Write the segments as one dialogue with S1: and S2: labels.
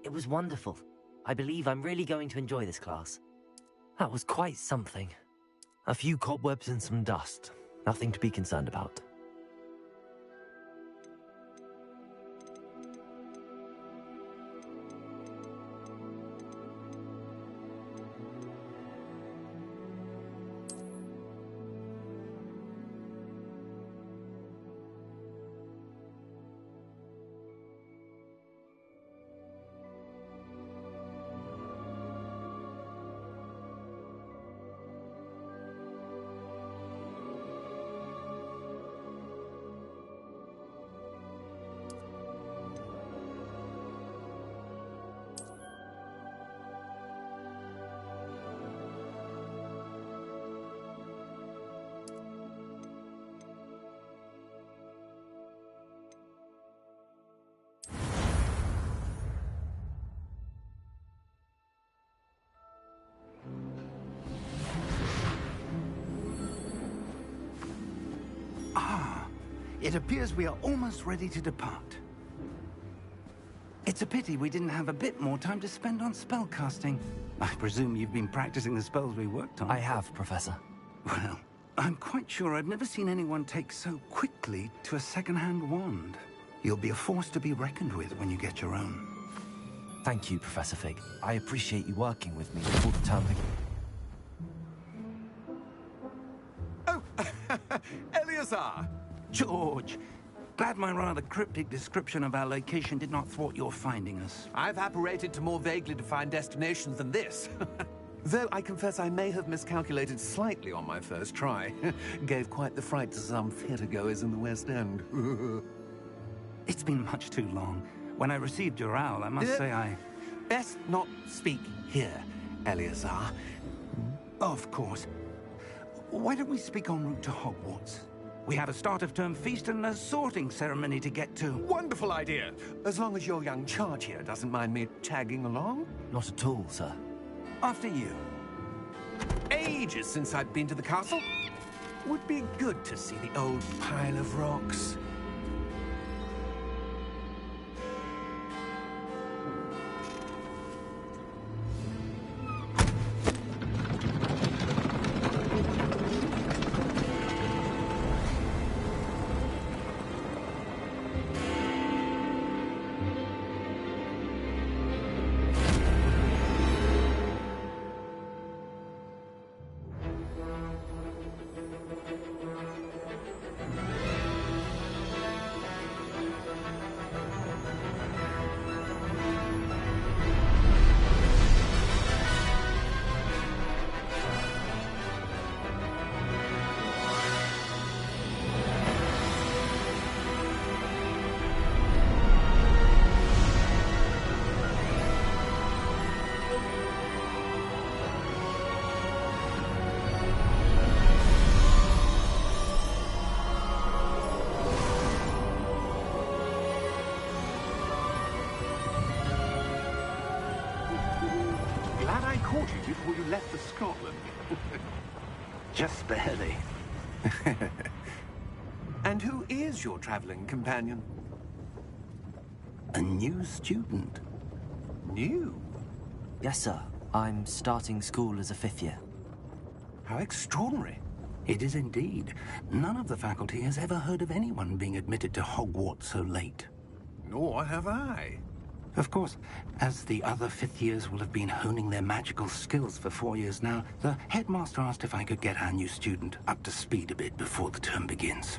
S1: It was wonderful. I believe I'm really going to enjoy this class. That was quite something. A few cobwebs and some dust. Nothing to be concerned about.
S2: It appears we are almost ready to depart. It's a pity we didn't have a bit more time to spend on spellcasting. I presume you've been practicing the spells we worked on.
S1: I have, Professor.
S2: Well, I'm quite sure I've never seen anyone take so quickly to a second-hand wand. You'll be a force to be reckoned with when you get your own.
S1: Thank you, Professor Fig. I appreciate you working with me before the term begins.
S3: Oh, Eleazar!
S2: George, glad my rather cryptic description of our location did not thwart your finding us.
S3: I've apparated to more vaguely defined destinations than this. Though I confess I may have miscalculated slightly on my first try. Gave quite the fright to some theatergoers in the West End.
S2: It's been much too long. When I received your owl, I must say I...
S3: Best not speak here, Eleazar.
S2: Of course. Why don't we speak en route to Hogwarts? We have a start-of-term feast and a sorting ceremony to get to.
S3: Wonderful idea! As long as your young charge here doesn't mind me tagging along.
S1: Not at all, sir.
S2: After you.
S3: Ages since I've been to the castle. Would be good to see the old pile of rocks. Caught you before you left for Scotland.
S2: Just barely.
S3: And who is your traveling companion?
S2: A new student.
S3: New?
S1: Yes, sir. I'm starting school as a 5th year.
S3: How extraordinary.
S2: It is indeed. None of the faculty has ever heard of anyone being admitted to Hogwarts so late.
S3: Nor have I.
S2: Of course, as the other 5th years will have been honing their magical skills for 4 years now, the headmaster asked if I could get our new student up to speed a bit before the term begins.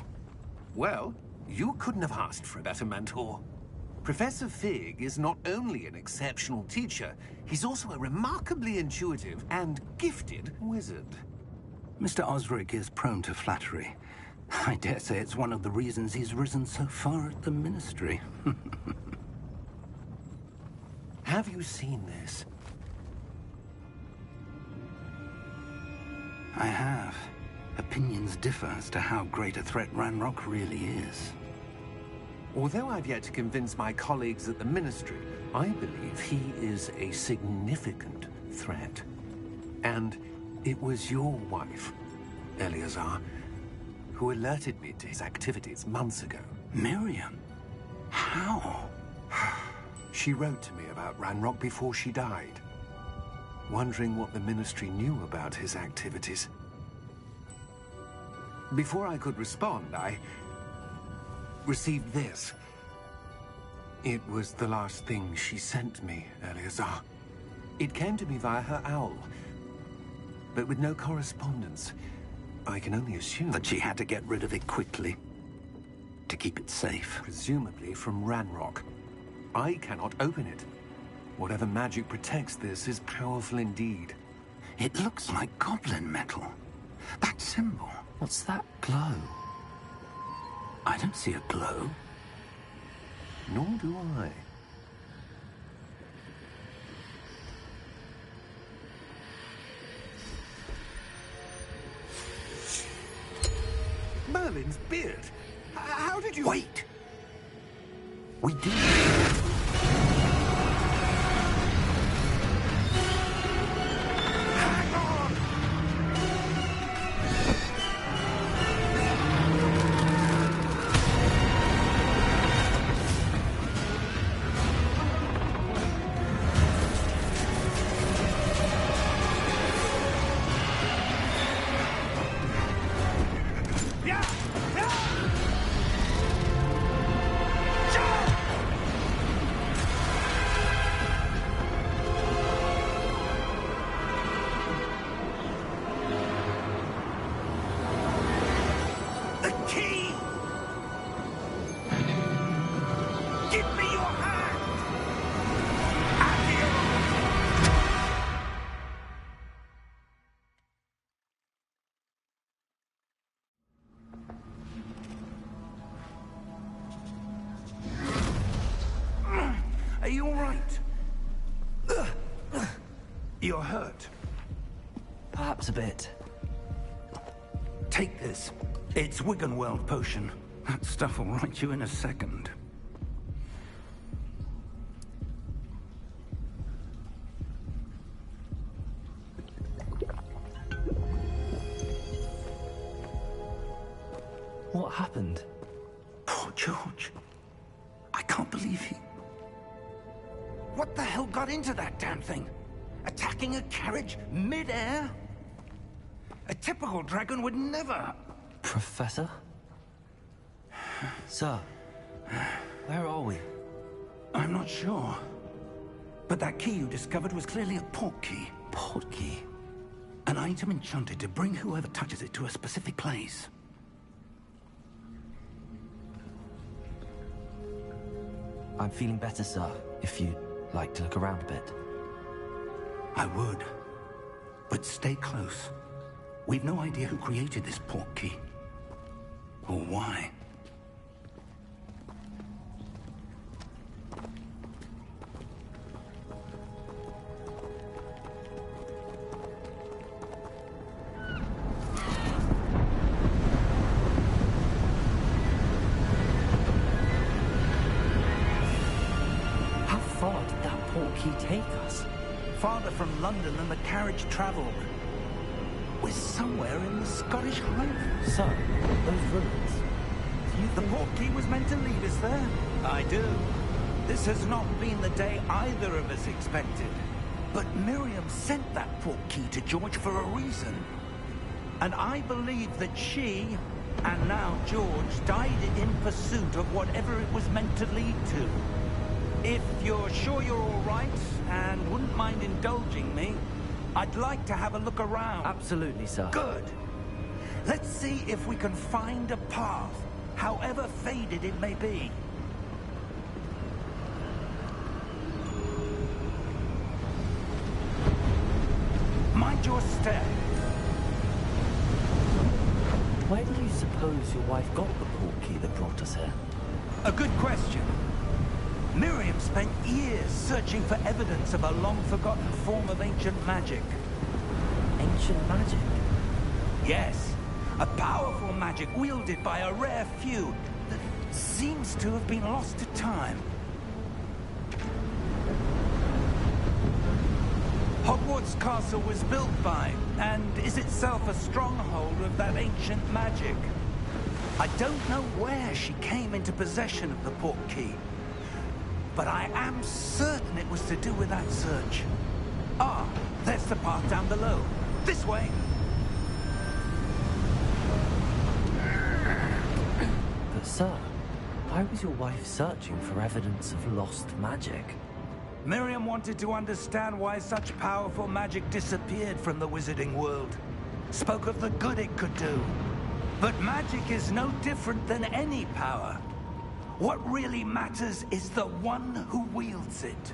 S3: Well, you couldn't have asked for a better mentor. Professor Fig is not only an exceptional teacher, he's also a remarkably intuitive and gifted wizard.
S2: Mr. Osric is prone to flattery. I dare say it's one of the reasons he's risen so far at the Ministry.
S3: Have you seen this?
S2: I have. Opinions differ as to how great a threat Ranrock really is.
S3: Although I've yet to convince my colleagues at the Ministry, I believe he is a significant threat. And it was your wife, Eleazar, who alerted me to his activities months ago.
S2: Miriam? How?
S3: She wrote to me about Ranrock before she died, wondering what the Ministry knew about his activities. Before I could respond, I received this. It was the last thing she sent me, Eleazar. It came to me via her owl, but with no correspondence. I can only assume
S2: That she had to get rid of it quickly, to keep it safe.
S3: presumably from Ranrock. I cannot open it. Whatever magic protects this is powerful indeed.
S2: It looks like goblin metal. That symbol.
S1: What's that glow?
S2: I don't see a glow.
S3: Nor do I. Merlin's beard. How did you...
S2: Wait! We do.
S3: Hang on! Yeah! Yeah! The key! Give me your hand! Accio! Are you all right? You're hurt.
S1: Perhaps a bit.
S2: Take this. It's Wiggenweld potion. That stuff will right you in a second.
S1: What happened?
S2: Poor George. I can't believe he... What the hell got into that damn thing? Attacking a carriage mid-air? A typical dragon would never...
S1: Professor? Sir, where are we?
S2: I'm not sure. But that key you discovered was clearly a port key.
S1: Port key?
S2: An item enchanted to bring whoever touches it to a specific place.
S1: I'm feeling better, sir, if you'd like to look around a bit.
S2: I would. But stay close. We've no idea who created this port key. Or why.
S1: How far did that port key take us?
S2: Farther from London than the carriage travelled. We're somewhere in the Scottish Highlands.
S1: Sir, those ruins. Do you
S2: The
S1: think...
S2: port key was meant to lead us there. I do. This has not been the day either of us expected. But Miriam sent that port key to George for a reason. And I believe that she, and now George, died in pursuit of whatever it was meant to lead to. If you're sure you're all right, and wouldn't mind indulging me, I'd like to have a look around.
S1: Absolutely, sir.
S2: Good. Let's see if we can find a path, however faded it may be. Mind your step.
S1: Where do you suppose your wife got the port key that brought us here?
S2: A good question. Miriam spent years searching for evidence of a long-forgotten form of ancient magic.
S1: Ancient magic?
S2: Yes, a powerful magic wielded by a rare few that seems to have been lost to time. Howarts Castle was built by, and is itself a stronghold of that ancient magic. I don't know where she came into possession of the port key. but I am certain it was to do with that search. Ah, there's the path down below. This way.
S1: But sir, why was your wife searching for evidence of lost magic?
S2: Miriam wanted to understand why such powerful magic disappeared from the wizarding world. Spoke of the good it could do. But magic is no different than any power. What really matters is the one who wields it.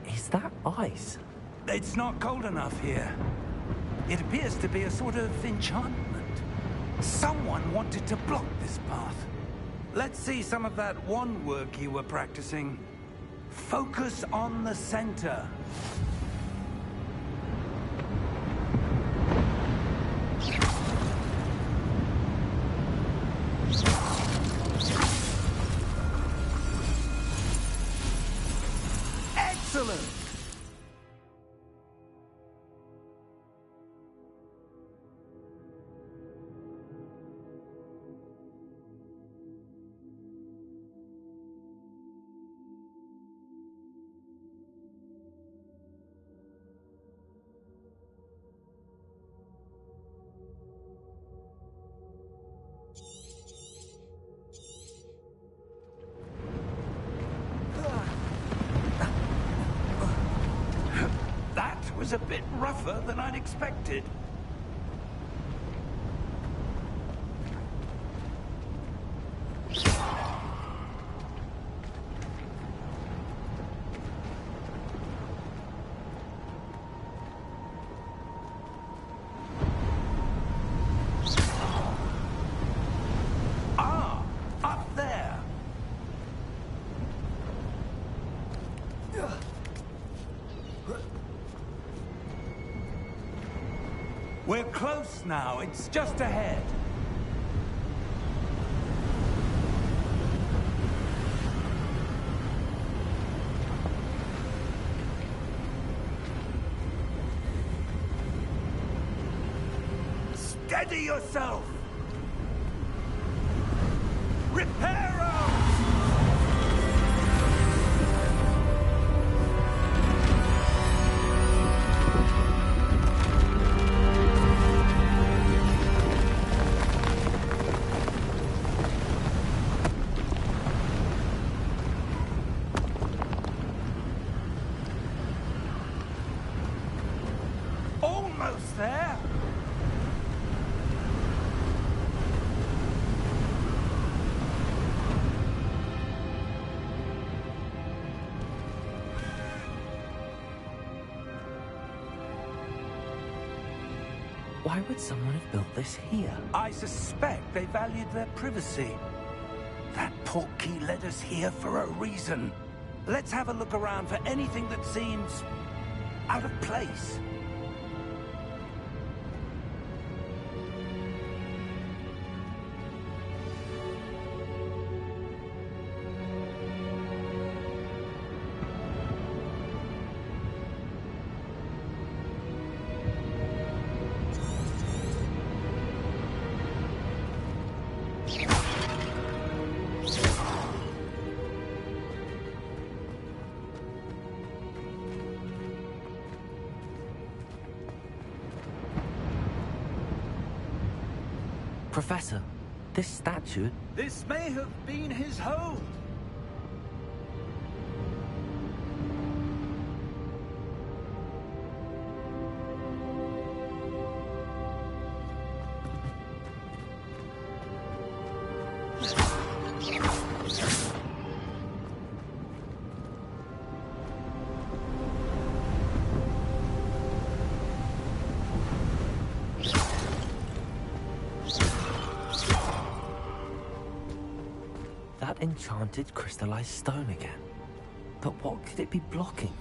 S1: Is that ice?
S2: It's not cold enough here. It appears to be a sort of enchantment. Someone wanted to block this path. Let's see some of that wand work you were practicing. Focus on the center. Excellent! Was a bit rougher than I'd expected. Ah, up there. We're close now. It's just ahead. Steady yourself! Reparo! Almost there.
S1: Why would someone have built this here?
S2: I suspect they valued their privacy. That portkey led us here for a reason. Let's have a look around for anything that seems out of place.
S1: Professor, this statue...
S2: This may have been his home.
S1: That enchanted crystallized stone again. But what could it be blocking?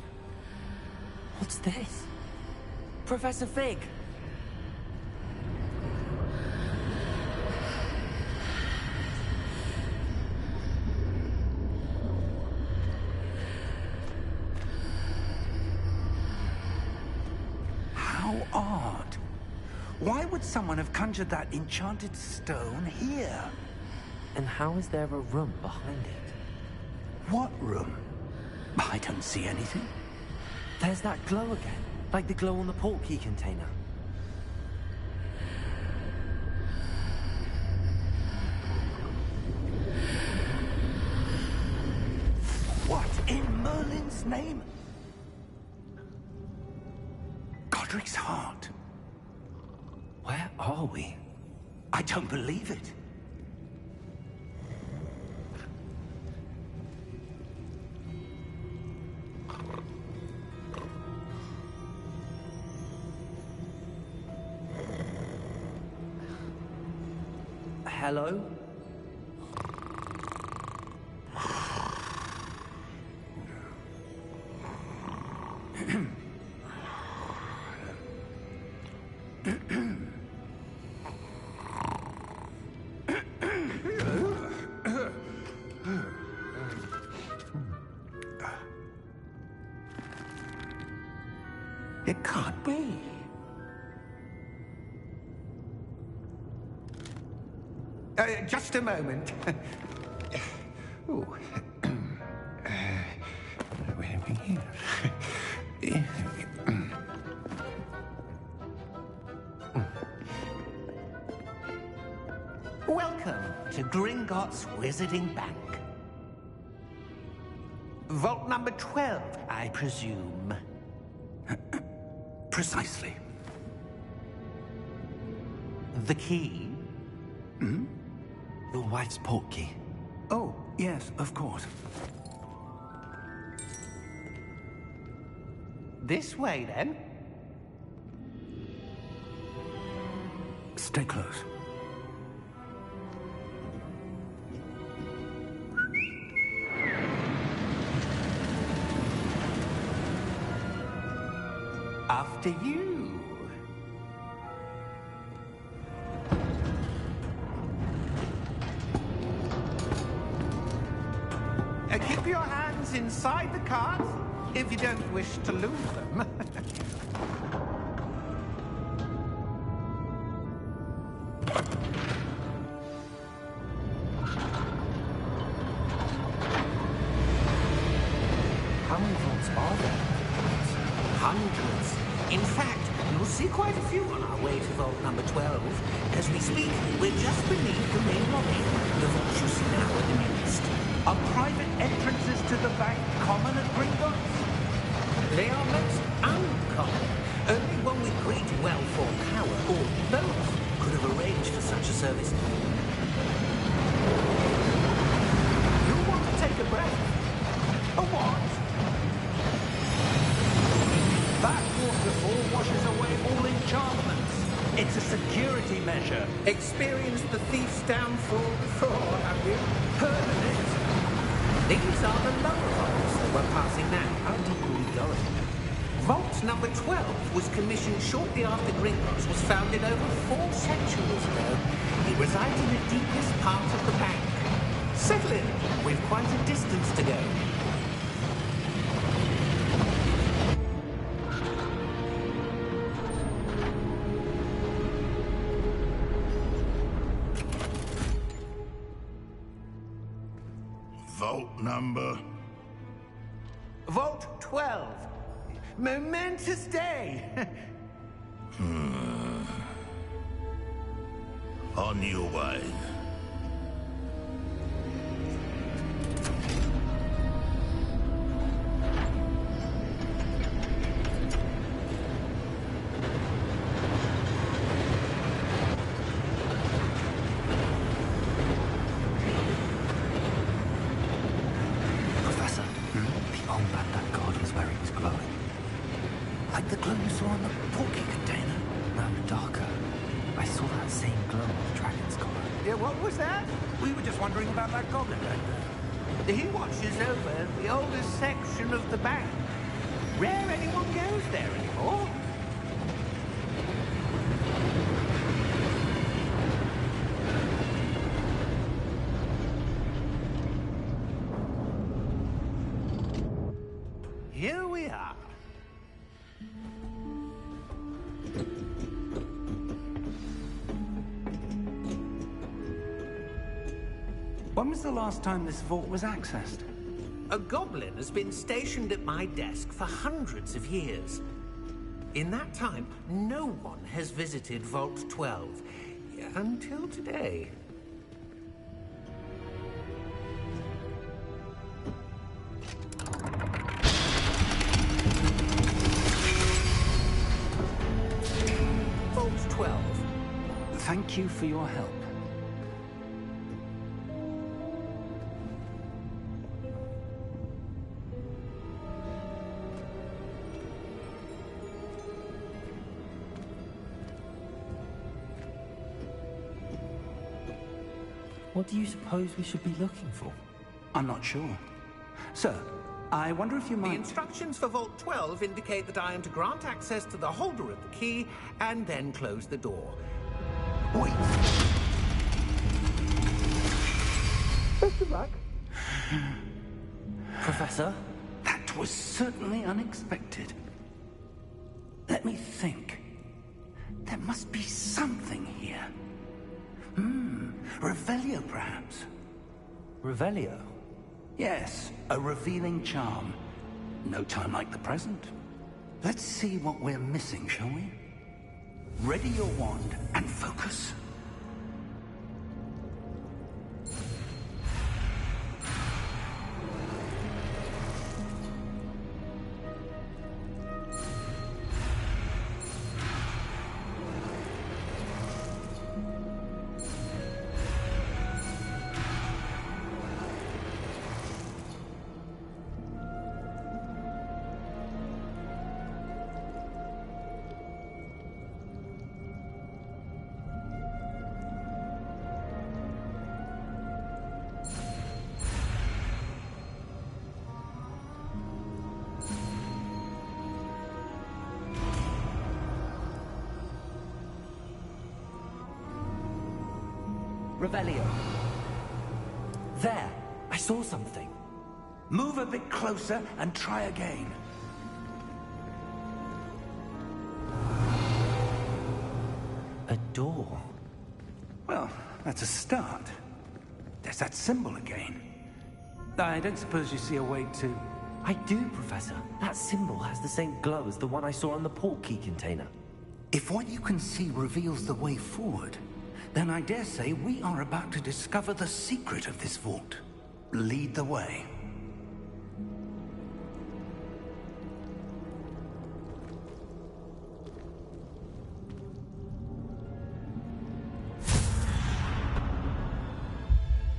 S1: What's this? Professor Fig!
S2: How odd. Why would someone have conjured that enchanted stone here?
S1: And how is there a room behind it?
S2: What room? I don't see anything.
S1: There's that glow again, like the glow on the portkey container.
S2: What in Merlin's name? Godric's heart.
S1: Where are we?
S2: I don't believe it.
S1: Hello?
S2: It can't be. Just a moment. Ooh. Where are we here? Welcome to Gringotts Wizarding Bank. Vault number 12, I presume. Precisely. The key?
S1: Hmm? The wife's portkey.
S2: Oh, yes, of course. This way, then. Stay close. After you. Keep your hands inside the cart if you don't wish to lose them.
S1: How many vaults are there?
S2: Hundreds. In fact, you'll see quite a few on our way to vault number 12. As we speak, we're just beneath the main lobby. The vault you see now at the nearest. Are private entrances to the bank common at Gringotts? They are most uncommon. Only one with great wealth or power, or both, could have arranged for such a service. You want to take a breath? A what? That waterfall washes away all enchantments. It's a security measure. Experienced the thief's downfall before, have you? Heard of it? These are the lower vaults that we're passing now.
S1: How deep are we going?
S2: Vault number 12 was commissioned shortly after Gringotts was founded over 4 centuries ago. It resides in the deepest part of the bank. Settle in. We've quite a distance to go.
S4: Vault number?
S2: Vault 12. Momentous day.
S4: On your way.
S1: Professor, the armband that guard was wearing is glowing.
S2: Like the glow you saw on the portkey container.
S1: No, darker. I saw that same glow on the dragon's collar.
S2: Yeah, what was that? We were just wondering about that goblin right there. He watches over the oldest section of the bank. Rare anyone goes there anymore. Here we are. When was the last time this vault was accessed?
S3: A goblin has been stationed at my desk for hundreds of years. In that time, no one has visited Vault 12. Until today. Vault 12.
S2: Thank you for your help.
S1: What do you suppose we should be looking for?
S2: I'm not sure. Sir, I wonder if you
S3: The
S2: might...
S3: instructions for Vault 12 indicate that I am to grant access to the holder of the key and then close the door. Wait! Mr. Rack?
S1: Professor?
S2: That was certainly unexpected. Let me think. There must be something here. Revelio, perhaps?
S1: Revelio?
S2: Yes, a revealing charm. No time like the present. Let's see what we're missing, shall we? Ready your wand and focus.
S1: Revelio. There! I saw something.
S2: Move a bit closer and try again.
S1: A door.
S2: Well, that's a start. There's that symbol again. I don't suppose you see a way to...
S1: I do, Professor. That symbol has the same glow as the one I saw on the port key container.
S2: If what you can see reveals the way forward, then I dare say we are about to discover the secret of this vault. Lead the way.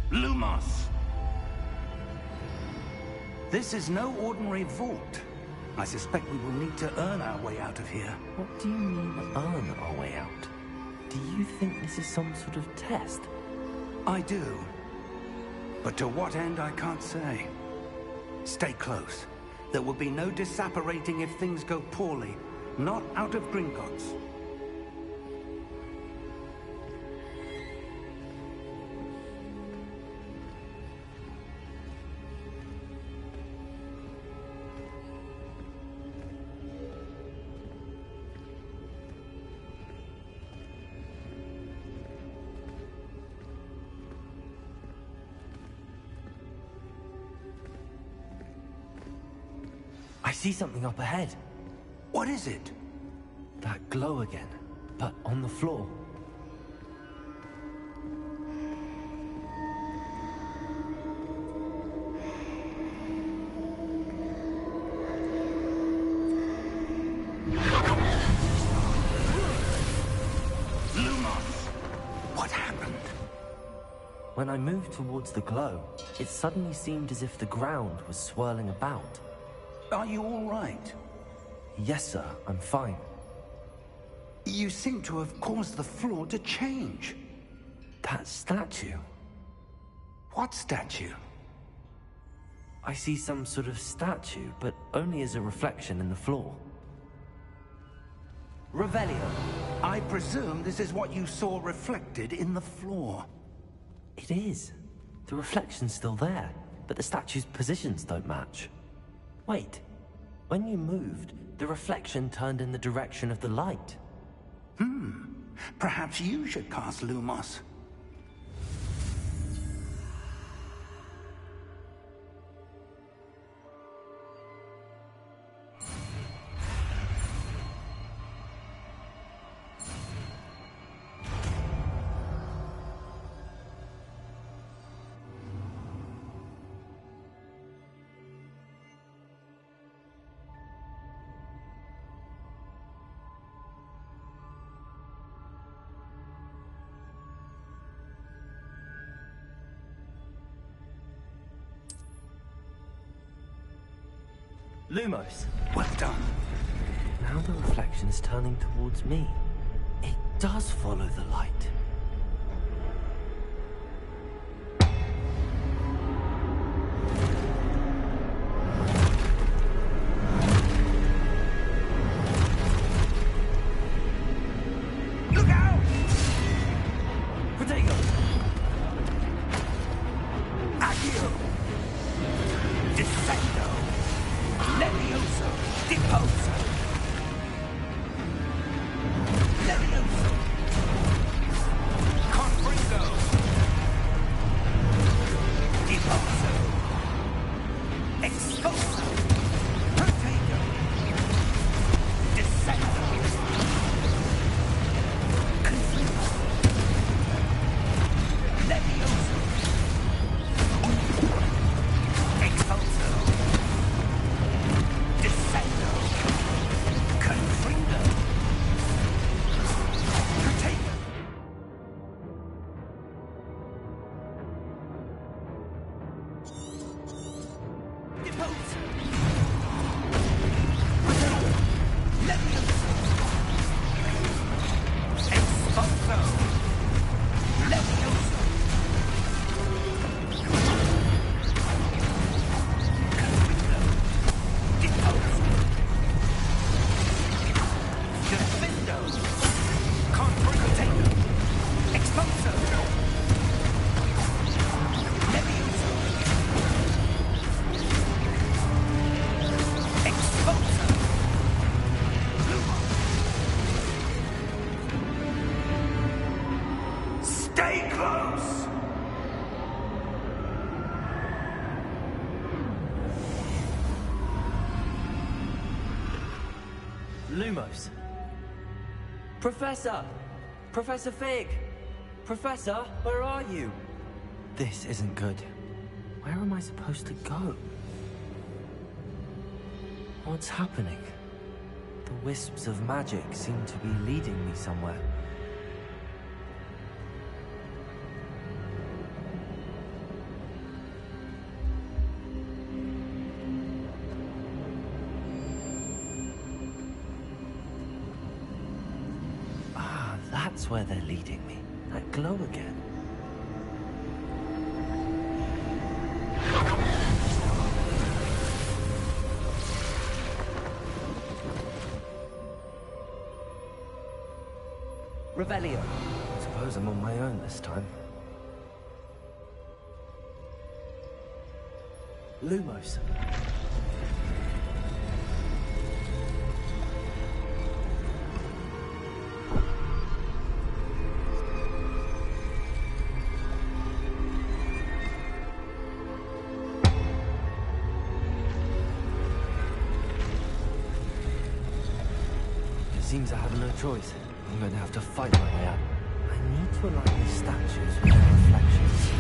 S2: Lumos! This is no ordinary vault. I suspect we will need to earn our way out of here.
S1: What do you mean, earn our way out? Do you think this is some sort of test?
S2: I do. But to what end, I can't say. Stay close. There will be no disapparating if things go poorly. Not out of Gringotts.
S1: I see something up ahead.
S2: What is it?
S1: That glow again, but on the floor.
S2: Lumos! What happened?
S1: When I moved towards the glow, it suddenly seemed as if the ground was swirling about.
S2: Are you all right?
S1: Yes, sir, I'm fine.
S2: You seem to have caused the floor to change.
S1: That statue.
S2: What statue?
S1: I see some sort of statue, but only as a reflection in the floor.
S2: Revelio, I presume this is what you saw reflected in the floor.
S1: It is. The reflection's still there, but the statue's positions don't match. Wait, when you moved, the reflection turned in the direction of the light.
S2: Perhaps you should cast Lumos.
S1: Lumos.
S2: Well done.
S1: Now the reflection's turning towards me. It does follow the light.
S2: Look out!
S1: Protego!
S2: Accio! Descendo! Levioso! Deposo! Levioso! Confringo! Deposo! Expulso! Protego! Descendo! Confringo! Levioso! Expulso! Descendo! Confringo! Protego! Deposo! Protego! Levioso! Expulso! Levioso! Confringo! Deposo! Defendo! Confringo! Expulso! Levioso! Expulso! Stay close!
S1: Lumos. Professor! Professor Fig! Professor, where are you? This isn't good. Where am I supposed to go? What's happening? The wisps of magic seem to be leading me somewhere. Ah, that's where they're leading me. That glow again. Revelio. Suppose I'm on my own this time. Lumos. It seems I have no choice. I'm going to have to fight my way out. I need to align the statues with their reflections.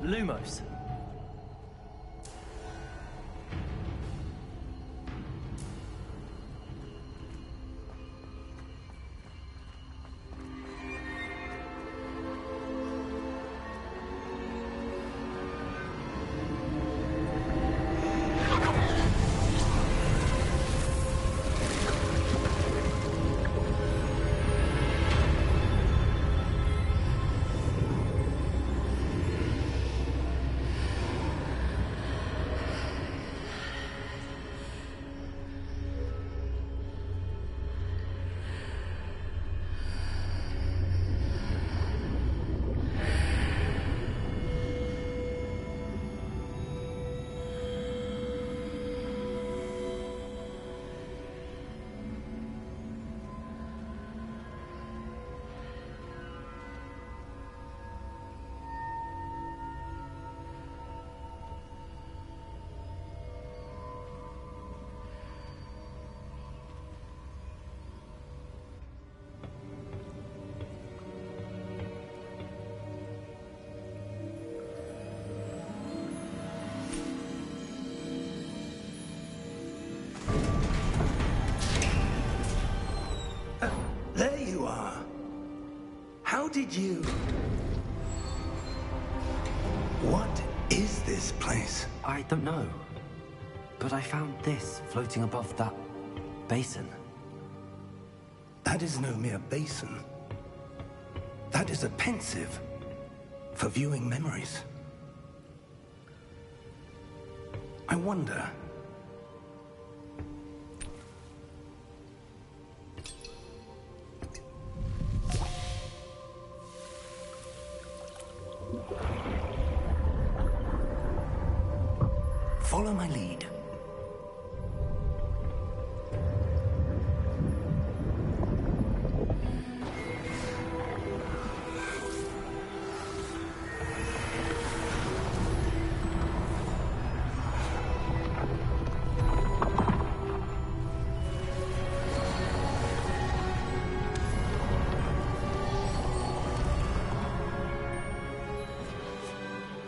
S1: Lumos.
S2: There you are. How did you... What is this place?
S1: I don't know. But I found this floating above that basin.
S2: That is no mere basin. That is a pensive for viewing memories. I wonder... Follow my lead.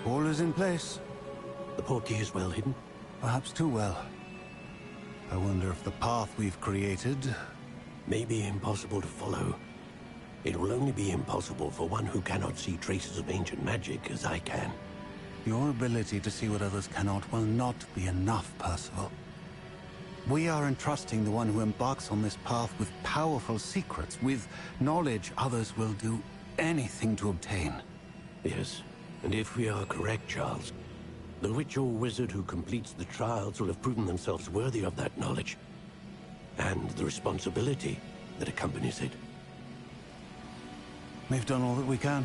S5: All is in place.
S6: The portkey is well hidden.
S5: Perhaps too well. I wonder if the path we've created...
S6: May be impossible to follow. It will only be impossible for one who cannot see traces of ancient magic as I can.
S5: Your ability to see what others cannot will not be enough, Percival. We are entrusting the one who embarks on this path with powerful secrets, with knowledge others will do anything to obtain.
S6: Yes, and if we are correct, Charles, the witch or wizard who completes the trials will have proven themselves worthy of that knowledge, and the responsibility that accompanies it.
S5: We've done all that we can.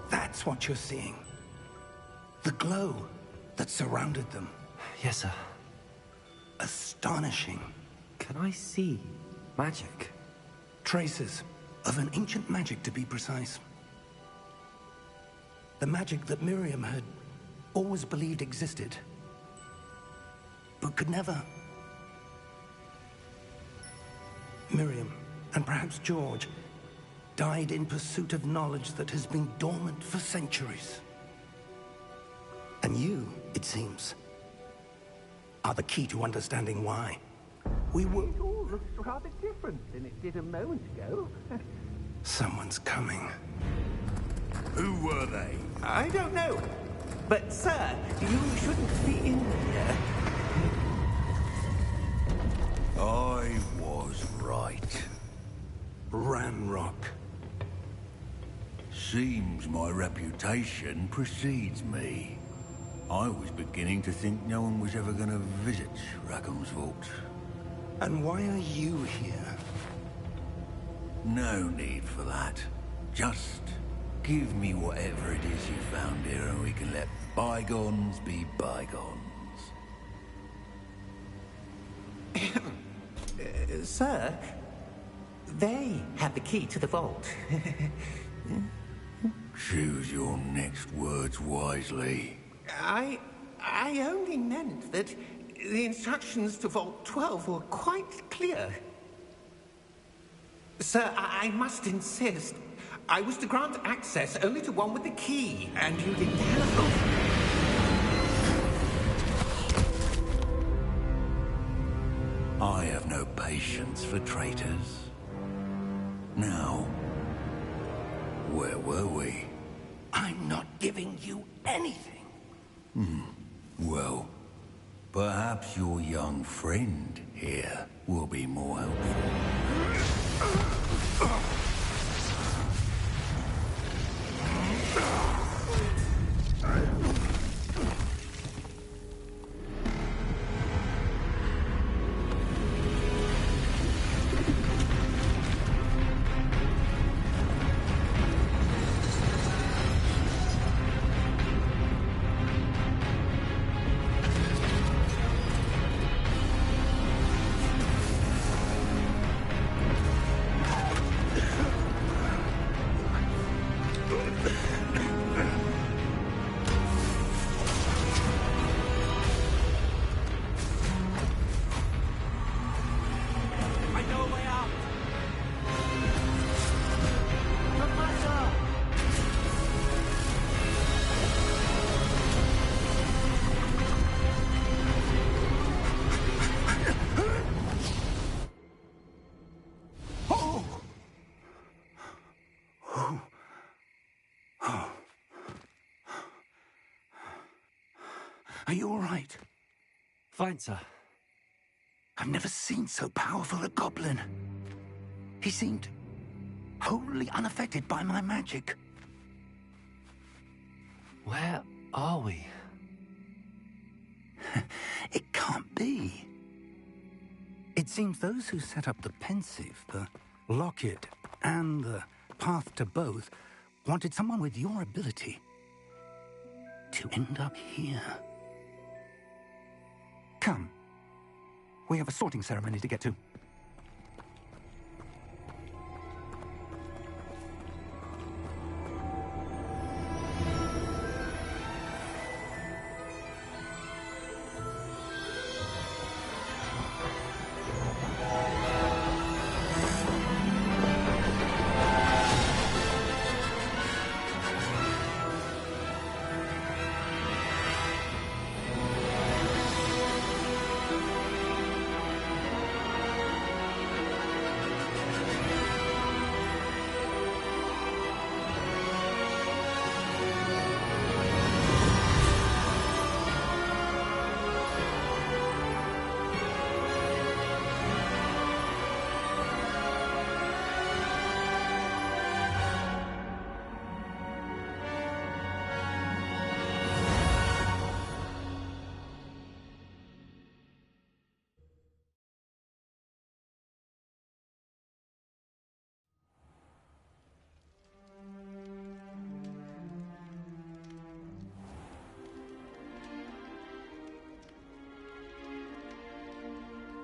S2: That's what you're seeing. The glow that surrounded them.
S1: Yes, sir.
S2: Astonishing.
S1: Can I see magic?
S2: Traces of an ancient magic, to be precise. The magic that Miriam had always believed existed, but could never. Miriam, and perhaps George, died in pursuit of knowledge that has been dormant for centuries. And you, it seems, are the key to understanding why. We were...
S3: It all looks rather different than it did a moment ago.
S2: Someone's coming.
S4: Who were they?
S3: I don't know. But, sir, you shouldn't be in here.
S4: I was right.
S2: Ramrock.
S4: Seems my reputation precedes me. I was beginning to think no one was ever going to visit Rackham's vault.
S2: And why are you here?
S4: No need for that. Just give me whatever it is you found here and we can let bygones be bygones.
S3: Sir, they have the key to the vault.
S4: Choose your next words wisely.
S3: I only meant that the instructions to Vault 12 were quite clear. Sir, I must insist. I was to grant access only to one with the key, and you didn't telephone.
S4: I have no patience for traitors. Now, where were we?
S2: I'm not giving you anything.
S4: Well, perhaps your young friend here will be more helpful.
S2: Are you all right?
S1: Fine, sir.
S2: I've never seen so powerful a goblin. He seemed wholly unaffected by my magic.
S1: Where are we?
S2: It can't be. It seems those who set up the pensive, the locket, and the path to both wanted someone with your ability to end up here. Come. We have a sorting ceremony to get to.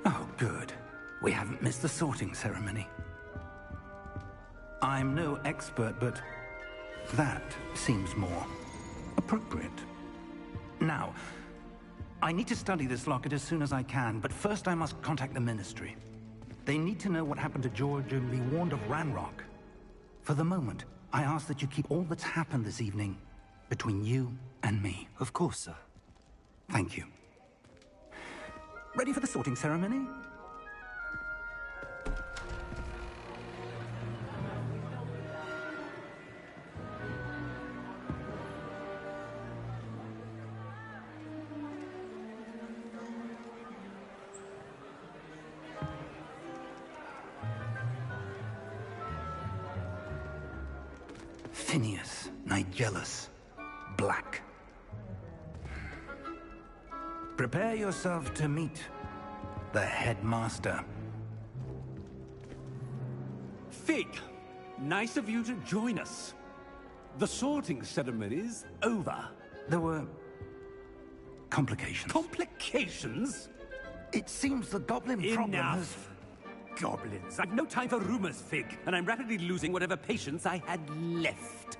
S2: Oh, good. We haven't missed the sorting ceremony. I'm no expert, but that seems more appropriate. Now, I need to study this locket as soon as I can, but first I must contact the Ministry. They need to know what happened to George and be warned of Ranrock. For the moment, I ask that you keep all that's happened this evening between you and me.
S1: Of course, sir.
S2: Thank you. Ready for the sorting ceremony? Phineas, Nigellus, Black. Prepare yourself to meet the headmaster.
S3: Fig, nice of you to join us. The sorting ceremony's over.
S2: There were complications.
S3: Complications?
S2: It seems the goblin problem has...
S3: Enough! Goblins. I've no time for rumors, Fig, and I'm rapidly losing whatever patience I had left.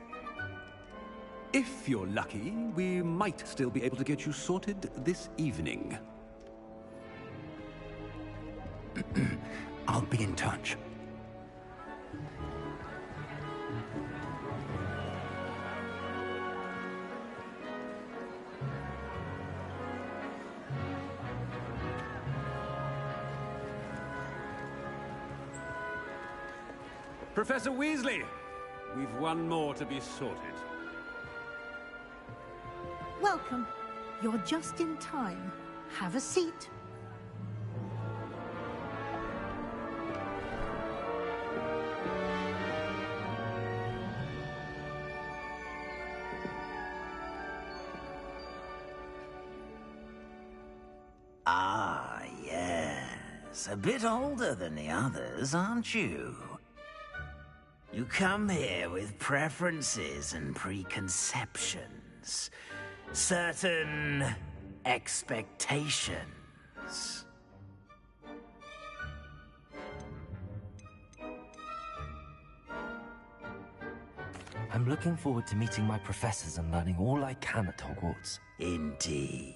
S3: If you're lucky, we might still be able to get you sorted this evening.
S2: I'll be in touch.
S3: Professor Weasley, we've one more to be sorted.
S7: Welcome. You're just in time. Have a seat.
S8: Ah, yes. A bit older than the others, aren't you? You come here with preferences and preconceptions. Certain expectations.
S1: I'm looking forward to meeting my professors and learning all I can at Hogwarts.
S8: Indeed.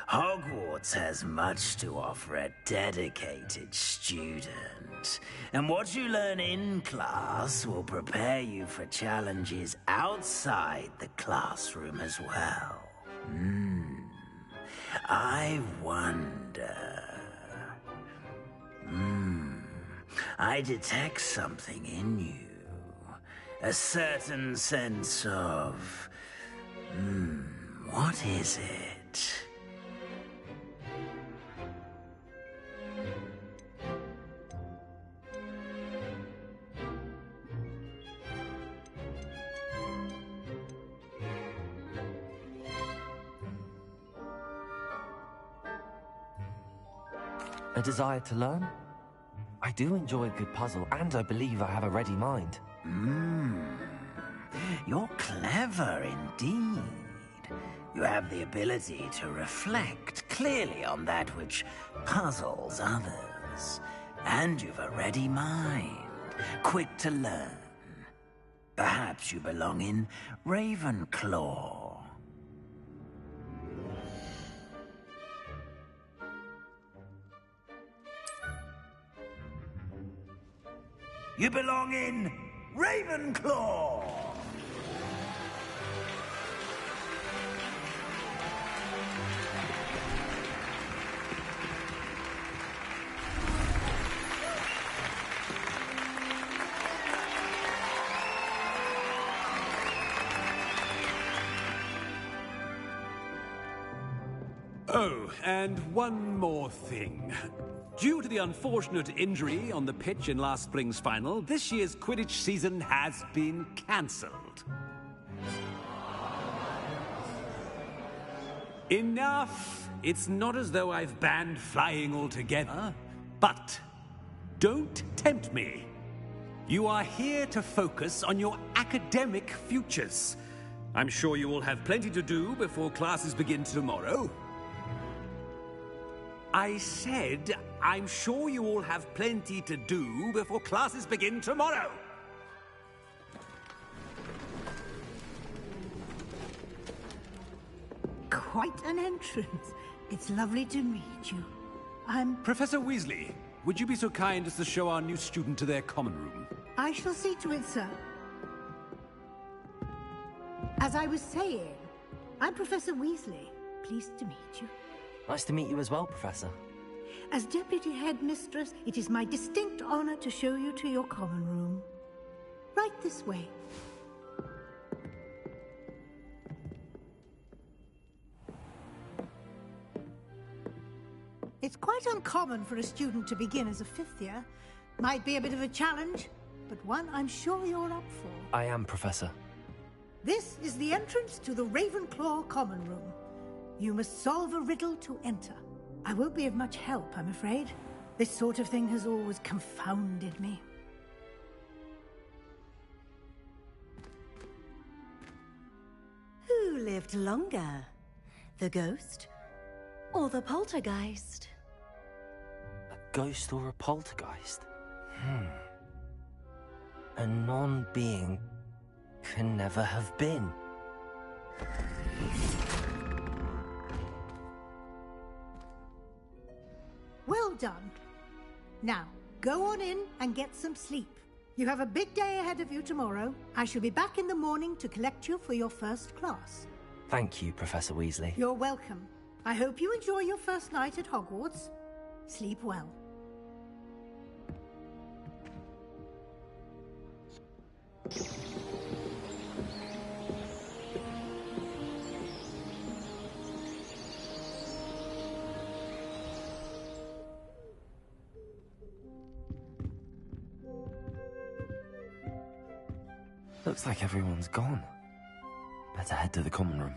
S8: Hogwarts has much to offer a dedicated student. And what you learn in class will prepare you for challenges outside the classroom as well. I wonder... I detect something in you. A certain sense of... what is it?
S1: A desire to learn? I do enjoy a good puzzle, and I believe I have a ready mind.
S8: You're clever indeed. You have the ability to reflect clearly on that which puzzles others. And you've a ready mind, quick to learn. Perhaps you belong in Ravenclaw. You belong in Ravenclaw!
S9: Oh, and one more thing. Due to the unfortunate injury on the pitch in last spring's final, this year's Quidditch season has been cancelled. Enough! It's not as though I've banned flying altogether. But don't tempt me. You are here to focus on your academic futures. I'm sure you will have plenty to do before classes begin tomorrow. I said, I'm sure you all have plenty to do before classes begin tomorrow.
S7: Quite an entrance. It's lovely to meet you.
S9: Professor Weasley, would you be so kind as to show our new student to their common room?
S7: I shall see to it, sir. As I was saying, I'm Professor Weasley. Pleased to meet you.
S1: Nice to meet you as well, Professor.
S7: As Deputy Headmistress, it is my distinct honor to show you to your common room. Right this way. It's quite uncommon for a student to begin as a fifth year. Might be a bit of a challenge, but one I'm sure you're up for.
S1: I am, Professor.
S7: This is the entrance to the Ravenclaw common room. You must solve a riddle to enter. I won't be of much help, I'm afraid. This sort of thing has always confounded me.
S10: Who lived longer? The ghost or the poltergeist?
S1: A ghost or a poltergeist? A non-being can never have been.
S7: Well done. Now, go on in and get some sleep. You have a big day ahead of you tomorrow. I shall be back in the morning to collect you for your first class.
S1: Thank you, Professor Weasley.
S7: You're welcome. I hope you enjoy your first night at Hogwarts. Sleep well.
S1: Looks like everyone's gone. Better head to the common room.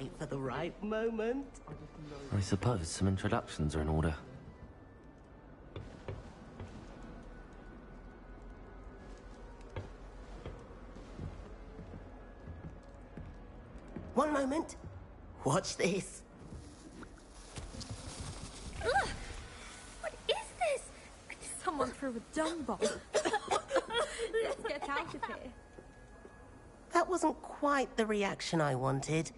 S11: wait for the right moment.
S1: I suppose some introductions are in order.
S11: One moment. Watch this.
S12: Ugh! What is this? Someone threw a dung bomb. Let's get out of here.
S11: That wasn't quite the reaction I wanted.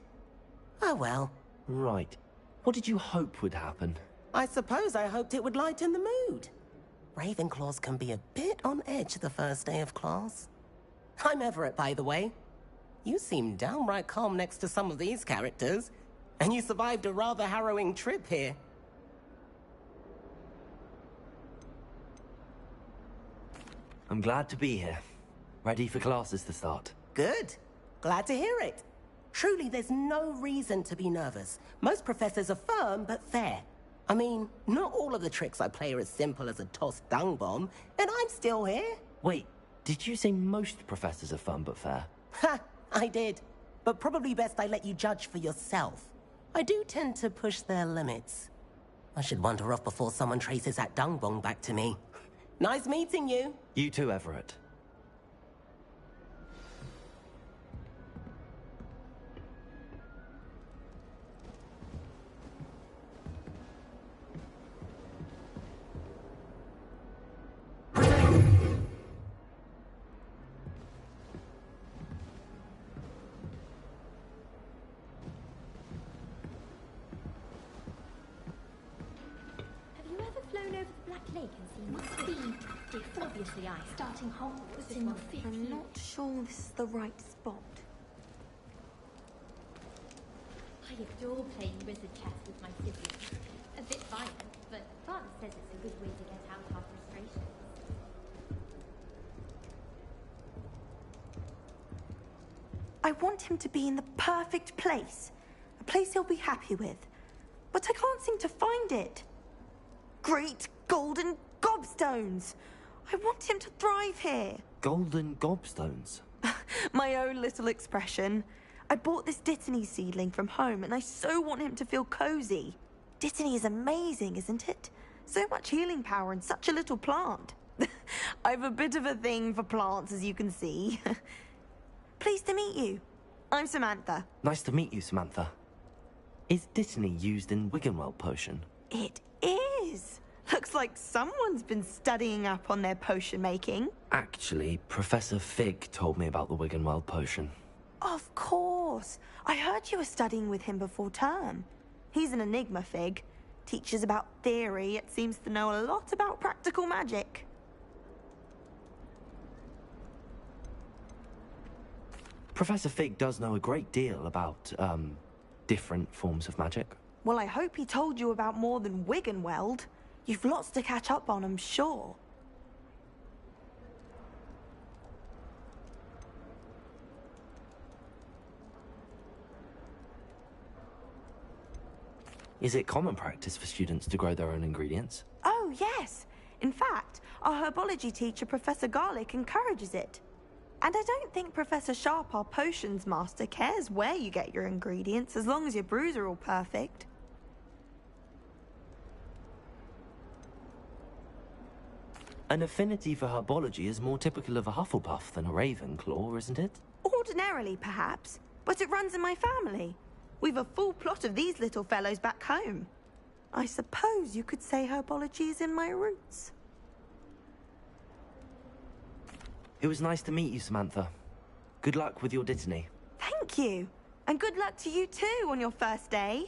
S11: Oh well.
S1: Right. What did you hope would happen?
S11: I suppose I hoped it would lighten the mood. Ravenclaws can be a bit on edge the first day of class. I'm Everett, by the way. You seem downright calm next to some of these characters, and you survived a rather harrowing trip here.
S1: I'm glad to be here. Ready for classes to start.
S11: Good. Glad to hear it. Truly, there's no reason to be nervous. Most professors are firm but fair. I mean, not all of the tricks I play are as simple as a tossed dung bomb, and I'm still here.
S1: Wait, did you say most professors are fun but fair?
S11: Ha! I did. But probably best I let you judge for yourself. I do tend to push their limits. I should wander off before someone traces that dung bomb back to me. Nice meeting you.
S1: You too, Everett.
S12: Starting Howarts in the 50s. I'm not sure this is the right spot.
S13: I adore playing wizard chess with my siblings. A bit violent, but Father says it's a good way to get out our frustrations.
S14: I want him to be in the perfect place. A place he'll be happy with. But I can't seem to find it. Great golden gobstones! I want him to thrive here.
S1: Golden gobstones?
S14: My own little expression. I bought this Dittany seedling from home and I so want him to feel cozy. Dittany is amazing, isn't it? So much healing power in such a little plant. I've a bit of a thing for plants, as you can see. Pleased to meet you. I'm Samantha.
S1: Nice to meet you, Samantha. Is Dittany used in Wiggenweld potion?
S14: It is. Looks like someone's been studying up on their potion making.
S1: Actually, Professor Fig told me about the Wiggenweld potion.
S14: Of course. I heard you were studying with him before term. He's an enigma, Fig. Teaches about theory, yet seems to know a lot about practical magic.
S1: Professor Fig does know a great deal about, different forms of magic.
S14: Well, I hope he told you about more than Wiggenweld. You've lots to catch up on, I'm sure.
S1: Is it common practice for students to grow their own ingredients?
S14: Oh, yes. In fact, our herbology teacher, Professor Garlick, encourages it. And I don't think Professor Sharp, our potions master, cares where you get your ingredients, as long as your brews are all perfect.
S1: An affinity for herbology is more typical of a Hufflepuff than a Ravenclaw, isn't it?
S14: Ordinarily, perhaps, but it runs in my family. We've a full plot of these little fellows back home. I suppose you could say herbology is in my roots.
S1: It was nice to meet you, Samantha. Good luck with your Dittany.
S14: Thank you. And good luck to you too on your first day.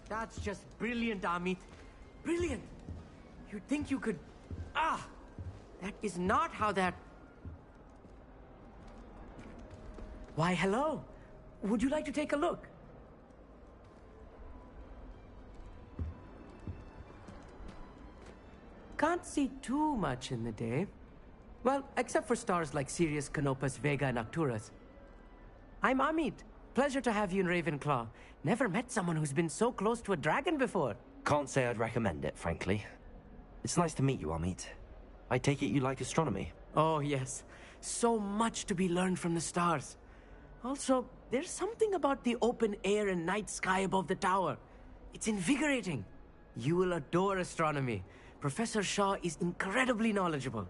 S15: That's just brilliant, Amit. Brilliant! You'd think you could... Ah! That is not how that... Why, hello. Would you like to take a look? Can't see too much in the day. Well, except for stars like Sirius, Canopus, Vega, and Arcturus. I'm Amit. Pleasure to have you in Ravenclaw. Never met someone who's been so close to a dragon before.
S1: Can't say I'd recommend it, frankly. It's nice to meet you, Amit. I take it you like astronomy?
S15: Oh, yes. So much to be learned from the stars. Also, there's something about the open air and night sky above the tower. It's invigorating. You will adore astronomy. Professor Shaw is incredibly knowledgeable.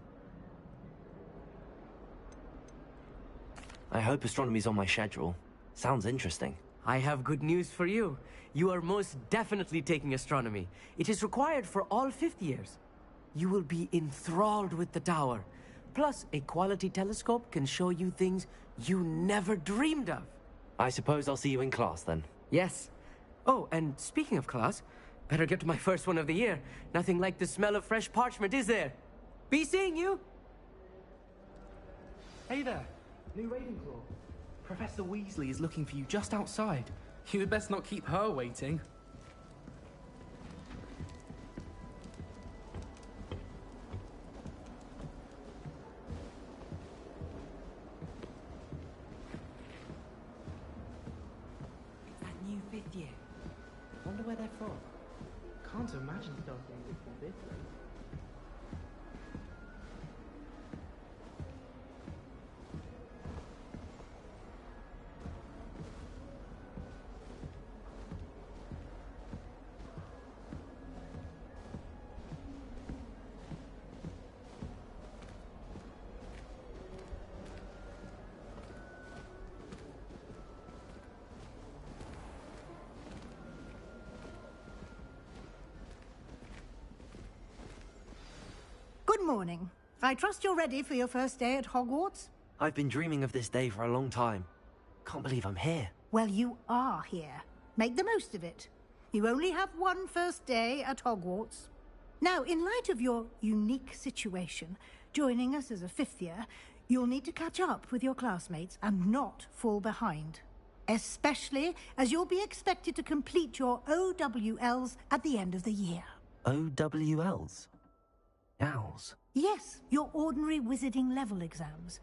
S1: I hope astronomy's on my schedule. Sounds interesting.
S15: I have good news for you. You are most definitely taking astronomy. It is required for all fifth years. You will be enthralled with the tower. Plus, a quality telescope can show you things you never dreamed of.
S1: I suppose I'll see you in class then.
S15: Yes. Oh, and speaking of class, better get to my first one of the year. Nothing like the smell of fresh parchment, is there? Be seeing you!
S16: Hey there, new Ravenclaw. Professor Weasley is looking for you just outside. You'd best not keep her waiting.
S15: That new fifth year. Wonder where they're from.
S16: Can't imagine starting before this late.
S7: Good morning. I trust you're ready for your first day at Hogwarts?
S1: I've been dreaming of this day for a long time. Can't believe I'm here.
S7: Well, you are here. Make the most of it. You only have one first day at Hogwarts. Now, in light of your unique situation, joining us as a fifth year, you'll need to catch up with your classmates and not fall behind. Especially as you'll be expected to complete your OWLs at the end of the year.
S1: OWLs? Owls?
S7: Yes, your ordinary wizarding level exams.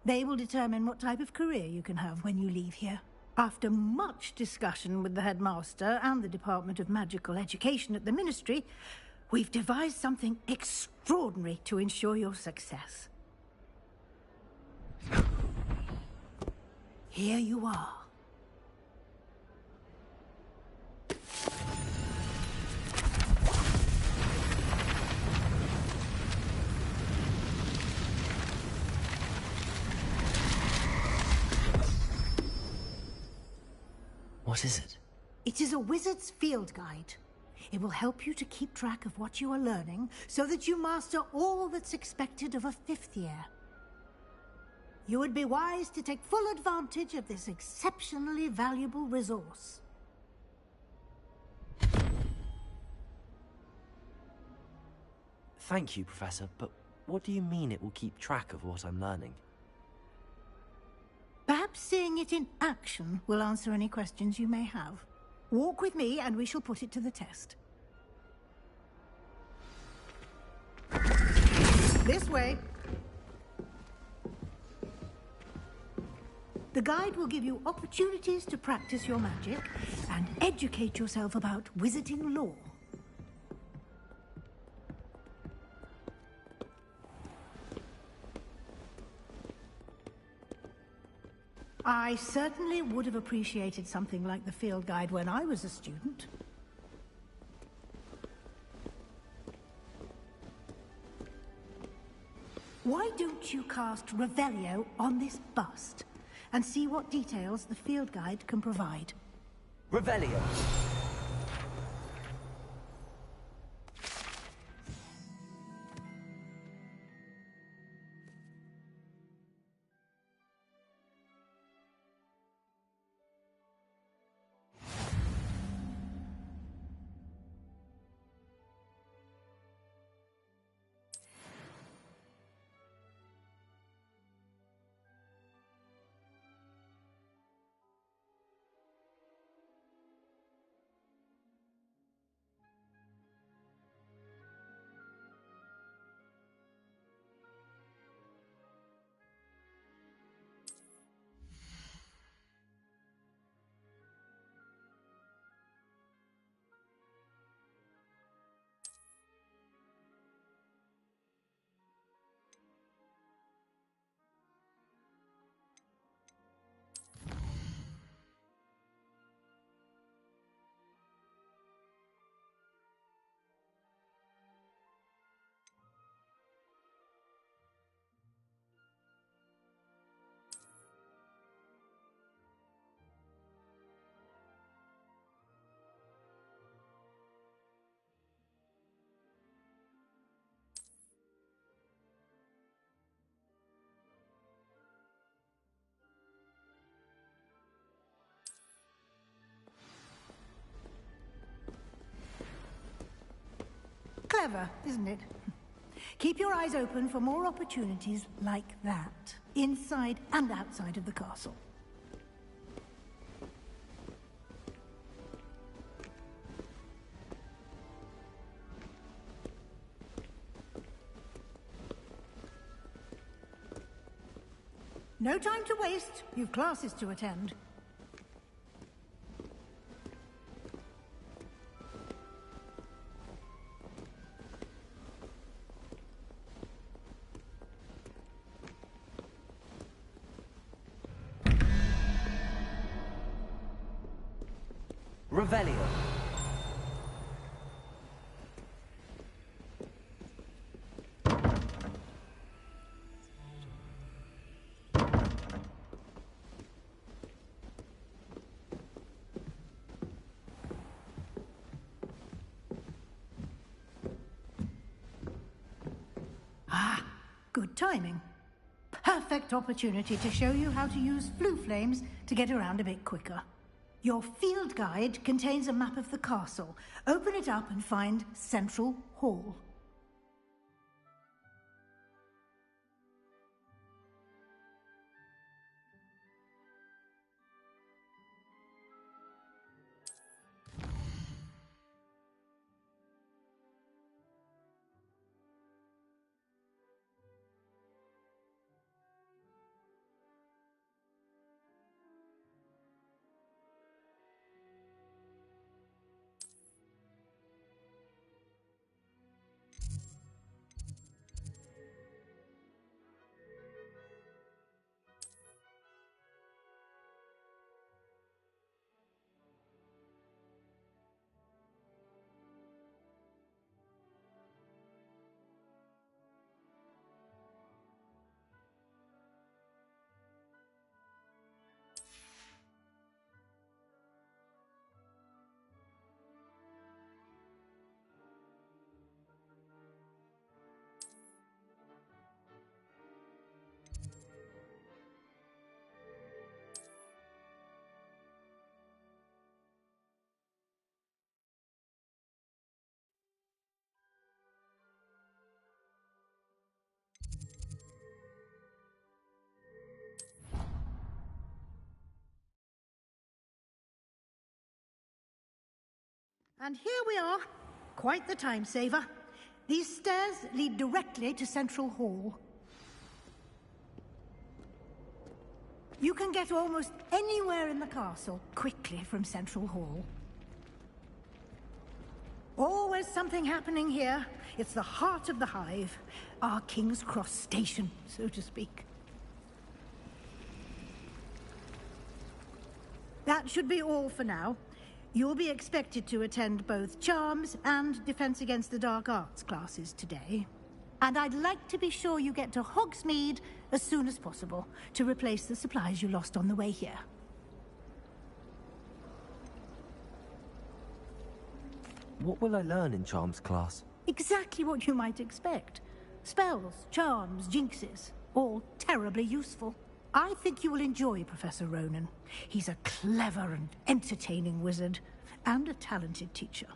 S7: They will determine what type of career you can have when you leave here. After much discussion with the headmaster and the Department of Magical Education at the Ministry, we've devised something extraordinary to ensure your success. Here you are.
S1: What is it?
S7: It is a wizard's field guide. It will help you to keep track of what you are learning so that you master all that's expected of a fifth year. You would be wise to take full advantage of this exceptionally valuable resource.
S1: Thank you, Professor, but what do you mean it will keep track of what I'm learning?
S7: Perhaps seeing it in action will answer any questions you may have. Walk with me and we shall put it to the test. This way. The guide will give you opportunities to practice your magic and educate yourself about wizarding lore. I certainly would have appreciated something like the field guide when I was a student. Why don't you cast Revelio on this bust and see what details the field guide can provide?
S1: Revelio!
S7: Clever, isn't it? Keep your eyes open for more opportunities like that, inside and outside of the castle. No time to waste. You've classes to attend.
S1: Revelio.
S7: Ah, good timing. Perfect opportunity to show you how to use flue flames to get around a bit quicker. Your field guide contains a map of the castle. Open it up and find Central Hall. And here we are. Quite the time saver. These stairs lead directly to Central Hall. You can get almost anywhere in the castle quickly from Central Hall. Always something happening here. It's the heart of the hive. Our King's Cross station, so to speak. That should be all for now. You'll be expected to attend both Charms and Defense Against the Dark Arts classes today. And I'd like to be sure you get to Hogsmeade as soon as possible to replace the supplies you lost on the way here.
S1: What will I learn in Charms class?
S7: Exactly what you might expect. Spells, charms, jinxes, all terribly useful. I think you will enjoy Professor Ronan. He's a clever and entertaining wizard, and a talented teacher.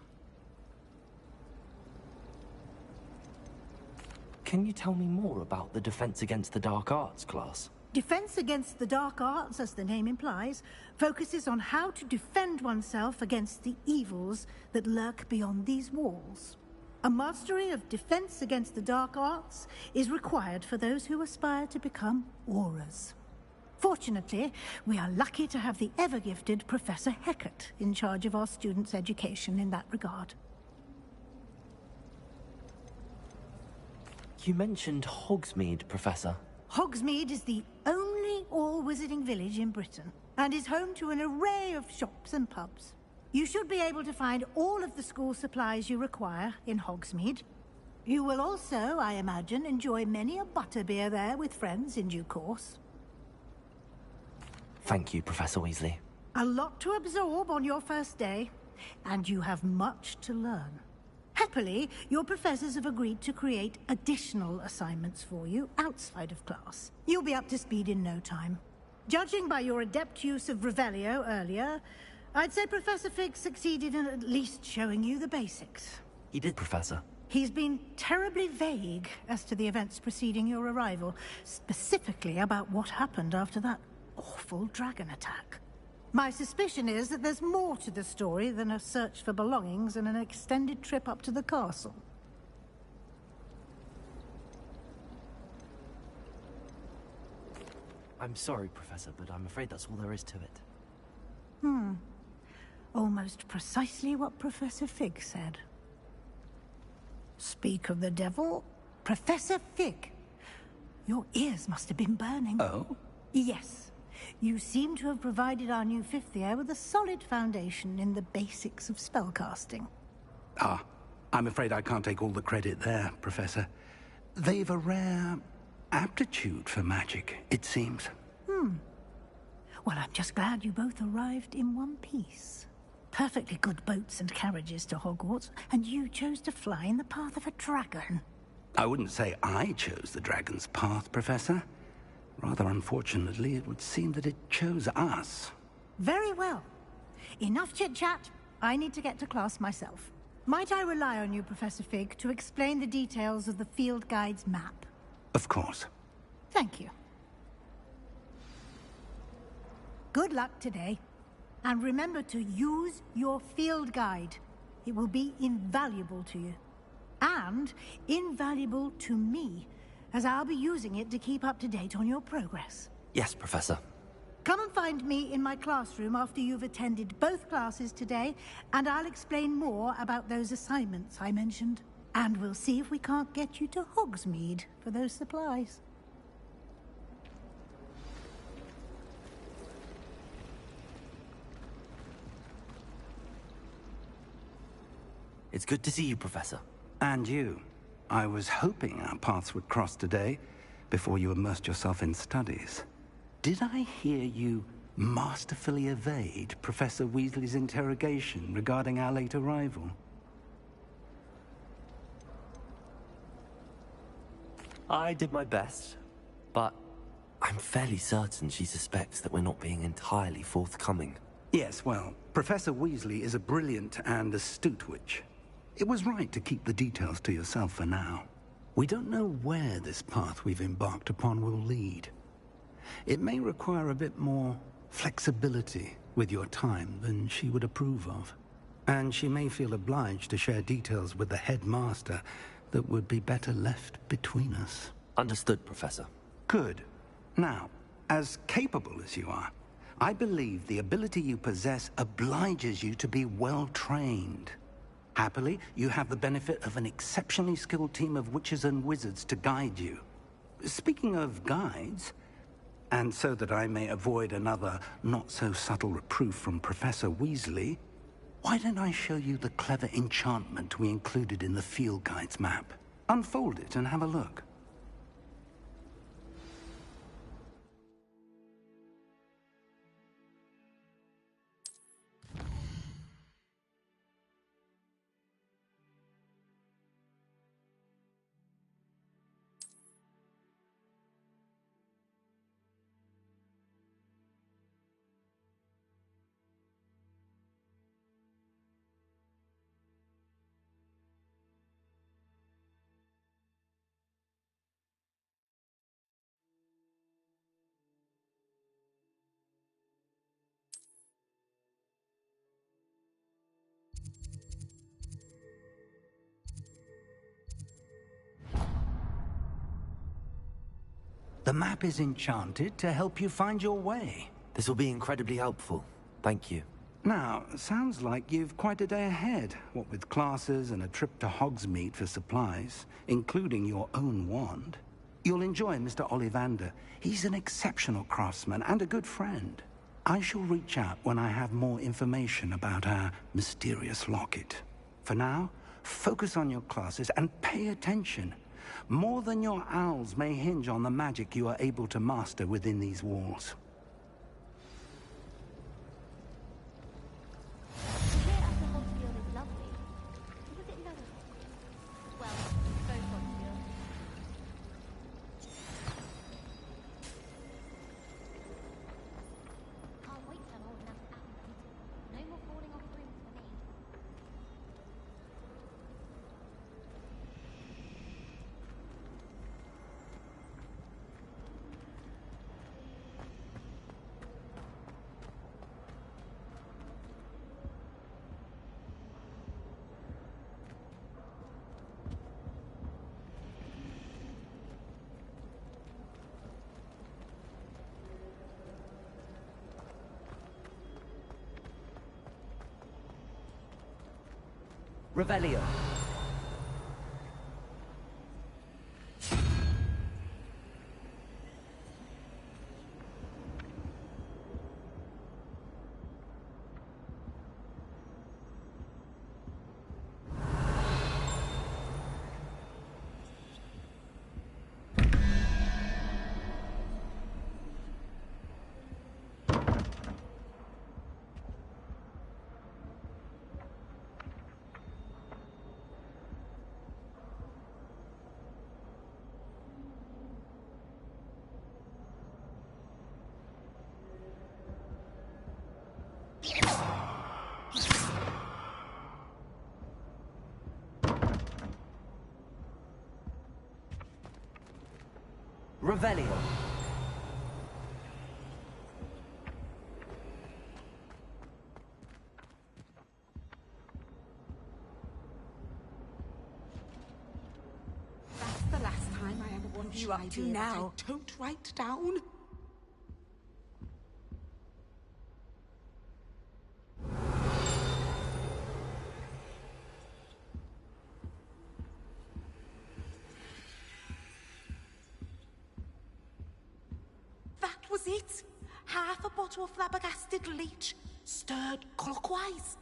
S1: Can you tell me more about the Defense Against the Dark Arts class?
S7: Defense Against the Dark Arts, as the name implies, focuses on how to defend oneself against the evils that lurk beyond these walls. A mastery of Defense Against the Dark Arts is required for those who aspire to become Aurors. Fortunately, we are lucky to have the ever-gifted Professor Hecat in charge of our students' education in that regard.
S1: You mentioned Hogsmeade, Professor.
S7: Hogsmeade is the only all-wizarding village in Britain, and is home to an array of shops and pubs. You should be able to find all of the school supplies you require in Hogsmeade. You will also, I imagine, enjoy many a butterbeer there with friends in due course.
S1: Thank you, Professor Weasley.
S7: A lot to absorb on your first day, and you have much to learn. Happily, your professors have agreed to create additional assignments for you outside of class. You'll be up to speed in no time. Judging by your adept use of Revelio earlier, I'd say Professor Fig succeeded in at least showing you the basics.
S1: He did, Professor.
S7: He's been terribly vague as to the events preceding your arrival, specifically about what happened after that awful dragon attack. My suspicion is that there's more to the story than a search for belongings and an extended trip up to the castle.
S1: I'm sorry, Professor, but I'm afraid that's all there is to it.
S7: Almost precisely what Professor Fig said. Speak of the devil, Professor Fig. Your ears must have been burning.
S5: Oh?
S7: Yes. You seem to have provided our new fifth year with a solid foundation in the basics of spellcasting.
S5: Ah, I'm afraid I can't take all the credit there, Professor. They've a rare aptitude for magic, it seems.
S7: Well, I'm just glad you both arrived in one piece. Perfectly good boats and carriages to Hogwarts, and you chose to fly in the path of a dragon.
S5: I wouldn't say I chose the dragon's path, Professor. Rather unfortunately, it would seem that it chose us.
S7: Very well. Enough chit-chat. I need to get to class myself. Might I rely on you, Professor Fig, to explain the details of the field guide's map?
S5: Of course.
S7: Thank you. Good luck today. And remember to use your field guide. It will be invaluable to you. And invaluable to me, as I'll be using it to keep up to date on your progress.
S1: Yes, Professor.
S7: Come and find me in my classroom after you've attended both classes today, and I'll explain more about those assignments I mentioned. And we'll see if we can't get you to Hogsmeade for those supplies.
S1: It's good to see you, Professor.
S5: And you. I was hoping our paths would cross today, before you immersed yourself in studies. Did I hear you masterfully evade Professor Weasley's interrogation regarding our late arrival?
S1: I did my best, but I'm fairly certain she suspects that we're not being entirely forthcoming.
S5: Yes, well, Professor Weasley is a brilliant and astute witch. It was right to keep the details to yourself for now. We don't know where this path we've embarked upon will lead. It may require a bit more flexibility with your time than she would approve of. And she may feel obliged to share details with the headmaster that would be better left between us.
S1: Understood, Professor.
S5: Good. Now, as capable as you are, I believe the ability you possess obliges you to be well trained. Happily, you have the benefit of an exceptionally skilled team of witches and wizards to guide you. Speaking of guides, and so that I may avoid another not-so-subtle reproof from Professor Weasley, why don't I show you the clever enchantment we included in the field guide's map? Unfold it and have a look. The map is enchanted to help you find your way.
S1: This will be incredibly helpful. Thank you.
S5: Now, sounds like you've quite a day ahead, what with classes and a trip to Hogsmeade for supplies, including your own wand. You'll enjoy Mr. Ollivander. He's an exceptional craftsman and a good friend. I shall reach out when I have more information about our mysterious locket. For now, focus on your classes and pay attention. More than your owls may hinge on the magic you are able to master within these walls.
S1: Revelio. Revelio.
S17: That's the last time I ever want
S14: you up to now?
S17: I don't write down. That was it. Half a bottle of flabbergasted leech, stirred clockwise.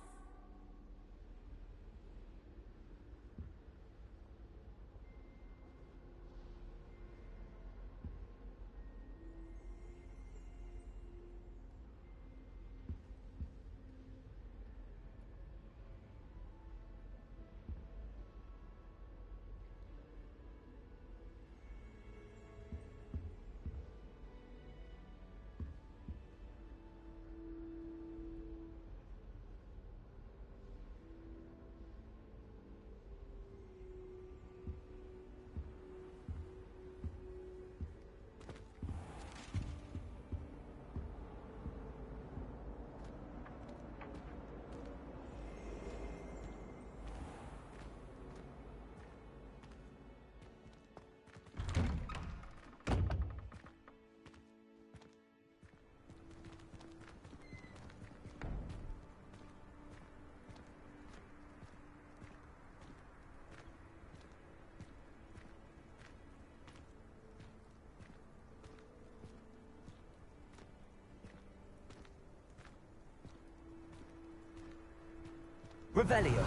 S1: Revelio.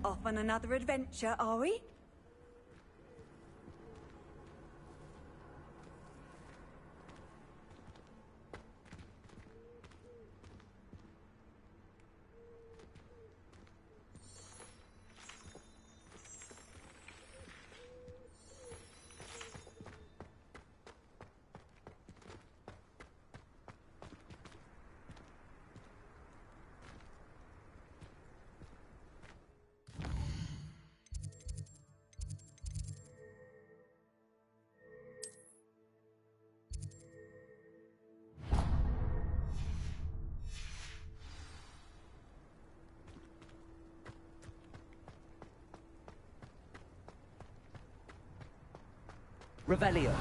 S14: Off on another adventure, are we?
S15: Revelio.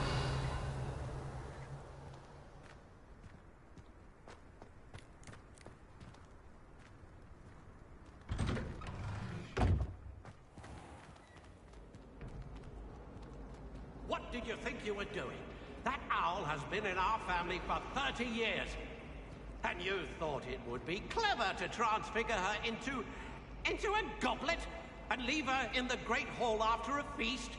S18: What did you think you were doing? That owl has been in our family for 30 years. And you thought it would be clever to transfigure her into a goblet and leave her in the Great Hall after a feast?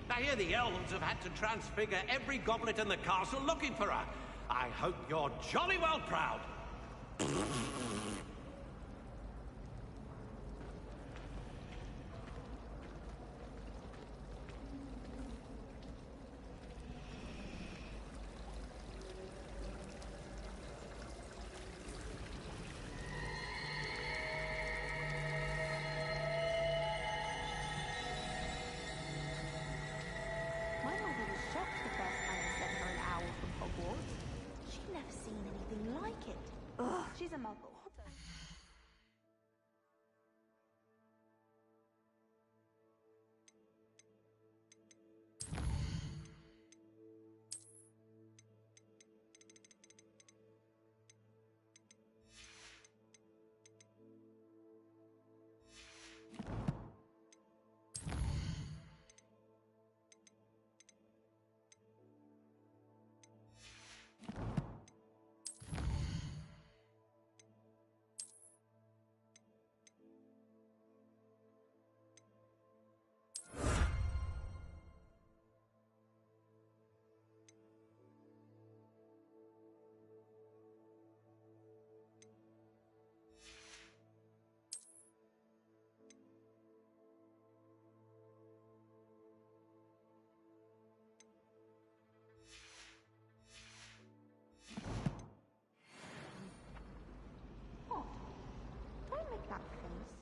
S18: I hear the elves have had to transfigure every goblet in the castle looking for her. I hope you're jolly well proud.
S14: My mother was shocked the first time I sent her an owl from Hogwarts. She'd never seen anything like it. Ugh, she's a muggle. What? Don't make that face.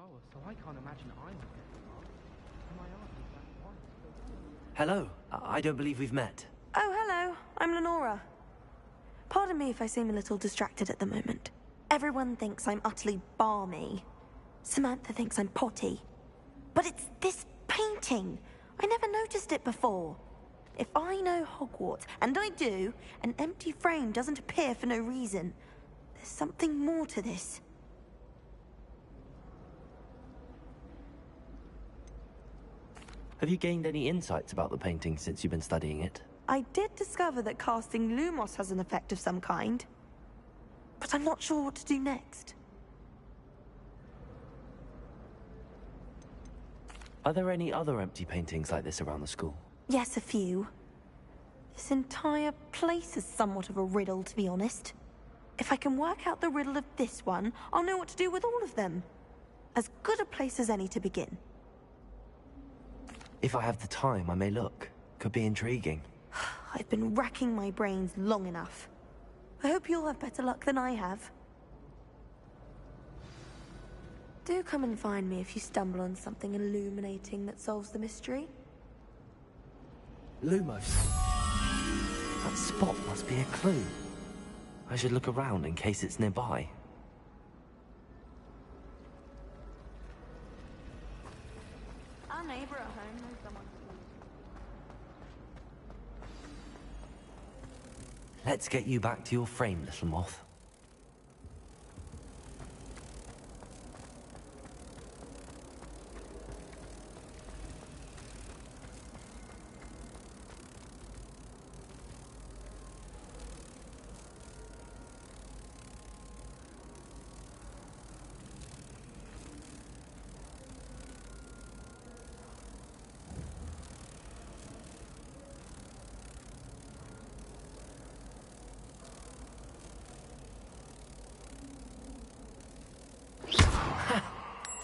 S16: tower, so I can't imagine I would get far. My aunt is that once.
S1: Hello. I don't believe we've met.
S14: Oh, hello. I'm Lenora. Pardon me if I seem a little distracted at the moment. Everyone thinks I'm utterly balmy. Samantha thinks I'm potty. But it's this painting. I never noticed it before. If I know Hogwarts, and I do, an empty frame doesn't appear for no reason. There's something more to this.
S1: Have you gained any insights about the painting since you've been studying it?
S14: I did discover that casting Lumos has an effect of some kind. But I'm not sure what to do next.
S1: Are there any other empty paintings like this around the school?
S14: Yes, a few. This entire place is somewhat of a riddle, to be honest. If I can work out the riddle of this one, I'll know what to do with all of them. As good a place as any to begin.
S1: If I have the time, I may look. Could be intriguing.
S14: I've been racking my brains long enough. I hope you'll have better luck than I have. Do come and find me if you stumble on something illuminating that solves the mystery.
S1: Lumos. That spot must be a clue. I should look around in case it's nearby.
S14: Our neighbor at home knows someone.
S1: Let's get you back to your frame, little moth.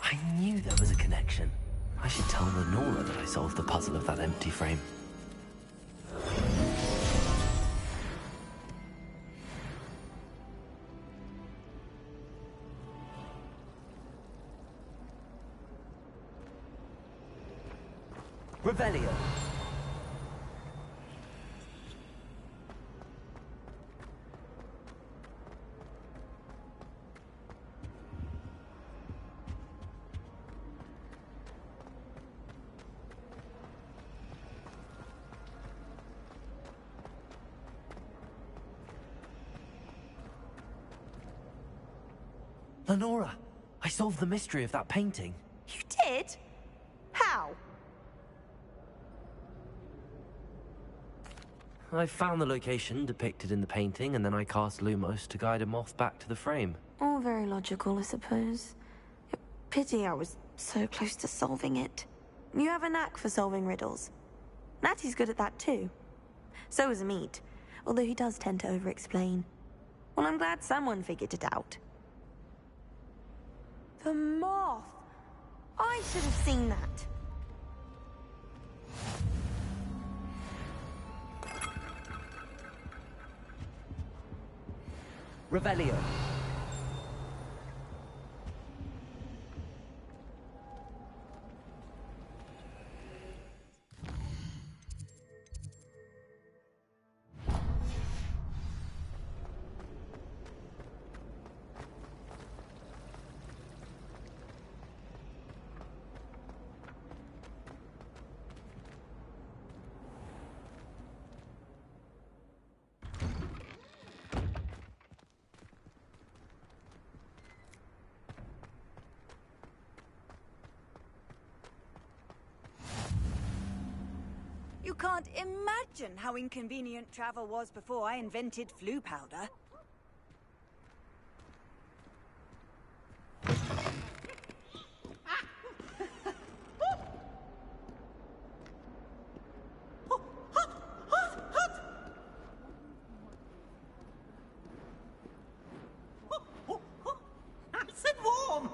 S1: I knew there was a connection. I should tell Lenora that I solved the puzzle of that empty frame. Revelio. Lenora, I solved the mystery of that painting.
S14: You did? How?
S1: I found the location depicted in the painting, and then I cast Lumos to guide a moth back to the frame.
S14: All very logical, I suppose. Pity I was so close to solving it. You have a knack for solving riddles. Natty's good at that too. So is Amit, although he does tend to over-explain. Well, I'm glad someone figured it out. The moth! I should have seen that.
S1: Revelio.
S19: You can't imagine how inconvenient travel was before I invented flu powder.
S2: Nice and warm.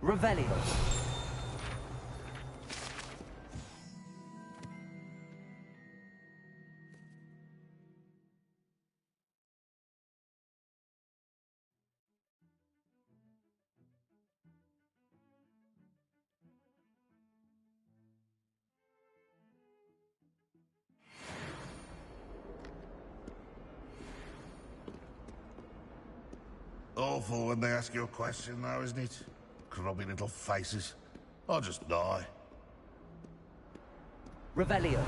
S1: Revelio.
S20: Awful when they ask you a question, though, isn't it? Grubby little faces. I'll just die.
S1: Revelio.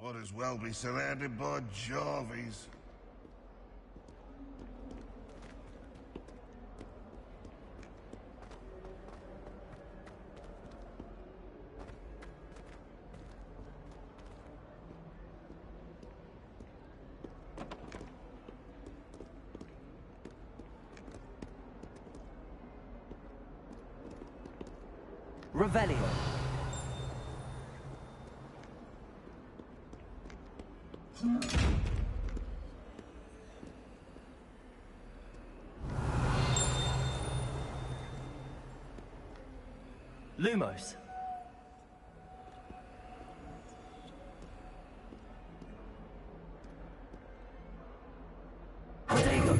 S20: Might as well be surrounded by Jarvies.
S1: Revelio. Lumos. Protego.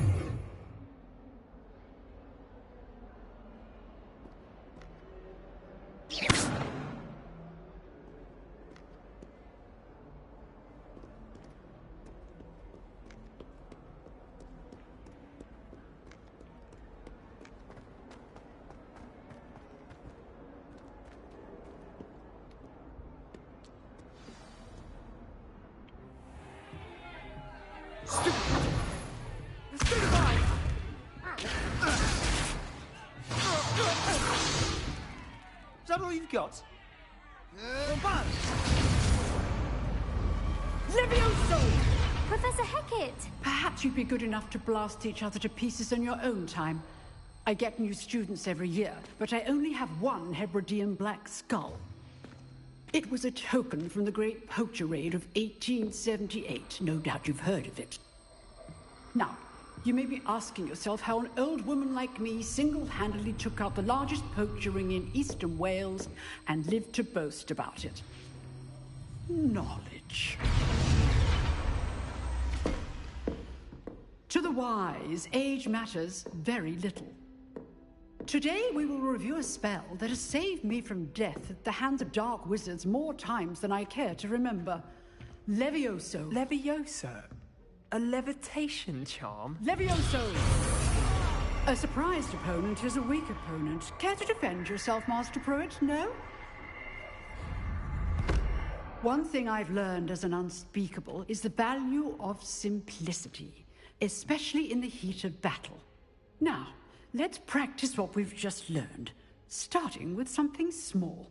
S15: Is that all you've got?
S12: Levioso! Professor Hecat!
S21: Perhaps you'd be good enough to blast each other to pieces in your own time. I get new students every year, but I only have one Hebridean black skull. It was a token from the Great Poacher Raid of 1878. No doubt you've heard of it. Now, you may be asking yourself how an old woman like me single-handedly took out the largest poacher ring in eastern Wales and lived to boast about it. Knowledge. To the wise, age matters very little. Today we will review a spell that has saved me from death at the hands of dark wizards more times than I care to remember. Levioso.
S6: Levioso? A levitation charm?
S21: Levioso! A surprised opponent is a weak opponent. Care to defend yourself, Master Pruitt? No? One thing I've learned as an unspeakable is the value of simplicity, especially in the heat of battle. Now, let's practice what we've just learned, starting with something small.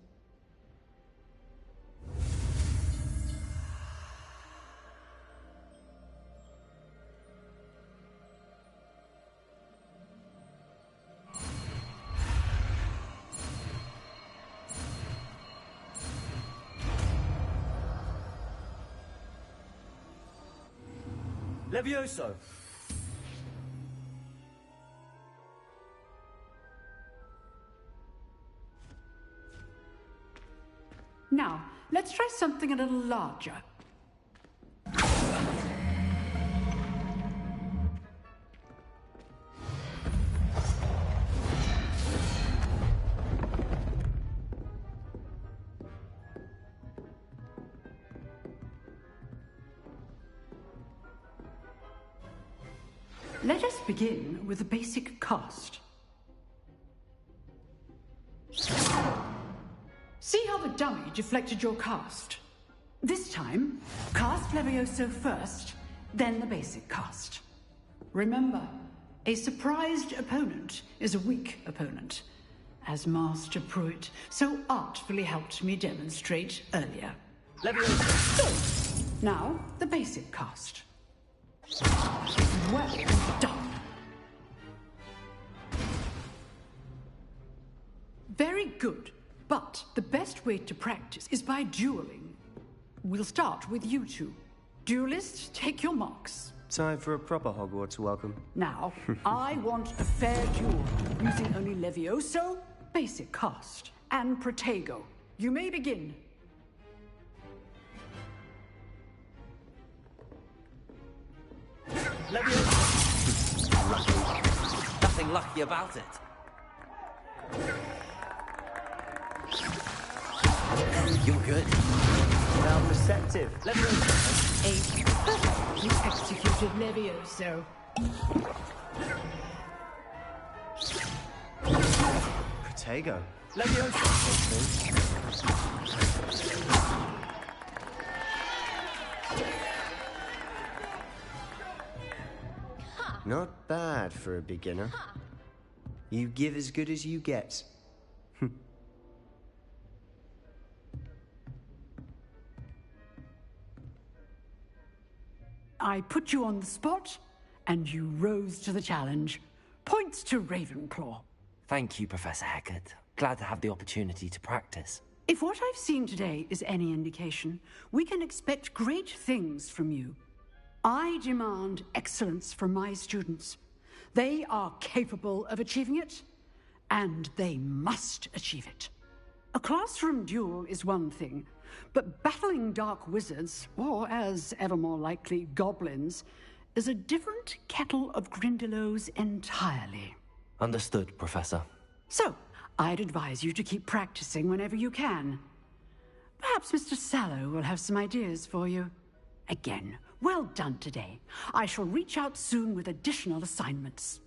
S1: Levioso!
S21: Now, let's try something a little larger. Let us begin with the basic cast. See how the dummy deflected your cast? This time, cast Levioso first, then the basic cast. Remember, a surprised opponent is a weak opponent, as Master Pruitt so artfully helped me demonstrate earlier. Levioso! Now, the basic cast. Well done. Very good. But the best way to practice is by dueling. We'll start with you two. Duelists, take your marks.
S22: Time for a proper Hogwarts welcome.
S21: Now, I want a fair duel, using only Levioso, basic cast, and Protego. You may begin.
S1: Levioso! Nothing lucky about it. You're good.
S22: Now perceptive.
S21: Levioso. A perfectly executed Levioso.
S22: Protego.
S21: Levioso.
S22: Not bad for a beginner. You give as good as you get.
S21: I put you on the spot, and you rose to the challenge. Points to Ravenclaw.
S1: Thank you, Professor Hecat. Glad to have the opportunity to practice.
S21: If what I've seen today is any indication, we can expect great things from you. I demand excellence from my students. They are capable of achieving it, and they must achieve it. A classroom duel is one thing, but battling dark wizards, or as ever more likely, goblins, is a different kettle of Grindylows entirely.
S1: Understood, Professor.
S21: So, I'd advise you to keep practicing whenever you can. Perhaps Mr. Sallow will have some ideas for you. Again, well done today. I shall reach out soon with additional assignments.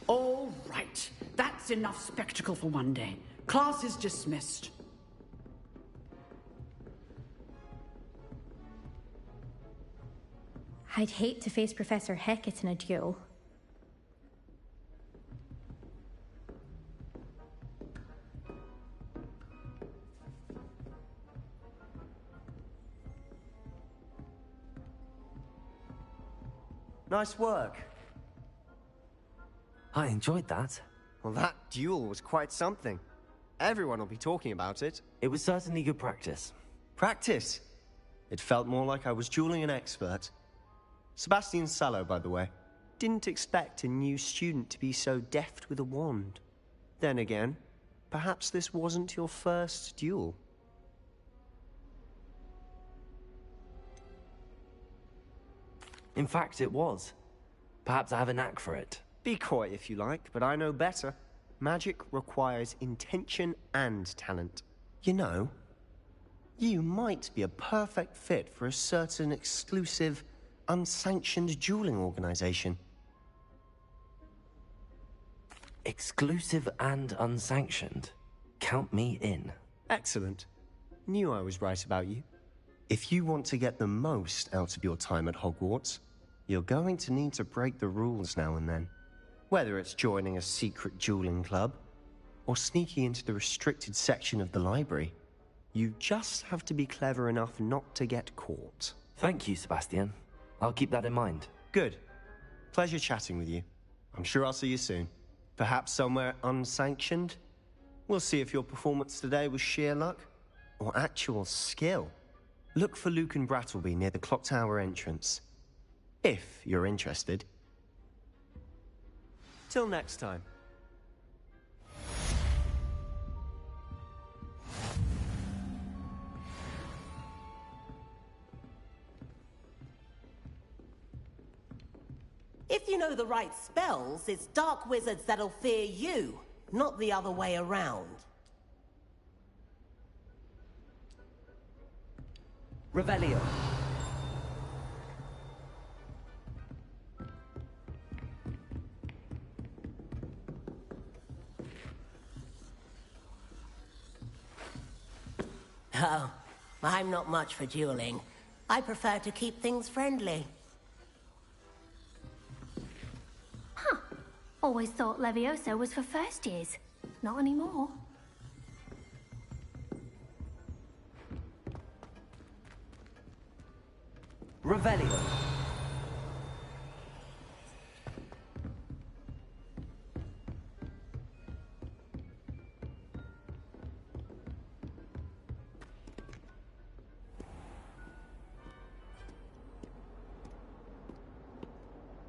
S21: All right. That's enough spectacle for one day. Class is dismissed.
S13: I'd hate to face Professor Hecat in a duel.
S22: Nice work.
S1: I enjoyed that.
S22: Well, that duel was quite something. Everyone will be talking about it.
S1: It was certainly good practice.
S22: Practice? It felt more like I was dueling an expert. Sebastian Sallow, by the way. Didn't expect a new student to be so deft with a wand. Then again, perhaps this wasn't your first duel.
S1: In fact, it was. Perhaps I have a knack for it.
S22: Be coy if you like, but I know better. Magic requires intention and talent. You know, you might be a perfect fit for a certain exclusive, unsanctioned dueling organization.
S1: Exclusive and unsanctioned? Count me in.
S22: Excellent. Knew I was right about you. If you want to get the most out of your time at Hogwarts, you're going to need to break the rules now and then. Whether it's joining a secret dueling club, or sneaking into the restricted section of the library, you just have to be clever enough not to get caught.
S1: Thank you, Sebastian. I'll keep that in mind.
S22: Good. Pleasure chatting with you. I'm sure I'll see you soon. Perhaps somewhere unsanctioned? We'll see if your performance today was sheer luck, or actual skill. Look for Luke and Brattleby near the clock tower entrance. If you're interested. Till next time.
S11: If you know the right spells, it's dark wizards that'll fear you, not the other way around.
S15: Revelio.
S11: Oh, I'm not much for dueling. I prefer to keep things friendly.
S13: Huh. Always thought Levioso was for first years. Not anymore.
S15: Revelio.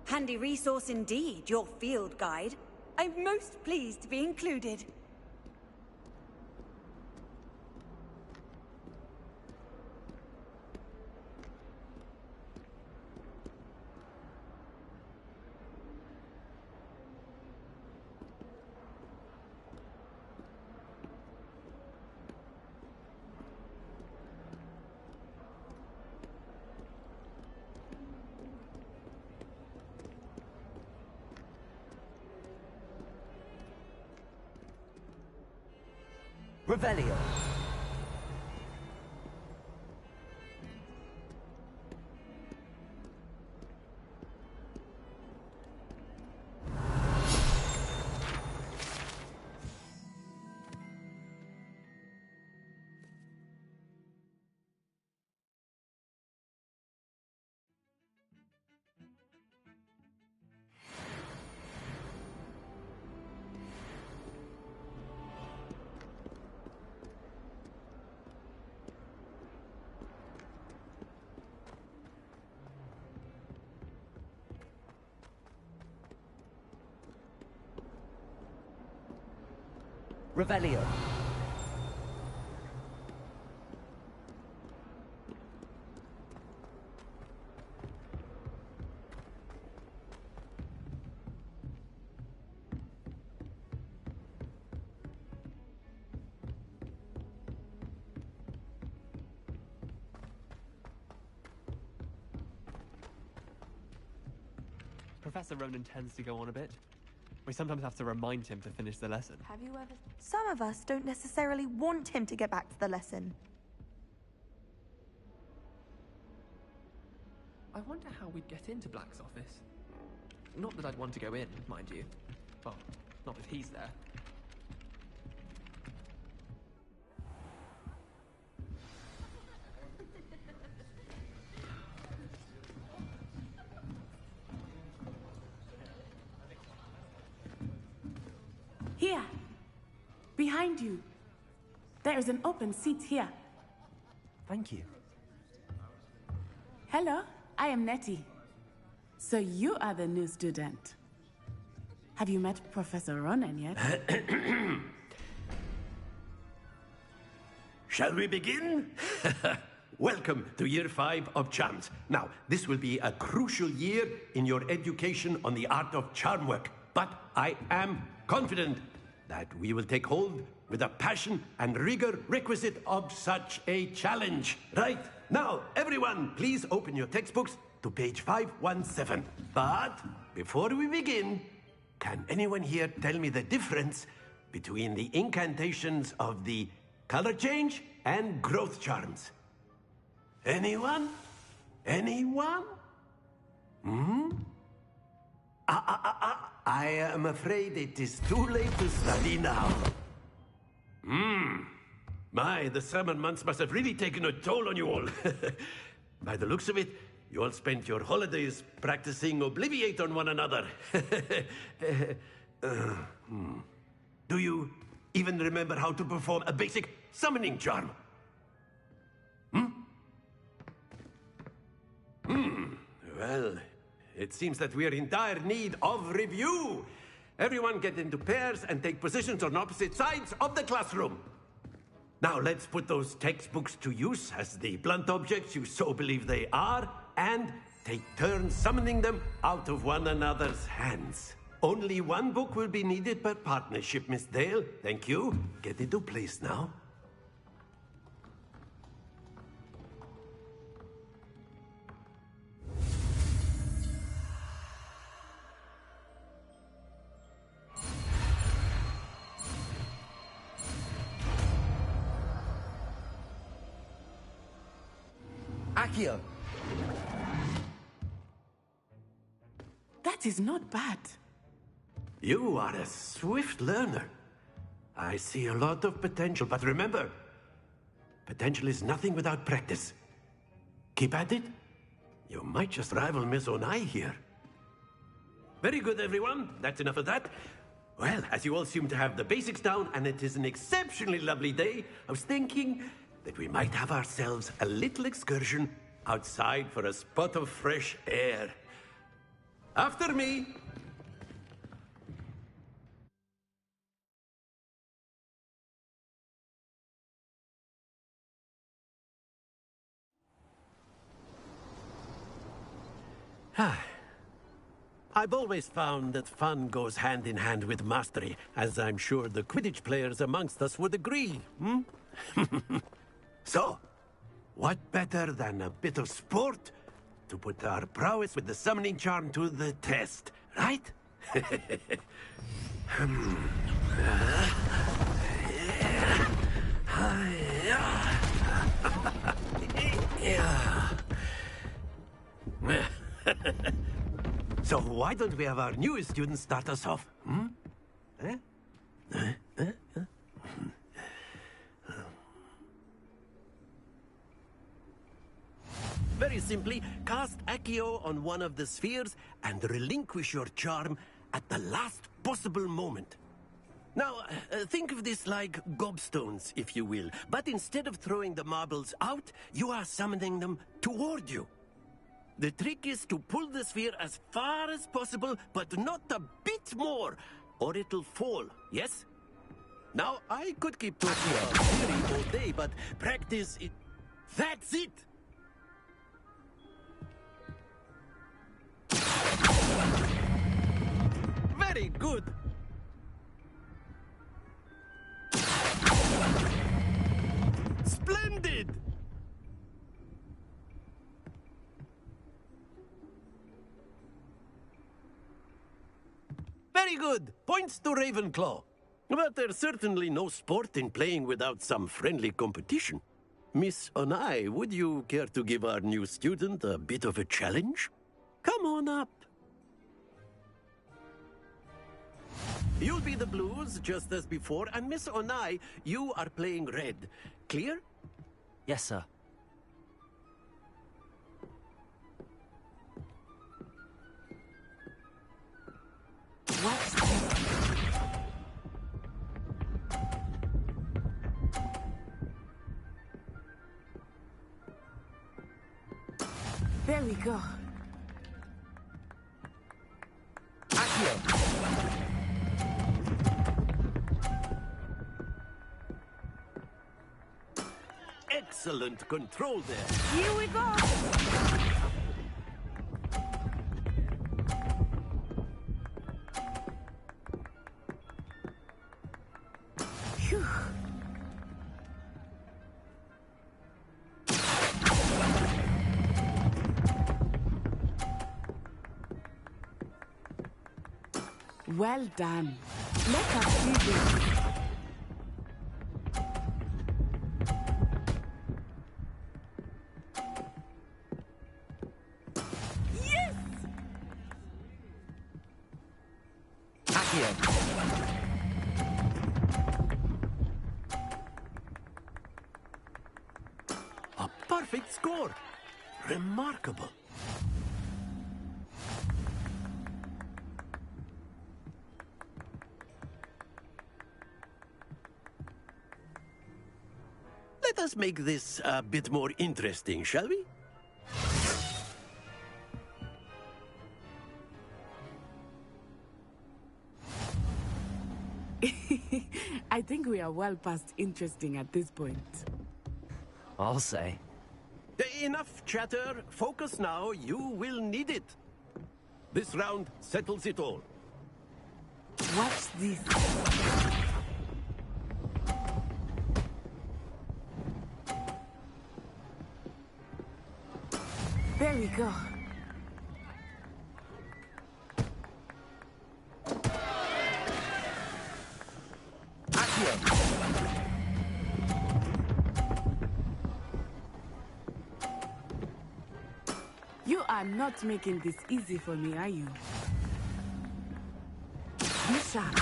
S19: Handy resource indeed, your field guide. I'm most pleased to be included.
S15: Revelio. Revelio.
S16: Professor Ronan tends to go on a bit. We sometimes have to remind him to finish the lesson.
S14: Have you ever... Some of us don't necessarily want him to get back to the lesson.
S16: I wonder how we'd get into Black's office. Not that I'd want to go in, mind you. Well, not if he's there.
S3: Here, behind you. There is an open seat here.
S1: Thank you.
S3: Hello, I am Nettie. So you are the new student. Have you met Professor Ronan yet?
S18: Shall we begin? Welcome to Year 5 of Charms. Now, this will be a crucial year in your education on the art of charm work. but I am confident that we will take hold with the passion and rigor requisite of such a challenge. Right, now, everyone, please open your textbooks to page 517. But before we begin, can anyone here tell me the difference between the incantations of the color change and growth charms? Anyone? Anyone? I am afraid it is too late to study now. My, the summer months must have really taken a toll on you all. By the looks of it, you all spent your holidays practicing Obliviate on one another. Do you even remember how to perform a basic summoning charm? Well, it seems that we are in dire need of review. Everyone get into pairs and take positions on opposite sides of the classroom. Now let's put those textbooks to use as the blunt objects you so believe they are, and take turns summoning them out of one another's hands. Only one book will be needed per partnership, Miss Dale. Thank you. Get into place now.
S15: Accio!
S3: That is not bad.
S18: You are a swift learner. I see a lot of potential, but remember, potential is nothing without practice. Keep at it. You might just rival Miss Onai here. Very good, everyone. That's enough of that. Well, as you all seem to have the basics down, and it is an exceptionally lovely day, I was thinking that we might have ourselves a little excursion outside for a spot of fresh air. After me. I've always found that fun goes hand in hand with mastery, as I'm sure the Quidditch players amongst us would agree. So, what better than a bit of sport to put our prowess with the summoning charm to the test, right? So why don't we have our newest student start us off? Very simply, cast Accio on one of the spheres and relinquish your charm at the last possible moment. Now, think of this like gobstones, if you will. But instead of throwing the marbles out, you are summoning them toward you. The trick is to pull the sphere as far as possible, but not a bit more, or it'll fall, yes? Now, I could keep talking about theory all day, but practice it... That's it! Very good! Splendid! Very good! Points to Ravenclaw. But there's certainly no sport in playing without some friendly competition. Miss Onai, would you care to give our new student a bit of a challenge? Come on up. You'll be the blues, just as before, and Miss Onai, you are playing red. Clear?
S1: Yes, sir.
S3: There we go.
S18: Excellent control there.
S3: Here we go. Well done. Let us see this. Yes!
S1: Accio.
S18: A perfect score. Remarkable. Let us make this a bit more interesting, shall we?
S3: I think we are well past interesting at this point.
S1: I'll say.
S18: Enough chatter. Focus now. You will need it. This round settles it all.
S3: Watch this. There we go. You are not making this easy for me, are you? Be sharp.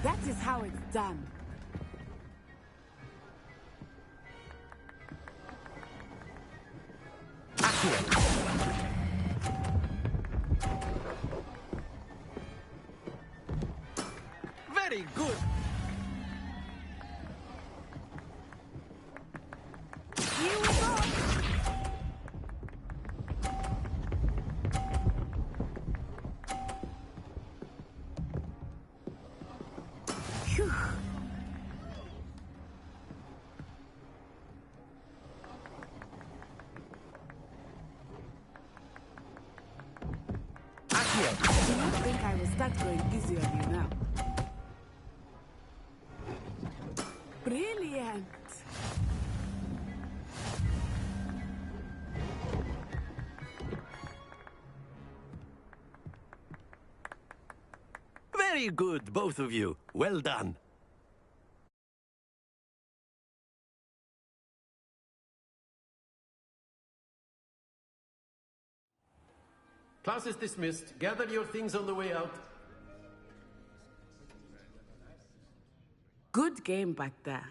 S3: That is how it's done.
S18: Very good.
S3: Here we go. Phew. Do not think I will start going easy on you now. Brilliant.
S18: Very good, both of you. Well done.
S9: Class is dismissed. Gather your things on the way out.
S3: Good game back there.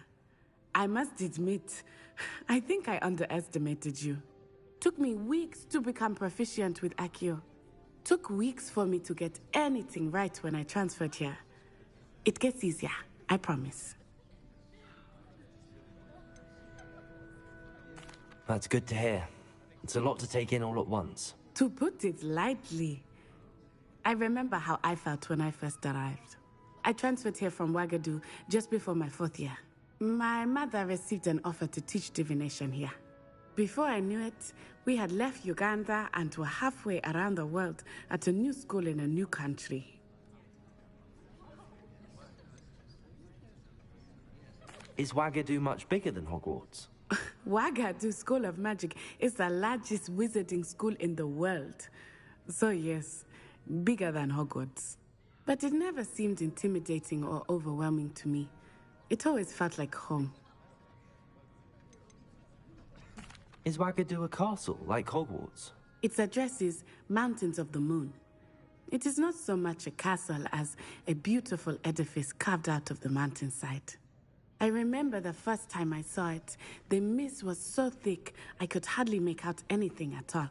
S3: I must admit, I think I underestimated you. Took me weeks to become proficient with Accio. Took weeks for me to get anything right when I transferred here. It gets easier, I promise.
S1: That's good to hear. It's a lot to take in all at once.
S3: To put it lightly, I remember how I felt when I first arrived. I transferred here from Ouagadougou just before my 4th year. My mother received an offer to teach divination here. Before I knew it, we had left Uganda and were halfway around the world at a new school in a new country.
S1: Is Ouagadougou much bigger than Hogwarts?
S3: Ouagadougou School of Magic is the largest wizarding school in the world. So yes, bigger than Hogwarts. But it never seemed intimidating or overwhelming to me. It always felt like home.
S1: Is Ouagadougou a castle, like Hogwarts?
S3: Its address is Mountains of the Moon. It is not so much a castle as a beautiful edifice carved out of the mountainside. I remember the first time I saw it, the mist was so thick I could hardly make out anything at all.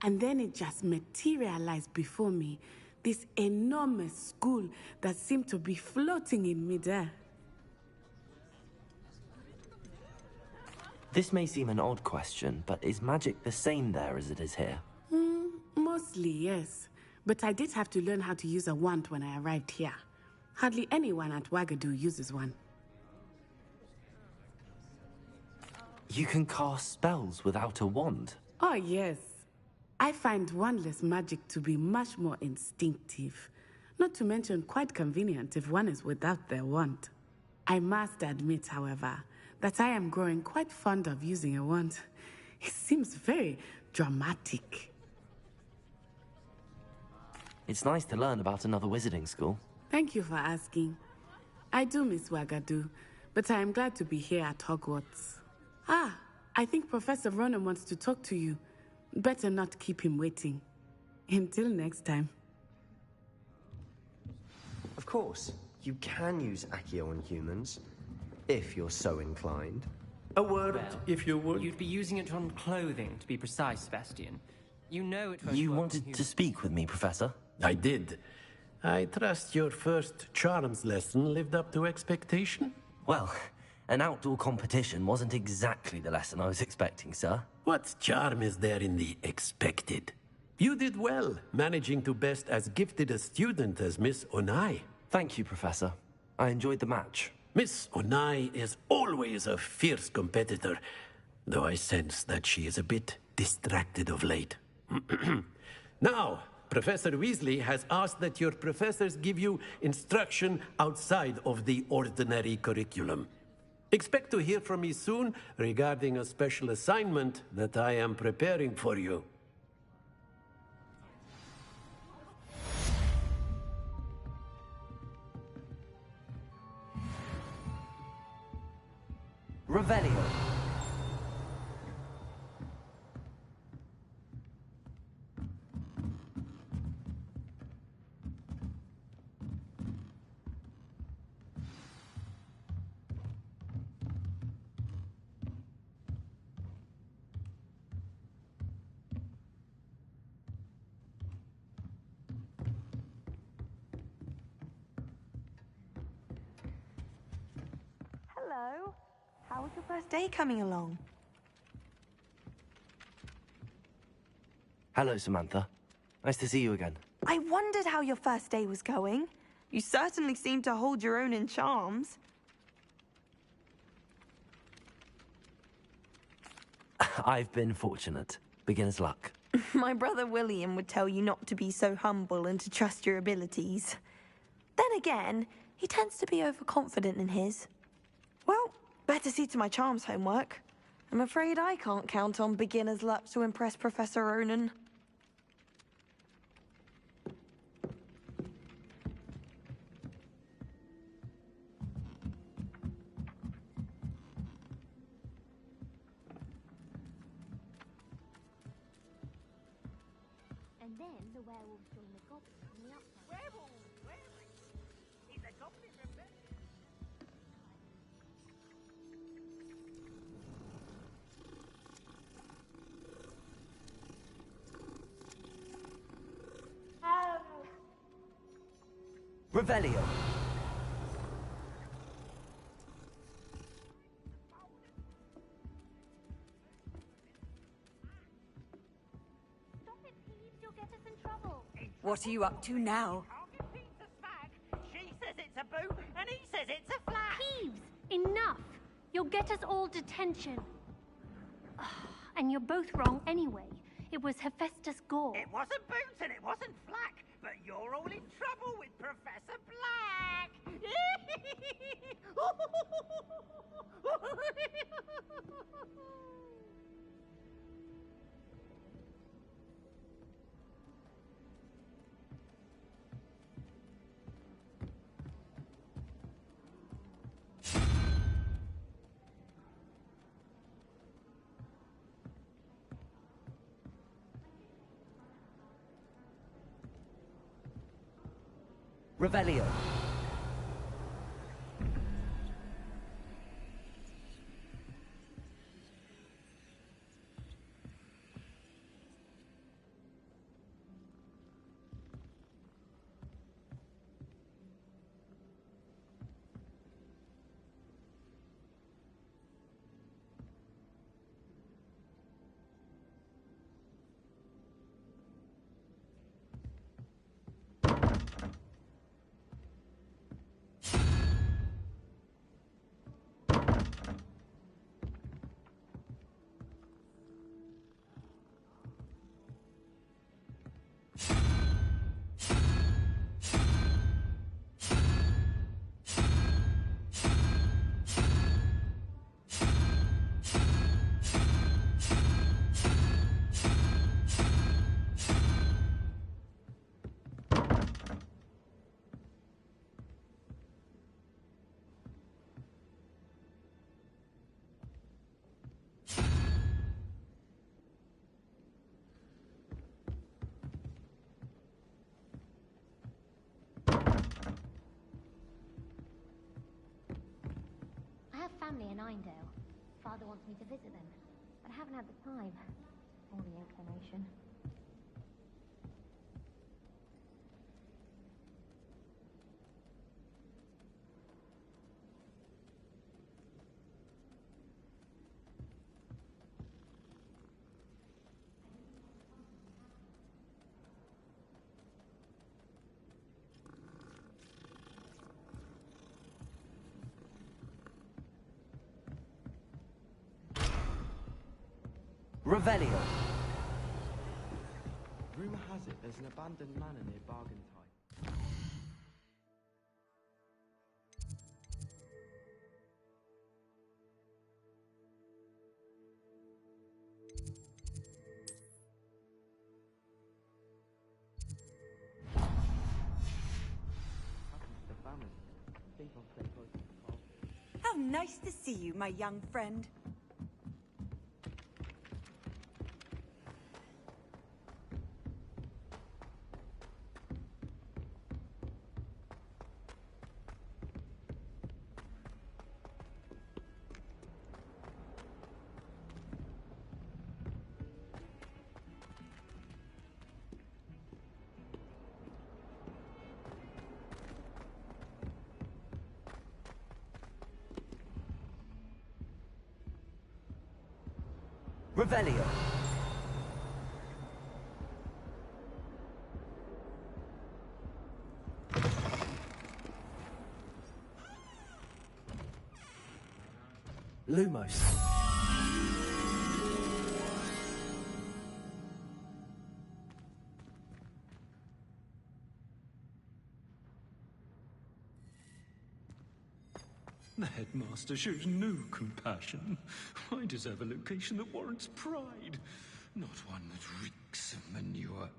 S3: And then it just materialized before me, this enormous school that seemed to be floating in midair.
S1: This may seem an odd question, but is magic the same there as it is here?
S3: Mostly, yes. But I did have to learn how to use a wand when I arrived here. Hardly anyone at Ouagadougou uses one.
S1: You can cast spells without a wand?
S3: Oh, yes. I find wandless magic to be much more instinctive. Not to mention quite convenient if one is without their wand. I must admit, however, that I am growing quite fond of using a wand. It seems very dramatic.
S1: It's nice to learn about another wizarding school.
S3: Thank you for asking. I do miss Wagadu, but I am glad to be here at Hogwarts. Ah, I think Professor Ronan wants to talk to you. Better not keep him waiting. Until next time.
S22: Of course, you can use Accio on humans, if you're so inclined.
S6: A word, if you would. You'd be using it on clothing, to be precise, Sebastian. You know it won't
S1: You
S6: work on
S1: wanted to
S6: humans.
S1: speak with me, Professor?
S4: I did. I trust your first charms lesson lived up to expectation?
S1: Well, an outdoor competition wasn't exactly the lesson I was expecting, sir.
S4: What charm is there in the expected? You did well, managing to best as gifted a student as Miss Onai.
S1: Thank you, Professor. I enjoyed the match.
S4: Miss Onai is always a fierce competitor, though I sense that she is a bit distracted of late. Now, Professor Weasley has asked that your professors give you instruction outside of the ordinary curriculum. Expect to hear from me soon regarding a special assignment that I am preparing for you.
S1: Revelio.
S14: Hello. How was your first day coming along?
S1: Hello, Samantha. Nice to see you again.
S14: I wondered how your first day was going. You certainly seem to hold your own in charms.
S1: I've been fortunate. Beginner's luck.
S14: My brother William would tell you not to be so humble and to trust your abilities. Then again, he tends to be overconfident in his. Well, better see to my charms homework. I'm afraid I can't count on beginner's luck to impress Professor Ronan.
S13: And then the werewolves join the goblins on the outside.
S17: Werewolves, werewolves. He's a goblin rebellion.
S1: Revelio.
S13: Stop it, Peeves. You'll get us in trouble.
S19: What are you up to now?
S17: She says it's a boot, and he says it's a flat.
S13: Peeves, enough. You'll get us all detention. And you're both wrong anyway. It was Hephaestus Gore.
S17: It wasn't boots and it wasn't flack, but you're all in trouble with Professor Black.
S1: Revelio.
S13: Pinedale. Father wants me to visit them, but I haven't had the time or the inclination.
S1: Revelio.
S16: Rumour has it there's an abandoned manor near Bargentine.
S19: How nice to see you, my young friend.
S1: Revelio. Lumos.
S8: The headmaster shows no compassion. I deserve a location that warrants pride, not one that reeks of manure.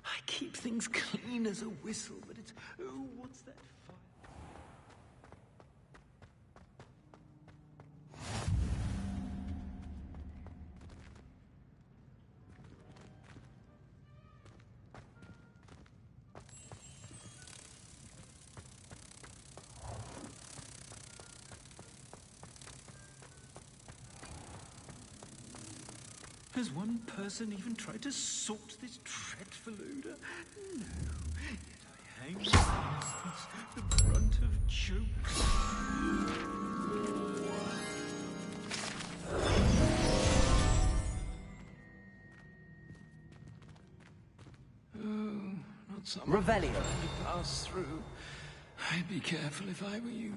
S8: I keep things clean as a whistle, but it's... Oh, what's that fire? Has one person even tried to sort this dreadful odor? No. Yet I hang the brunt of jokes. Oh, not someone
S1: Revelio.
S8: to pass through. I'd be careful if I were you.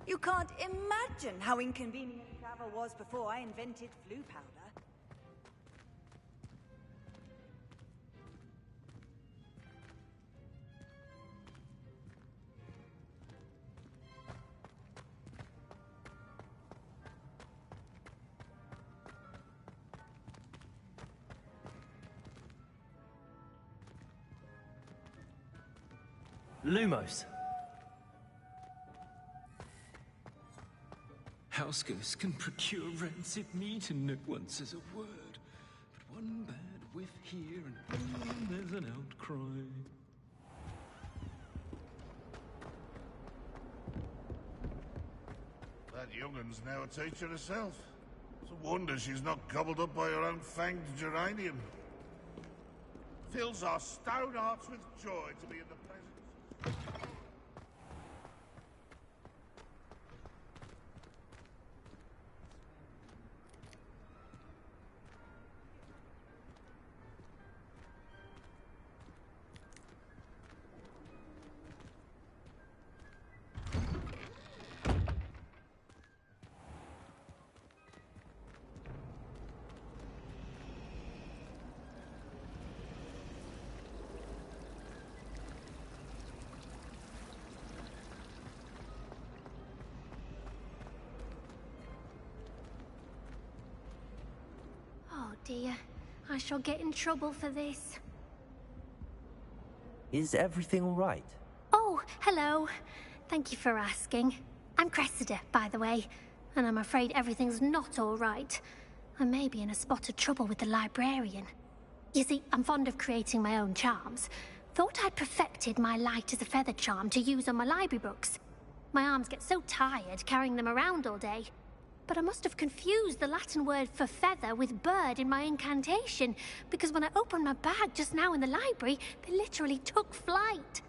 S19: You can't imagine how inconvenient travel was before I invented flu powder.
S1: Lumos.
S8: House ghosts can procure rancid meat and no one says a word. But one bad whiff here and there's an outcry.
S20: That young'un's now a teacher herself. It's a wonder she's not gobbled up by her own fanged geranium. Fills our stone hearts with joy to be in the presence.
S13: dear. I shall get in trouble for this.
S1: Is everything all right?
S13: Oh, hello. Thank you for asking. I'm Cressida, by the way, and I'm afraid everything's not all right. I may be in a spot of trouble with the librarian. You see, I'm fond of creating my own charms. Thought I'd perfected my light as a feather charm to use on my library books. My arms get so tired carrying them around all day. But I must have confused the Latin word for feather with bird in my incantation, because when I opened my bag just now in the library, they literally took flight.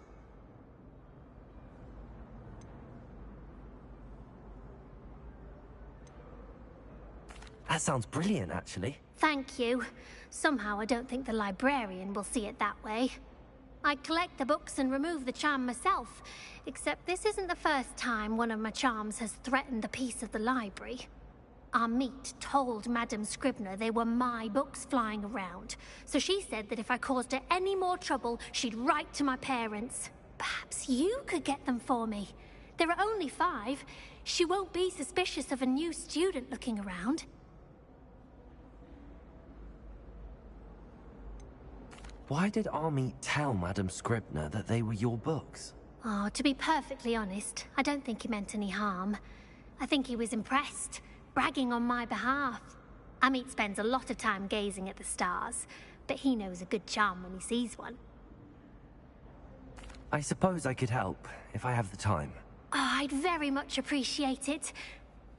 S1: That sounds brilliant, actually.
S13: Thank you. Somehow I don't think the librarian will see it that way. I collect the books and remove the charm myself, except this isn't the first time one of my charms has threatened the peace of the library. Our meet told Madame Scribner they were my books flying around, so she said that if I caused her any more trouble, she'd write to my parents. Perhaps you could get them for me. There are only 5. She won't be suspicious of a new student looking around.
S1: Why did Army tell Madame Scribner that they were your books?
S13: Oh, to be perfectly honest, I don't think he meant any harm. I think he was impressed, bragging on my behalf. Amit spends a lot of time gazing at the stars, but he knows a good charm when he sees one.
S1: I suppose I could help, if I have the time.
S13: Oh, I'd very much appreciate it.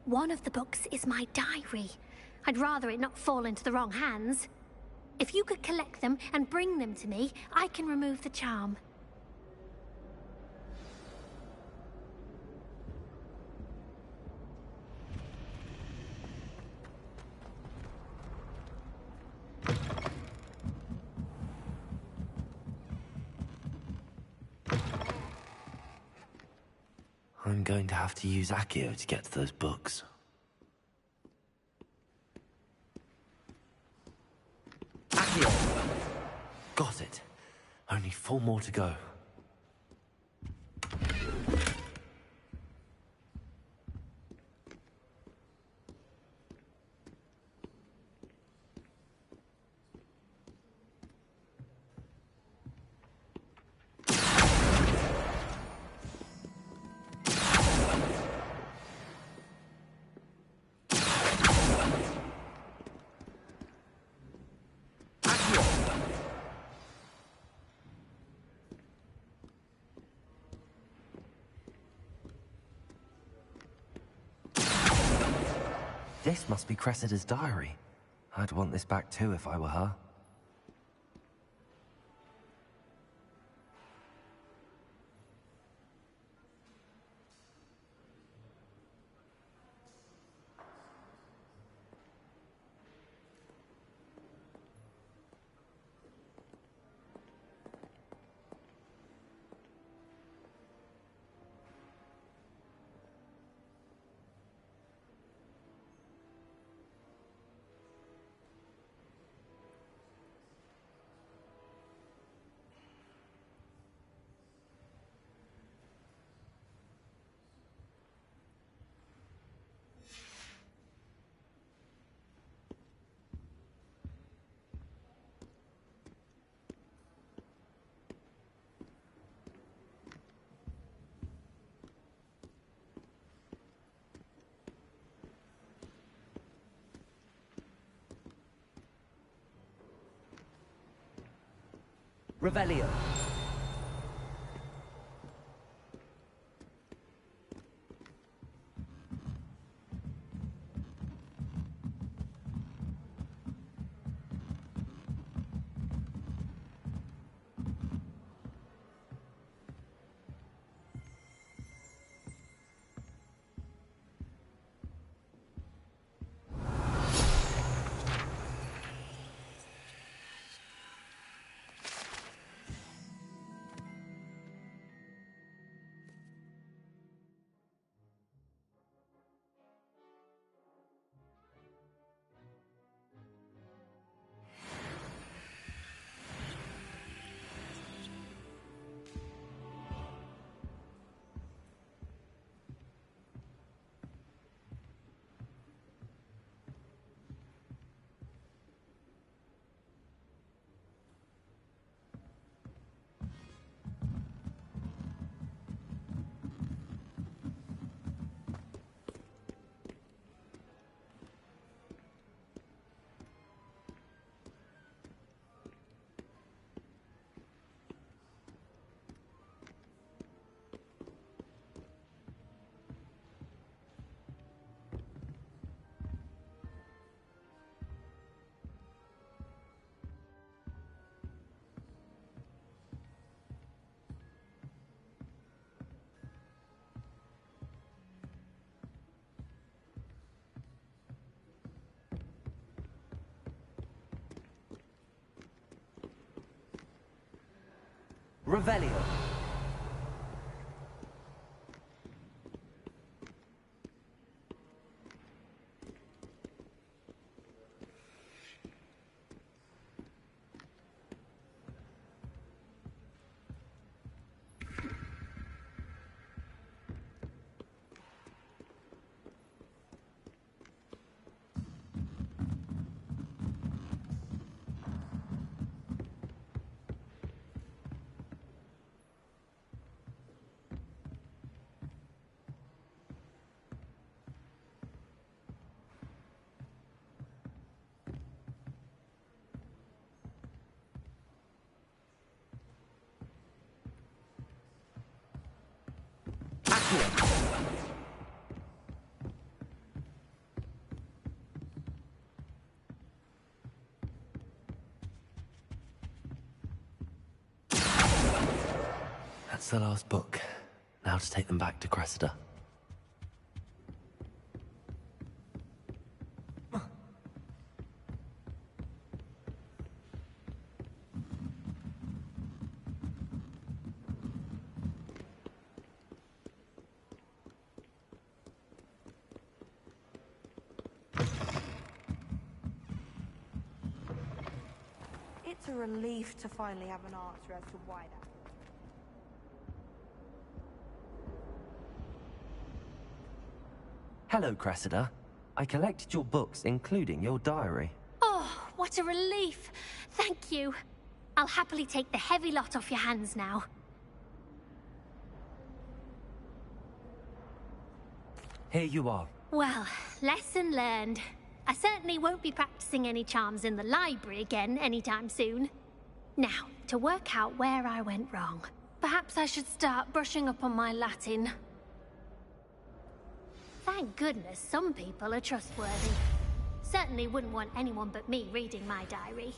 S13: One of the books is my diary. I'd rather it not fall into the wrong hands. If you could collect them and bring them to me, I can remove the charm.
S1: I'm going to have to use Accio to get to those books. Accio! Got it. Only 4 more to go. This must be Cressida's diary. I'd want this back too if I were her. Revelio. Revelio. That's the last book. Now to take them back to Cressida.
S14: It's a relief to finally have an answer as to why that.
S1: Hello, Cressida. I collected your books, including your diary.
S13: Oh, what a relief. Thank you. I'll happily take the heavy lot off your hands now.
S1: Here you are.
S13: Well, lesson learned. I certainly won't be practicing any charms in the library again anytime soon. Now, to work out where I went wrong. Perhaps I should start brushing up on my Latin. Thank goodness some people are trustworthy. Certainly wouldn't want anyone but me reading my diary.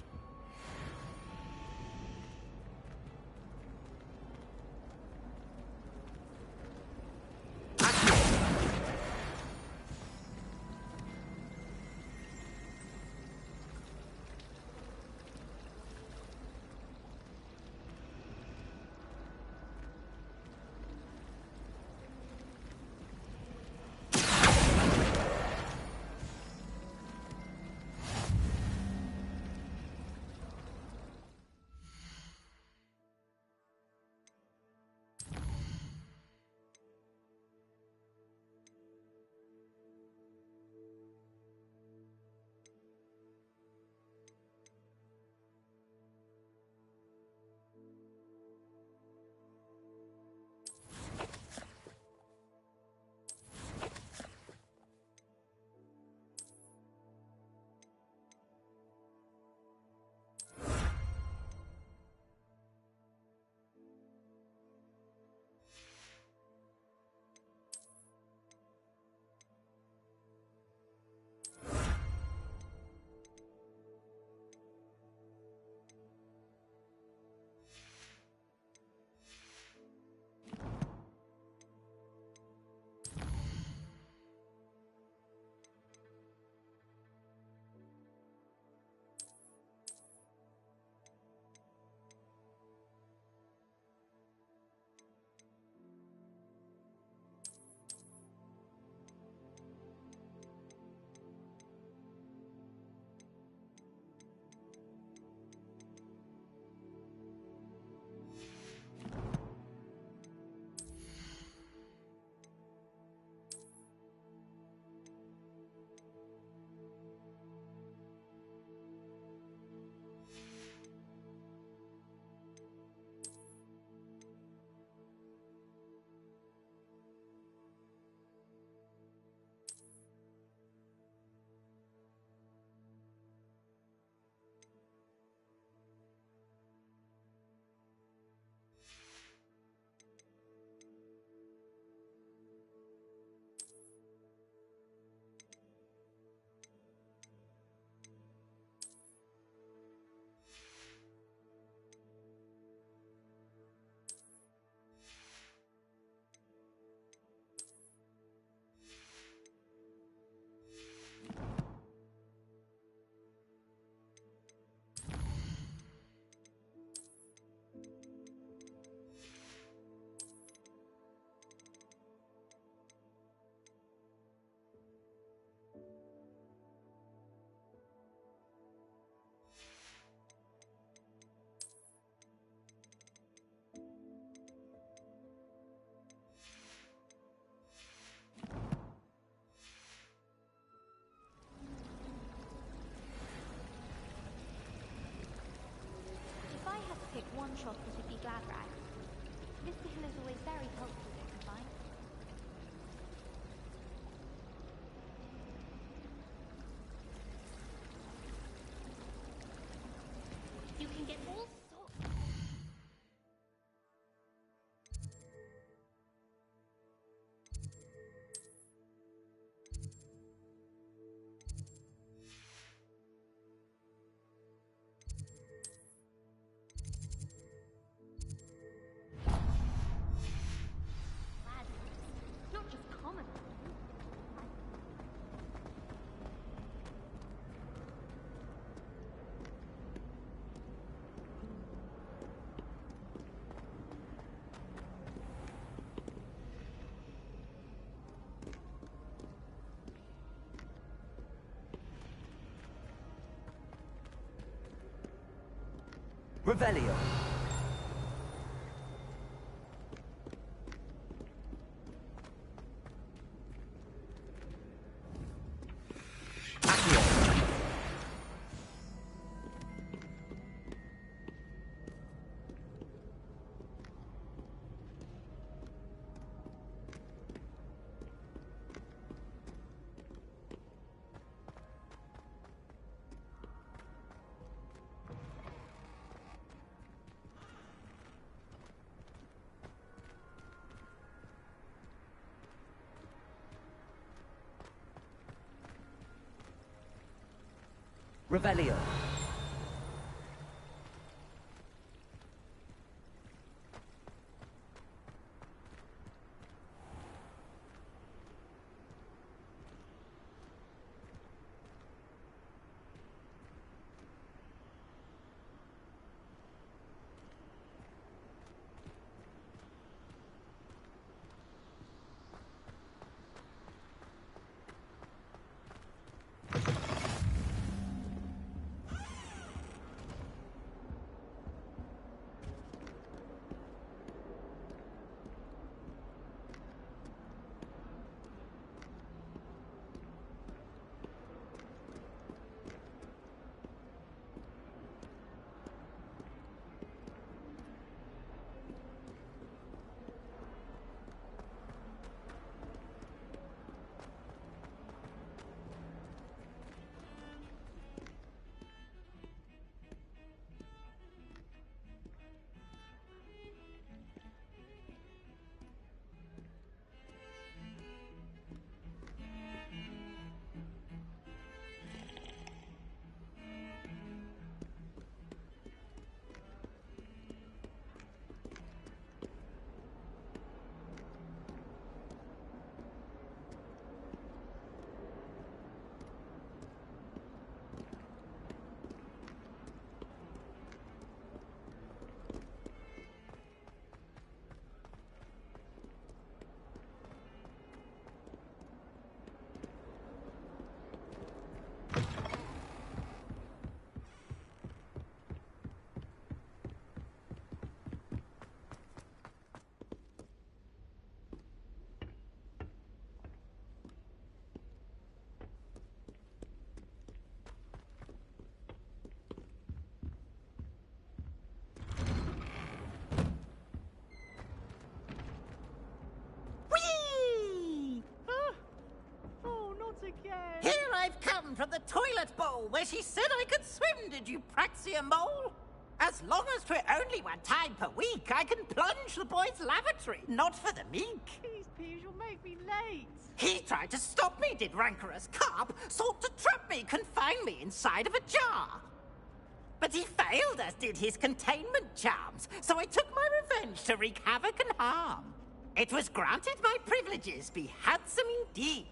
S12: one-shot it would be glad rags. Mr. Hill is always very helpful, don't you find? You can get all sorts. Not just common.
S1: Revelio. Revelio.
S17: Here I've come from the toilet bowl where she said I could swim, did you praxia mole? As long as 'twere only one time per week, I can plunge the boy's lavatory, not for the meek.
S7: Please, Piers, you'll make me late.
S17: He tried to stop me, did rancorous carp, sought to trap me, confine me inside of a jar. But he failed, as did his containment charms, so I took my revenge to wreak havoc and harm. It was granted my privileges be handsome indeed,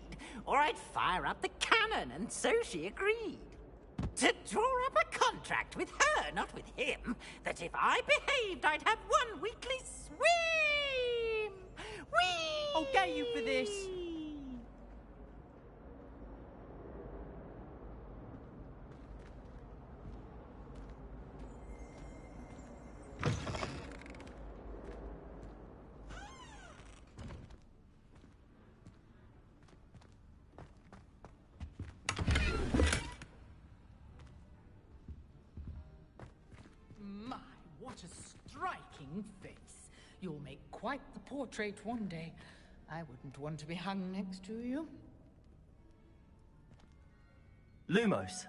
S17: or I'd fire up the cannon, and so she agreed. To draw up a contract with her, not with him, that if I behaved, I'd have one weekly swim! Whee!
S7: I'll get you for this.
S16: My, what a
S5: charming face. You'll make quite the portrait one day. I wouldn't want to be hung next to you.
S1: Lumos.